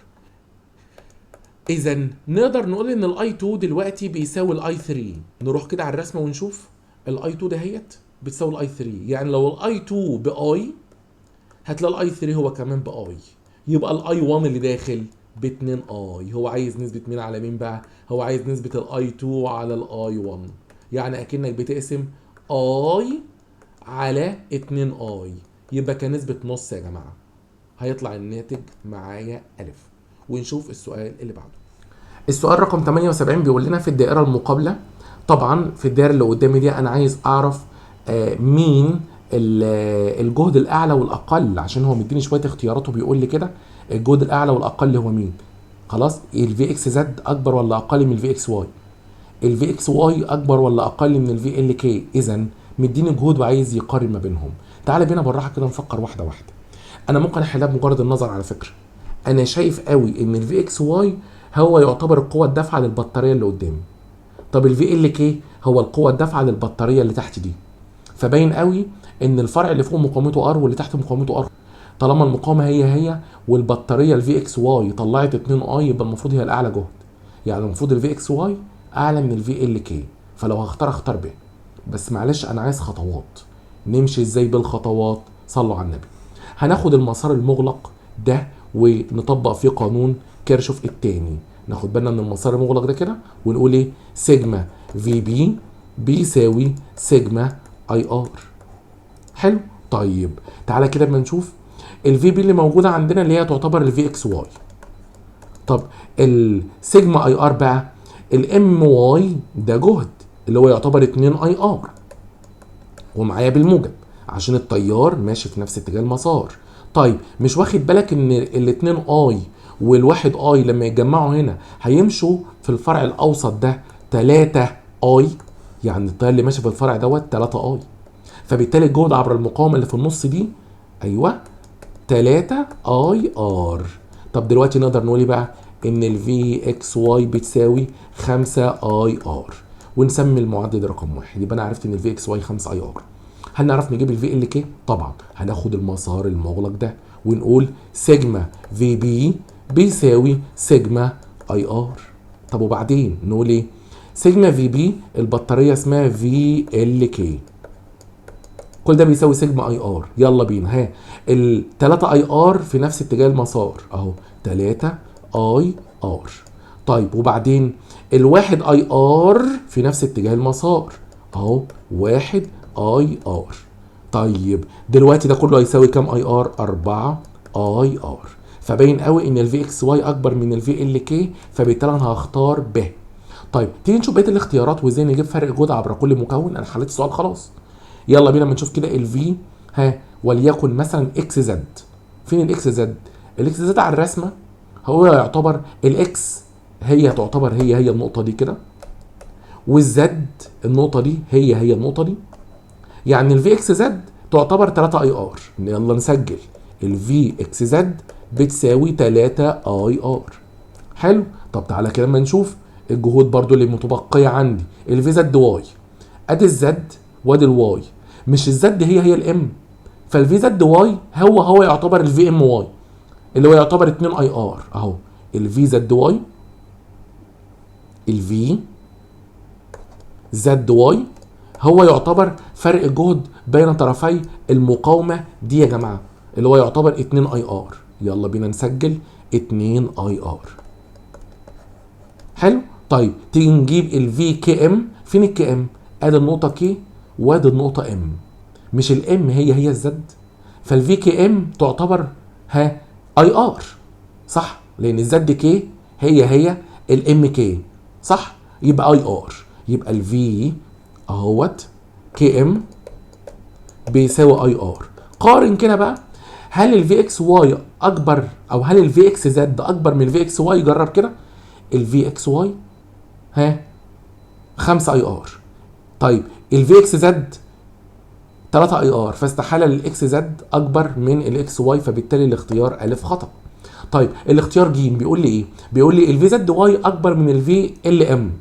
S1: اذا نقدر نقول ان الاي 2 دلوقتي بيساوي الاي 3. نروح كده على الرسمه ونشوف الاي 2 دهيت بتساوي الاي 3، يعني لو الاي 2 باي هتلاقي الاي 3 هو كمان باي، يبقى الاي 1 اللي داخل ب 2 اي. هو عايز نسبه مين على مين بقى؟ هو عايز نسبه الاي 2 على الاي 1، يعني اكنك بتقسم اي على 2 اي، يبقى كنسبه نص يا جماعه. هيطلع الناتج معايا الف. ونشوف السؤال اللي بعده. السؤال رقم 78 بيقول لنا في الدائره المقابله، طبعا في الدائره اللي قدامي دي انا عايز اعرف مين الجهد الاعلى والاقل، عشان هو مديني شويه اختيارات وبيقول لي كده الجهد الاعلى والاقل هو مين. خلاص، الفي اكس زد اكبر ولا اقل من الفي اكس واي؟ الفي اكس واي اكبر ولا اقل من الفي ال كي؟ اذا مديني جهود وعايز يقارن ما بينهم. تعالى بينا بالراحه كده نفكر واحده واحده. انا ممكن احلها بمجرد النظر على فكره. انا شايف قوي ان الفي اكس واي هو يعتبر القوه الدافعه للبطاريه اللي قدامي. طب الفي ال كي هو القوه الدافعه للبطاريه اللي تحت دي، فباين قوي ان الفرع اللي فوق مقاومته ار واللي تحت مقاومته ار. طالما المقاومه هي والبطاريه الفي اكس واي طلعت 2 اي، يبقى المفروض هي الاعلى جهد، يعني المفروض الفي اكس واي اعلى من الفي ال كي. فلو اختار ب، بس معلش انا عايز خطوات. نمشي ازاي بالخطوات؟ صلوا على النبي. هناخد المسار المغلق ده ونطبق فيه قانون كيرشوف التاني. ناخد بالنا من المسار المغلق ده كده ونقول ايه؟ سيجما في بي بيساوي سيجما اي ار. حلو. طيب تعالى كده اما نشوف الفي بي اللي موجوده عندنا اللي هي تعتبر الفي اكس واي. طب السيجما اي ار بقى، الام واي ده جهد اللي هو يعتبر 2 اي ار ومعايا بالموجب عشان التيار ماشي في نفس اتجاه المسار. طيب مش واخد بالك ان الاتنين اي والواحد اي لما يتجمعوا هنا هيمشوا في الفرع الاوسط ده 3 اي، يعني التيار اللي ماشي في الفرع دوت 3 اي، فبالتالي الجهد عبر المقاومه اللي في النص دي ايوه 3 اي ار. طب دلوقتي نقدر نقول ايه بقى؟ ان الفي اكس واي بتساوي 5 اي ار، ونسمي المعدل رقم 1. يبقى انا عرفت ان الفي اكس واي 5 اي ار. هل نعرف نجيب الفي ال كي؟ طبعا هناخد المسار المغلق ده ونقول سيجما في بي بيساوي سيجما اي ار. طب وبعدين نقول ايه؟ سيجما في بي البطاريه اسمها في ال كي، كل ده بيساوي سيجما اي ار. يلا بينا ال3 اي ار في نفس اتجاه المسار اهو 3 اي ار. طيب وبعدين الواحد اي ار في نفس اتجاه المسار اهو 1 اي ار. طيب دلوقتي ده كله هيساوي كام اي ار؟ 4 اي ار. فباين قوي ان الفي اكس واي اكبر من الفي ال كي، فبالتالي انا هختار ب. طيب تيجي نشوف بقيه الاختيارات وازاي نجيب فرق الجهد عبر كل مكون. انا حليت السؤال خلاص. يلا بينا ما نشوف كده الفي وليكن مثلا اكس زد. فين الاكس زد؟ الاكس زد على الرسمه هو يعتبر الاكس، هي تعتبر هي النقطه دي كده، والزد النقطه دي هي النقطه دي. يعني الفي اكس زد تعتبر 3 اي ار. يلا نسجل الفي اكس زد بتساوي 3 اي ار. حلو. طب تعالى كده اما نشوف الجهود برضو اللي متبقيه عندي. الفي زد واي، ادي الزد وادي الواي، مش الزد هي الام، فالفي زد واي هو يعتبر الفي ام واي اللي هو يعتبر 2 اي ار اهو. الفي زد واي، الفي زد واي هو يعتبر فرق الجهد بين طرفي المقاومه دي يا جماعه، اللي هو يعتبر 2 اي ار. يلا بينا نسجل 2 اي ار. حلو. طيب تيجي نجيب الفي كي ام. فين الكي ام؟ ادي النقطه كي وادي النقطه ام، مش الام هي الزد، فالفي كي ام تعتبر اي ار صح، لان الزد كي هي الام كي صح، يبقى اي ار. يبقى الفي اهوت كي ام بيساوي اي ار. قارن كده بقى، هل الفي اكس واي اكبر او هل الفي اكس زد اكبر من الفي اكس واي؟ جرب كده. الفي اكس واي 5 اي ار. طيب الفي اكس زد 3 اي ار، فاستحاله الاكس زد اكبر من الاكس واي، فبالتالي الاختيار الف خطا. طيب الاختيار ج بيقول لي ايه؟ بيقول لي الفي زد واي اكبر من الفي ال ام.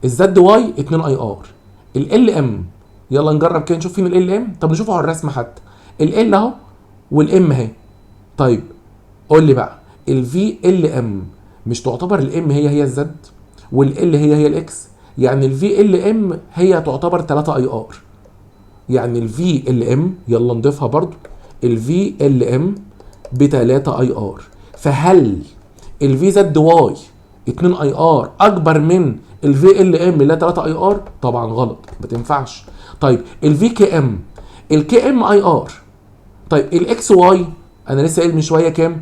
S1: الزد واي 2 اي ار. ال ام يلا نجرب كده نشوف فين ال ام. طب نشوفه على الرسمه حتى. ال اهو والام اهي. طيب قول لي بقى الفي ال ام مش تعتبر الام هي الزد والال هي الاكس؟ يعني الفي ال ام هي تعتبر 3 اي ار. يعني الفي ال ام يلا نضيفها برضو، الفي ال ام ب 3 اي ار. فهل الفي زد واي 2 اي ار اكبر من الفي ال ام اللي هي 3 اي ار؟ طبعا غلط، ما تنفعش. طيب الفي كي ام، الكي ام اي ار. طيب الاكس واي انا لسه قايل من شويه كام؟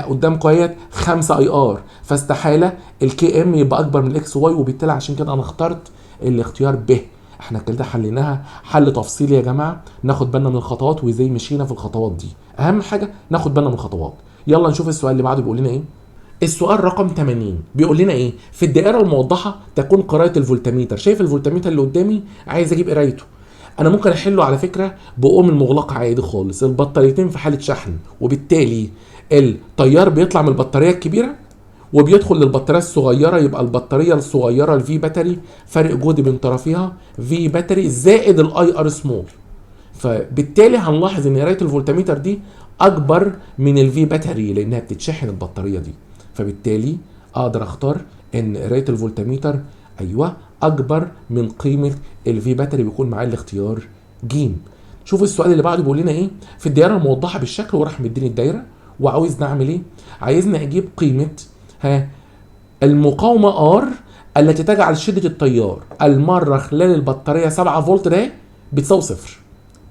S1: قدامكم اهيت 5 اي ار، فاستحاله الكي ام يبقى اكبر من الاكس واي، وبالتالي عشان كده انا اخترت الاختيار ب. احنا كده حليناها حل تفصيلي يا جماعه، ناخد بالنا من الخطوات وازاي مشينا في الخطوات دي. اهم حاجه ناخد بالنا من الخطوات. يلا نشوف السؤال اللي بعده بيقول لنا ايه. السؤال رقم 80 بيقول لنا ايه؟ في الدائره الموضحه تكون قراءه الفولتميتر. شايف الفولتميتر اللي قدامي؟ عايز اجيب قرايته. انا ممكن احله على فكره بأم المغلقه عادي خالص، البطاريتين في حاله شحن، وبالتالي التيار بيطلع من البطاريه الكبيره وبيدخل للبطاريه الصغيره، يبقى البطاريه الصغيره الفي باتري فرق جهد بين طرفيها في باتري زائد الاي ار سمول. فبالتالي هنلاحظ ان قرايه الفولتميتر دي اكبر من الفي باتري لانها بتتشحن البطاريه دي، فبالتالي اقدر اختار ان قرايه الفولتميتر ايوه اكبر من قيمه الفي باتري، بيكون معايا الاختيار ج. شوف السؤال اللي بعده بيقول لنا ايه. في الدائره الموضحه بالشكل وراح مديني الدايره وعاوزنا اعمل ايه؟ عايزنا اجيب قيمه المقاومه ار التي تجعل شده التيار المره خلال البطاريه 7 فولت ده بتساوي صفر.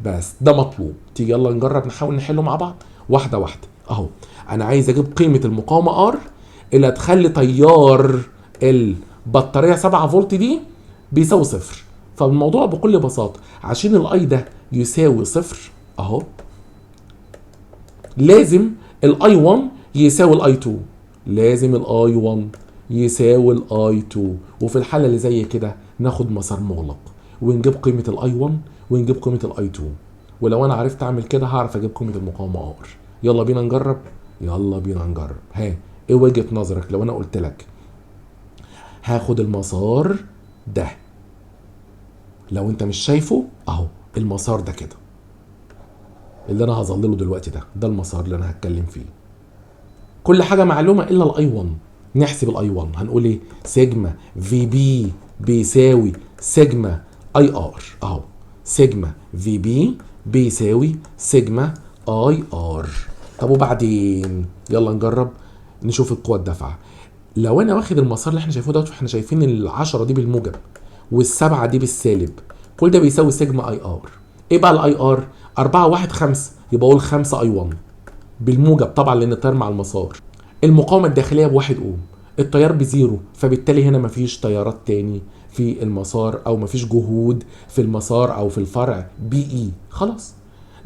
S1: بس ده مطلوب. تيجي يلا نجرب نحاول نحله مع بعض واحده واحده. اهو انا عايز اجيب قيمه المقاومه ار اللي هتخلي تيار البطاريه 7 فولت دي بيساوي صفر. فالموضوع بكل بساطه عشان الاي ده يساوي صفر اهو لازم الاي 1 يساوي الاي 2، لازم الاي 1 يساوي الاي 2، وفي الحاله اللي زي كده ناخد مسار مغلق ونجيب قيمه الاي 1 ونجيب قيمه الاي 2. ولو انا عرفت اعمل كده هعرف اجيب قيمه المقاومه ار. يلا بينا نجرب. يلا بينا نجرب. ايه وجهه نظرك لو انا قلت لك هاخد المسار ده؟ لو انت مش شايفه اهو المسار ده كده اللي انا هظلله دلوقتي ده المسار اللي انا هتكلم فيه. كل حاجه معلومه الا الاي 1. نحسب الاي 1 هنقول ايه؟ سيجما في بي بيساوي سيجما اي ار اهو. سيجما في بي بيساوي سيجما اي ار. طب وبعدين يلا نجرب نشوف القوه الدافعه. لو انا واخد المسار اللي احنا شايفينه دوت، احنا شايفين ال10 دي بالموجب وال7 دي بالسالب، كل ده بيساوي سيجما اي ار. ايه بقى الاي ار؟ 4 1 5، يبقى اقول 5 اي 1 بالموجب طبعا لان التيار مع المسار. المقاومه الداخليه ب1 اوم، التيار بزيرو، فبالتالي هنا مفيش تيارات تاني في المسار او مفيش جهود في المسار او في الفرع بي اي. خلاص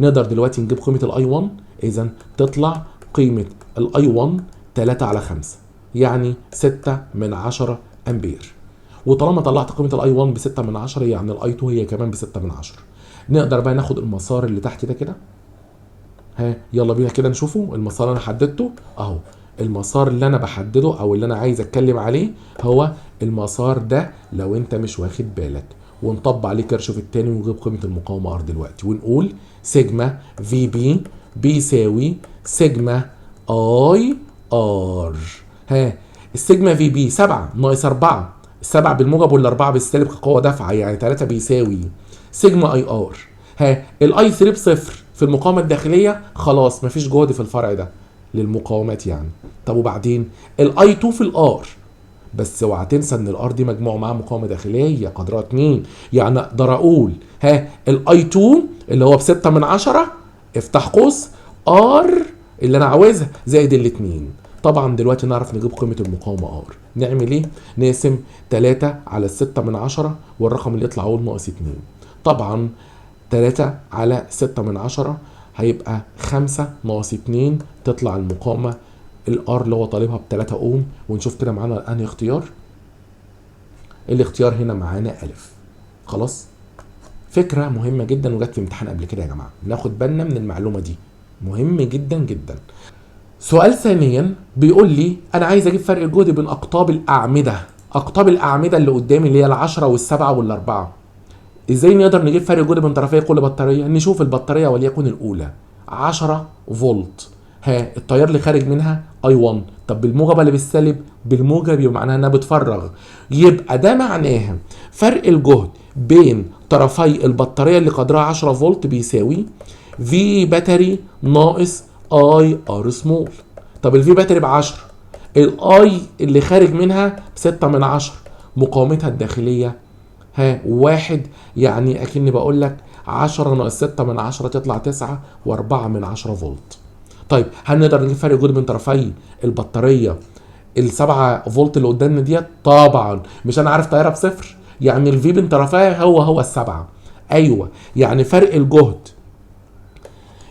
S1: نقدر دلوقتي نجيب قيمه الاي 1. اذا تطلع قيمه الاي 1 3 على 5 يعني 6 من 10 امبير. وطالما طلعت قيمه الاي 1 ب 6 من 10 يعني الاي 2 هي كمان ب 6 من 10. نقدر بقى ناخد المسار اللي تحت ده كده. يلا بينا كده نشوفه. المسار اللي انا حددته اهو. المسار اللي انا بحدده او اللي انا عايز اتكلم عليه هو المسار ده لو انت مش واخد بالك. ونطبق عليه كيرشوف التاني ونجيب قيمه المقاومه ار دلوقتي ونقول سيجما في بي بيساوي سيجما اي ار. السيجما في بي 7 ناقص 4. السبعة بالموجب والاربعه بالسالب كقوه دافعه يعني 3 بيساوي سيجما اي ار. الاي 3 بصفر في المقاومه الداخليه خلاص مفيش جهد في الفرع ده للمقاومات يعني. طب وبعدين الاي 2 في الار. بس اوعى تنسى ان الار دي مجموع معاها مقاومه داخليه قدرها 2 يعني اقدر اقول الاي 2 اللي هو ب 6 من 10 افتح قوس ار اللي انا عاوزها زائد الاثنين. طبعا دلوقتي نعرف نجيب قيمه المقاومه ار. نعمل ايه؟ نقسم 3 على 6 من 10 والرقم اللي يطلع هو ناقص 2. طبعا 3 على 6 من 10 هيبقى 5 ناقص 2 تطلع المقاومة الار اللي هو طالبها ب 3 اوم. ونشوف كده معانا انهي اختيار. الاختيار هنا معانا الف. خلاص. فكرة مهمة جدا وجت في امتحان قبل كده يا جماعة. ناخد بالنا من المعلومة دي مهم جدا جدا. سؤال ثانيا بيقول لي انا عايز اجيب فرق الجهد بين اقطاب الاعمدة. اقطاب الاعمدة اللي قدامي اللي هي ال10 وال7 وال4. ازاي نقدر نجيب فرق الجهد بين طرفي كل بطاريه؟ نشوف البطاريه وليكن الاولى 10 فولت. التيار اللي خارج منها اي 1. طب بالموجب ولا بالسالب؟ بالموجب يبقى معناها انها بتفرغ. يبقى ده معناها فرق الجهد بين طرفي البطاريه اللي قدرها 10 فولت بيساوي في باتري ناقص اي ار سمول. طب الفي باتري ب 10 الاي اللي خارج منها ب 6 من 10 مقاومتها الداخليه 1 يعني اكني بقول لك 10 ناقص 6 من 10 تطلع 9 و4 من 10 فولت. طيب هل نقدر نجيب فرق جهد بين طرفي البطاريه ال7 فولت اللي قدامنا ديت؟ طبعا. مش انا عارف طياره بصفر يعني الفي بين طرفيها هو السبعه. ايوه يعني فرق الجهد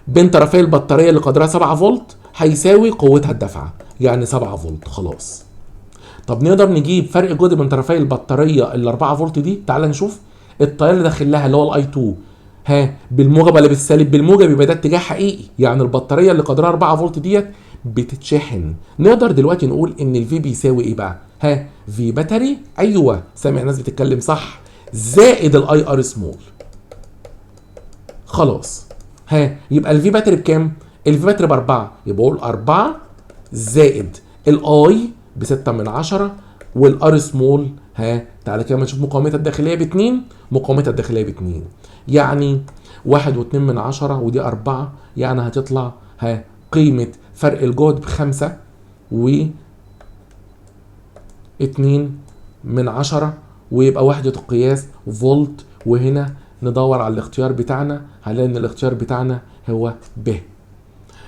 S1: بين طرفي البطاريه اللي قدرها 7 فولت هيساوي قوتها الدافعه يعني 7 فولت. خلاص. طب نقدر نجيب فرق جهد بين طرفي البطاريه ال 4 فولت دي. تعال نشوف التيار اللي داخل لها اللي هو الاي 2 بالموجب ولا بالسالب؟ بالموجب يبقى ده اتجاه حقيقي يعني البطاريه اللي قدرها 4 فولت ديت بتتشحن. نقدر دلوقتي نقول ان الفي بيساوي ايه بقى؟ في باتري. ايوه سامع ناس بتتكلم صح. زائد الاي ار سمول. خلاص. يبقى الفي باتري بكام؟ الفي باتري ب4 يبقى اقول 4 زائد الاي ب 6 من 10 والار سمول تعالى كده نشوف مقاومتها الداخليه ب2. مقاومتها الداخليه ب2 يعني 1 و2 من 10 ودي 4 يعني هتطلع قيمه فرق الجهد ب5 و2 من 10 ويبقى وحده القياس فولت. وهنا ندور على الاختيار بتاعنا هنلاقي ان الاختيار بتاعنا هو ب.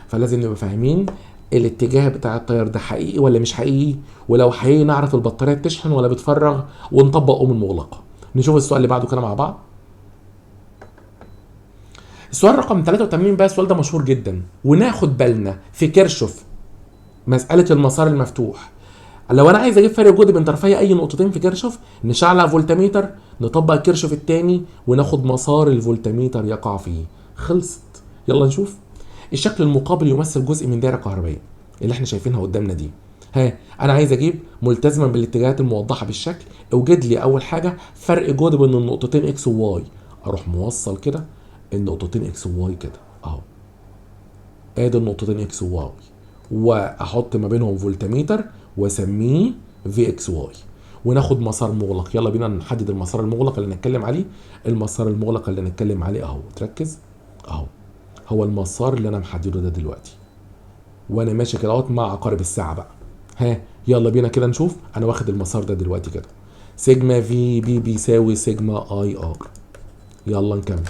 S1: فلازم نبقى فاهمين الاتجاه بتاع التيار ده حقيقي ولا مش حقيقي. ولو حقيقي نعرف البطاريه بتشحن ولا بتفرغ ونطبق ام المغلقه. نشوف السؤال اللي بعده كده مع بعض. السؤال رقم 83 بقى. السؤال ده مشهور جدا وناخد بالنا في كيرشوف مساله المسار المفتوح. لو انا عايز اجيب فرق جهد بين طرفي اي نقطتين في كيرشوف نشعل فولتميتر نطبق كيرشوف الثاني وناخد مسار الفولتميتر يقع فيه. خلصت. يلا نشوف. الشكل المقابل يمثل جزء من دائره كهربائيه اللي احنا شايفينها قدامنا دي. انا عايز اجيب ملتزما بالاتجاهات الموضحه بالشكل. اوجد لي اول حاجه فرق جهد بين النقطتين اكس وواي. اروح موصل كده النقطتين اكس وواي كده اهو. ادي النقطتين اكس وواي واحط ما بينهم فولتميتر واسميه في اكس واي وناخد مسار مغلق. يلا بينا نحدد المسار المغلق اللي نتكلم عليه. المسار المغلق اللي نتكلم عليه اهو. تركز اهو. هو المسار اللي انا محدده ده دلوقتي وانا ماشي كده اهوت مع عقارب الساعه بقى. يلا بينا كده نشوف. انا واخد المسار ده دلوقتي كده. سيجما في بي بيساوي سيجما اي ار. يلا نكمل.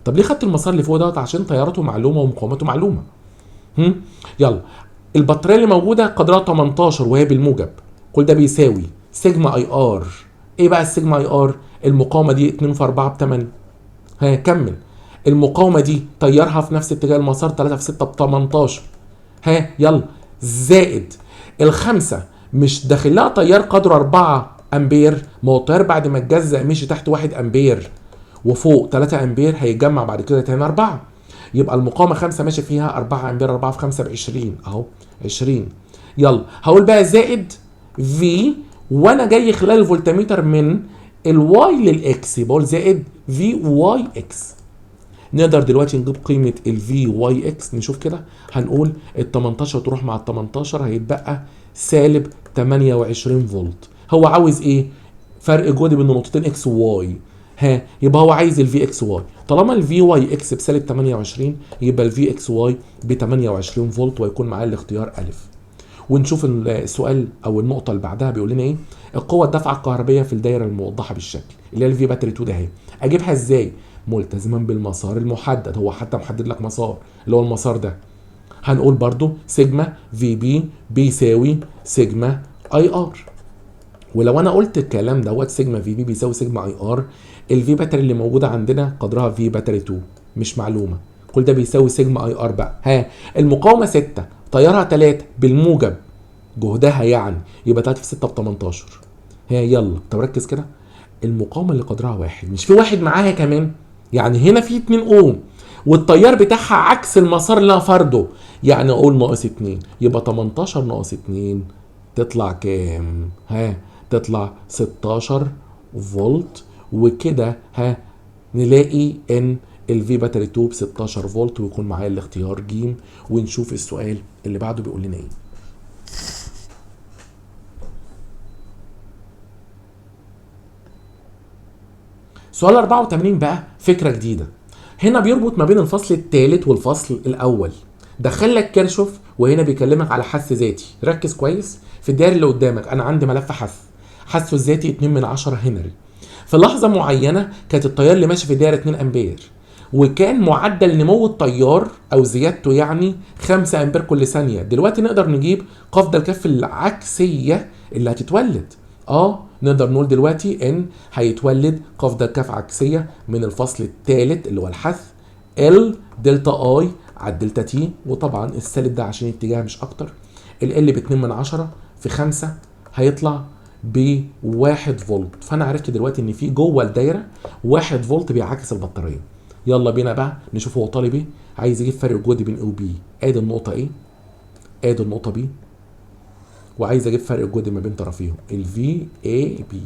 S1: طب ليه خدت المسار اللي فوق دوت؟ عشان تياراته معلومه ومقاومته معلومه. يلا. البطاريه اللي موجوده قدرها 18 وهي بالموجب. كل ده بيساوي سيجما اي ار. ايه بقى السيجما اي ار؟ المقاومه دي 2 في 4 ب 8. كمل. المقاومه دي تيارها في نفس اتجاه المسار 3 في 6 ب 18. ها يلا زائد الخمسه مش داخل لها تيار قدره 4 امبير، ما هو التيار بعد ما اتجزأ مشي تحت 1 امبير وفوق 3 امبير، هيتجمع بعد كده تاني 4. يبقى المقاومه 5 ماشي فيها 4 امبير، 4 في 5 ب 20 اهو 20. يلا هقول بقى زائد في، وانا جاي خلال الفولتميتر من الواي للاكس، بقول زائد في واي اكس. نقدر دلوقتي نجيب قيمه الفي واي اكس، نشوف كده هنقول ال 18 تروح مع ال 18 هيتبقى سالب 28 فولت. هو عاوز ايه؟ فرق جهد بين نقطتين اكس وواي. ها يبقى هو عايز الفي اكس واي. طالما الفي واي اكس بسالب 28 يبقى الفي اكس واي ب 28 فولت، ويكون معاه الاختيار الف. ونشوف السؤال او النقطه اللي بعدها بيقول لنا ايه. القوه الدافعه الكهربيه في الدايره الموضحه بالشكل اللي هي الفي باتري 2 ده اهي، اجيبها ازاي؟ ملتزما بالمسار المحدد، هو حتى محدد لك مسار اللي هو المسار ده. هنقول برضو سيجما في بي بيساوي سيجما اي ار. ولو انا قلت الكلام دوت سيجما في بي بيساوي سيجما اي ار، الفي باتري اللي موجوده عندنا قدرها في باتري 2 مش معلومه، كل ده بيساوي سيجما اي ار بقى. ها المقاومه 6 تيارها 3 بالموجب جهدها يعني يبقى 3 في 6 ب 18. ها يلا طب ركز كده، المقاومه اللي قدرها 1 مش في واحد معاها كمان، يعني هنا في 2 اوم والتيار بتاعها عكس المسار اللي انا فرضه، يعني اقول ناقص 2 يبقى 18 ناقص 2 تطلع كام؟ ها تطلع 16 فولت. وكده ها نلاقي ان الفي باتري 2 ب 16 فولت، ويكون معايا الاختيار ج. ونشوف السؤال اللي بعده بيقول لنا ايه. سؤال 84 بقى فكره جديده، هنا بيربط ما بين الفصل الثالث والفصل الاول. دخل لك كيرشوف وهنا بيكلمك على حث ذاتي. ركز كويس في الدائره اللي قدامك، انا عندي ملف حثه الذاتي 2 من 10 هنري. في لحظه معينه كانت التيار اللي ماشي في الدائره 2 امبير، وكان معدل نمو التيار او زيادته يعني 5 امبير كل ثانيه. دلوقتي نقدر نجيب قفض الكف العكسيه اللي هتتولد. نقدر نقول دلوقتي ان هيتولد قفض الكف عكسيه من الفصل الثالث اللي هو الحث ال دلتا اي على الدلتا تي، وطبعا السالب ده عشان اتجاه مش اكتر. ال ب 2 من 10 في 5 هيطلع ب 1 فولت. فانا عرفت دلوقتي ان في جوه الدايره 1 فولت بيعكس البطاريه. يلا بينا بقى نشوف هو طالب ايه، عايز يجيب فرق الجهد بين او بي. ادي النقطه ايه، ادي النقطه بي، وعايز اجيب فرق الجهد ما بين طرفيهم الفي اي بي.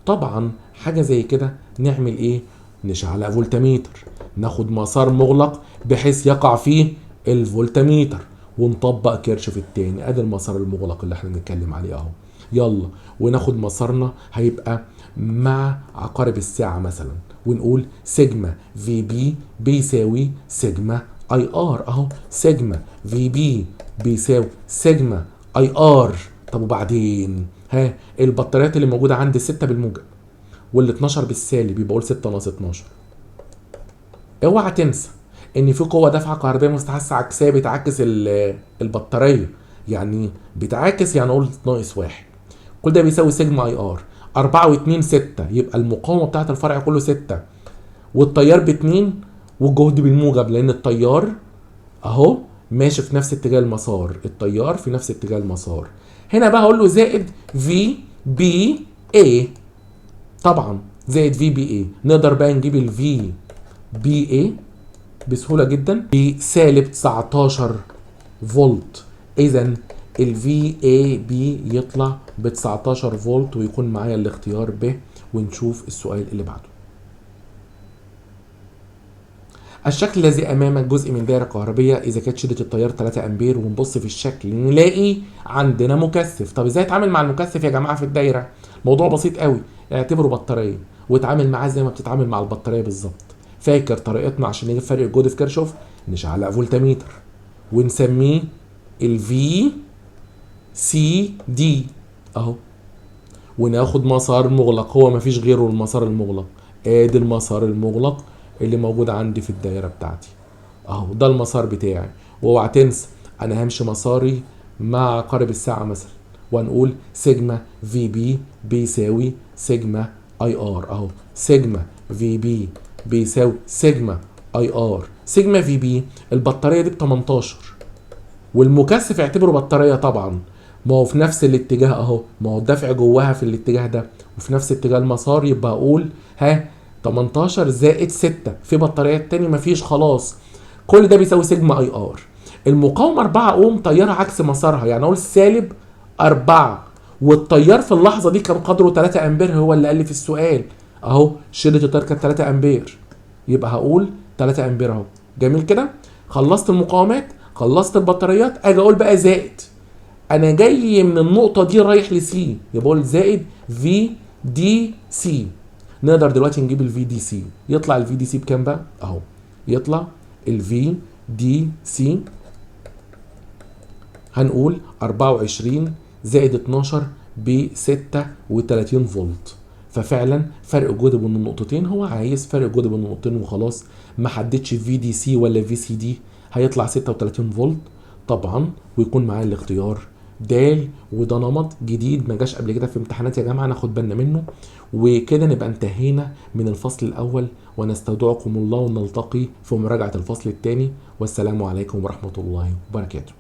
S1: طبعا حاجه زي كده نعمل ايه؟ نشعل فولتميتر، ناخد مسار مغلق بحيث يقع فيه الفولتميتر، ونطبق كيرشوف التاني. ادي المسار المغلق اللي احنا بنتكلم عليه اهو. يلا وناخد مسارنا هيبقى مع عقارب الساعه مثلا، ونقول سيجما في بي بيساوي سيجما اي ار اهو. سيجما في بي بيساوي سيجما اي ار. طب وبعدين ها البطاريات اللي موجوده عندي 6 بالموجب وال 12 بالسالب، يبقى اقول 6 ناقص 12. اوعى تنسى ان في قوه دافعه كهربائيه مستحثه عكسيه بتعكس البطاريه، يعني بتعاكس يعني اقول ناقص 1. كل ده بيساوي سيجما اي ار. 4 و2 6، يبقى المقاومه بتاعت الفرع كله 6 والتيار ب2 والجهد بالموجب، لان التيار اهو ماشي في نفس اتجاه المسار، التيار في نفس اتجاه المسار. هنا بقى هقول له زائد في بي اي، طبعا زائد في بي اي. نقدر بقى نجيب الفي بي اي بسهوله جدا بسالب 19 فولت. اذا الفي اي بي يطلع ب 19 فولت، ويكون معايا الاختيار ب. ونشوف السؤال اللي بعده. الشكل الذي امامك جزء من دائره كهربيه اذا كانت شده التيار 3 امبير، ونبص في الشكل نلاقي عندنا مكثف. طب ازاي اتعامل مع المكثف يا جماعه في الدايره؟ موضوع بسيط قوي، اعتبره بطاريه واتعامل معاه زي ما بتتعامل مع البطاريه بالظبط. فاكر طريقتنا عشان نجيب فرق الجهد في كيرشوف؟ نشعل فولتميتر ونسميه الفي سي دي اهو، وناخد مسار مغلق، هو مفيش غيره المسار المغلق. ادي المسار المغلق اللي موجود عندي في الدايره بتاعتي اهو، ده المسار بتاعي. واوعى تنسى انا همشي مساري مع عقارب الساعه مثلا، وهنقول سيجما في بي بيساوي سيجما اي ار اهو. سيجما في بي بيساوي سيجما اي ار. سيجما في بي البطاريه دي ب 18 والمكثف اعتبره بطاريه طبعا، ما هو في نفس الاتجاه اهو، ما هو الدفع جواها في الاتجاه ده وفي نفس اتجاه المسار، يبقى اقول 18 زائد 6 في بطاريات تاني مفيش خلاص، كل ده بيساوي سيجما اي ار. المقاومه 4 اوم تيار عكس مسارها، يعني اقول سالب 4، والتيار في اللحظه دي كان قدره 3 امبير، هو اللي قال لي في السؤال اهو شده التيار كانت 3 امبير، يبقى هقول 3 امبير اهو. جميل كده، خلصت المقاومات، خلصت البطاريات، اجي اقول بقى زائد، انا جاي من النقطه دي رايح لسي، يبقى اقول زائد في دي سي. نقدر دلوقتي نجيب الفي دي سي، يطلع الفي دي سي بكام بقى اهو، يطلع الفي دي سي هنقول 24 زائد 12 ب 36 فولت. ففعلا فرق جهد بين النقطتين، هو عايز فرق جهد بين النقطتين وخلاص، ما حددش في دي سي ولا في سي دي، هيطلع 36 فولت طبعا، ويكون معاه الاختيار د. وده نمط جديد ما جاش قبل كده في امتحانات يا جماعه، ناخد بالنا منه. وكده نبقى انتهينا من الفصل الاول، ونستودعكم الله ونلتقي في مراجعه الفصل الثاني، والسلام عليكم ورحمه الله وبركاته.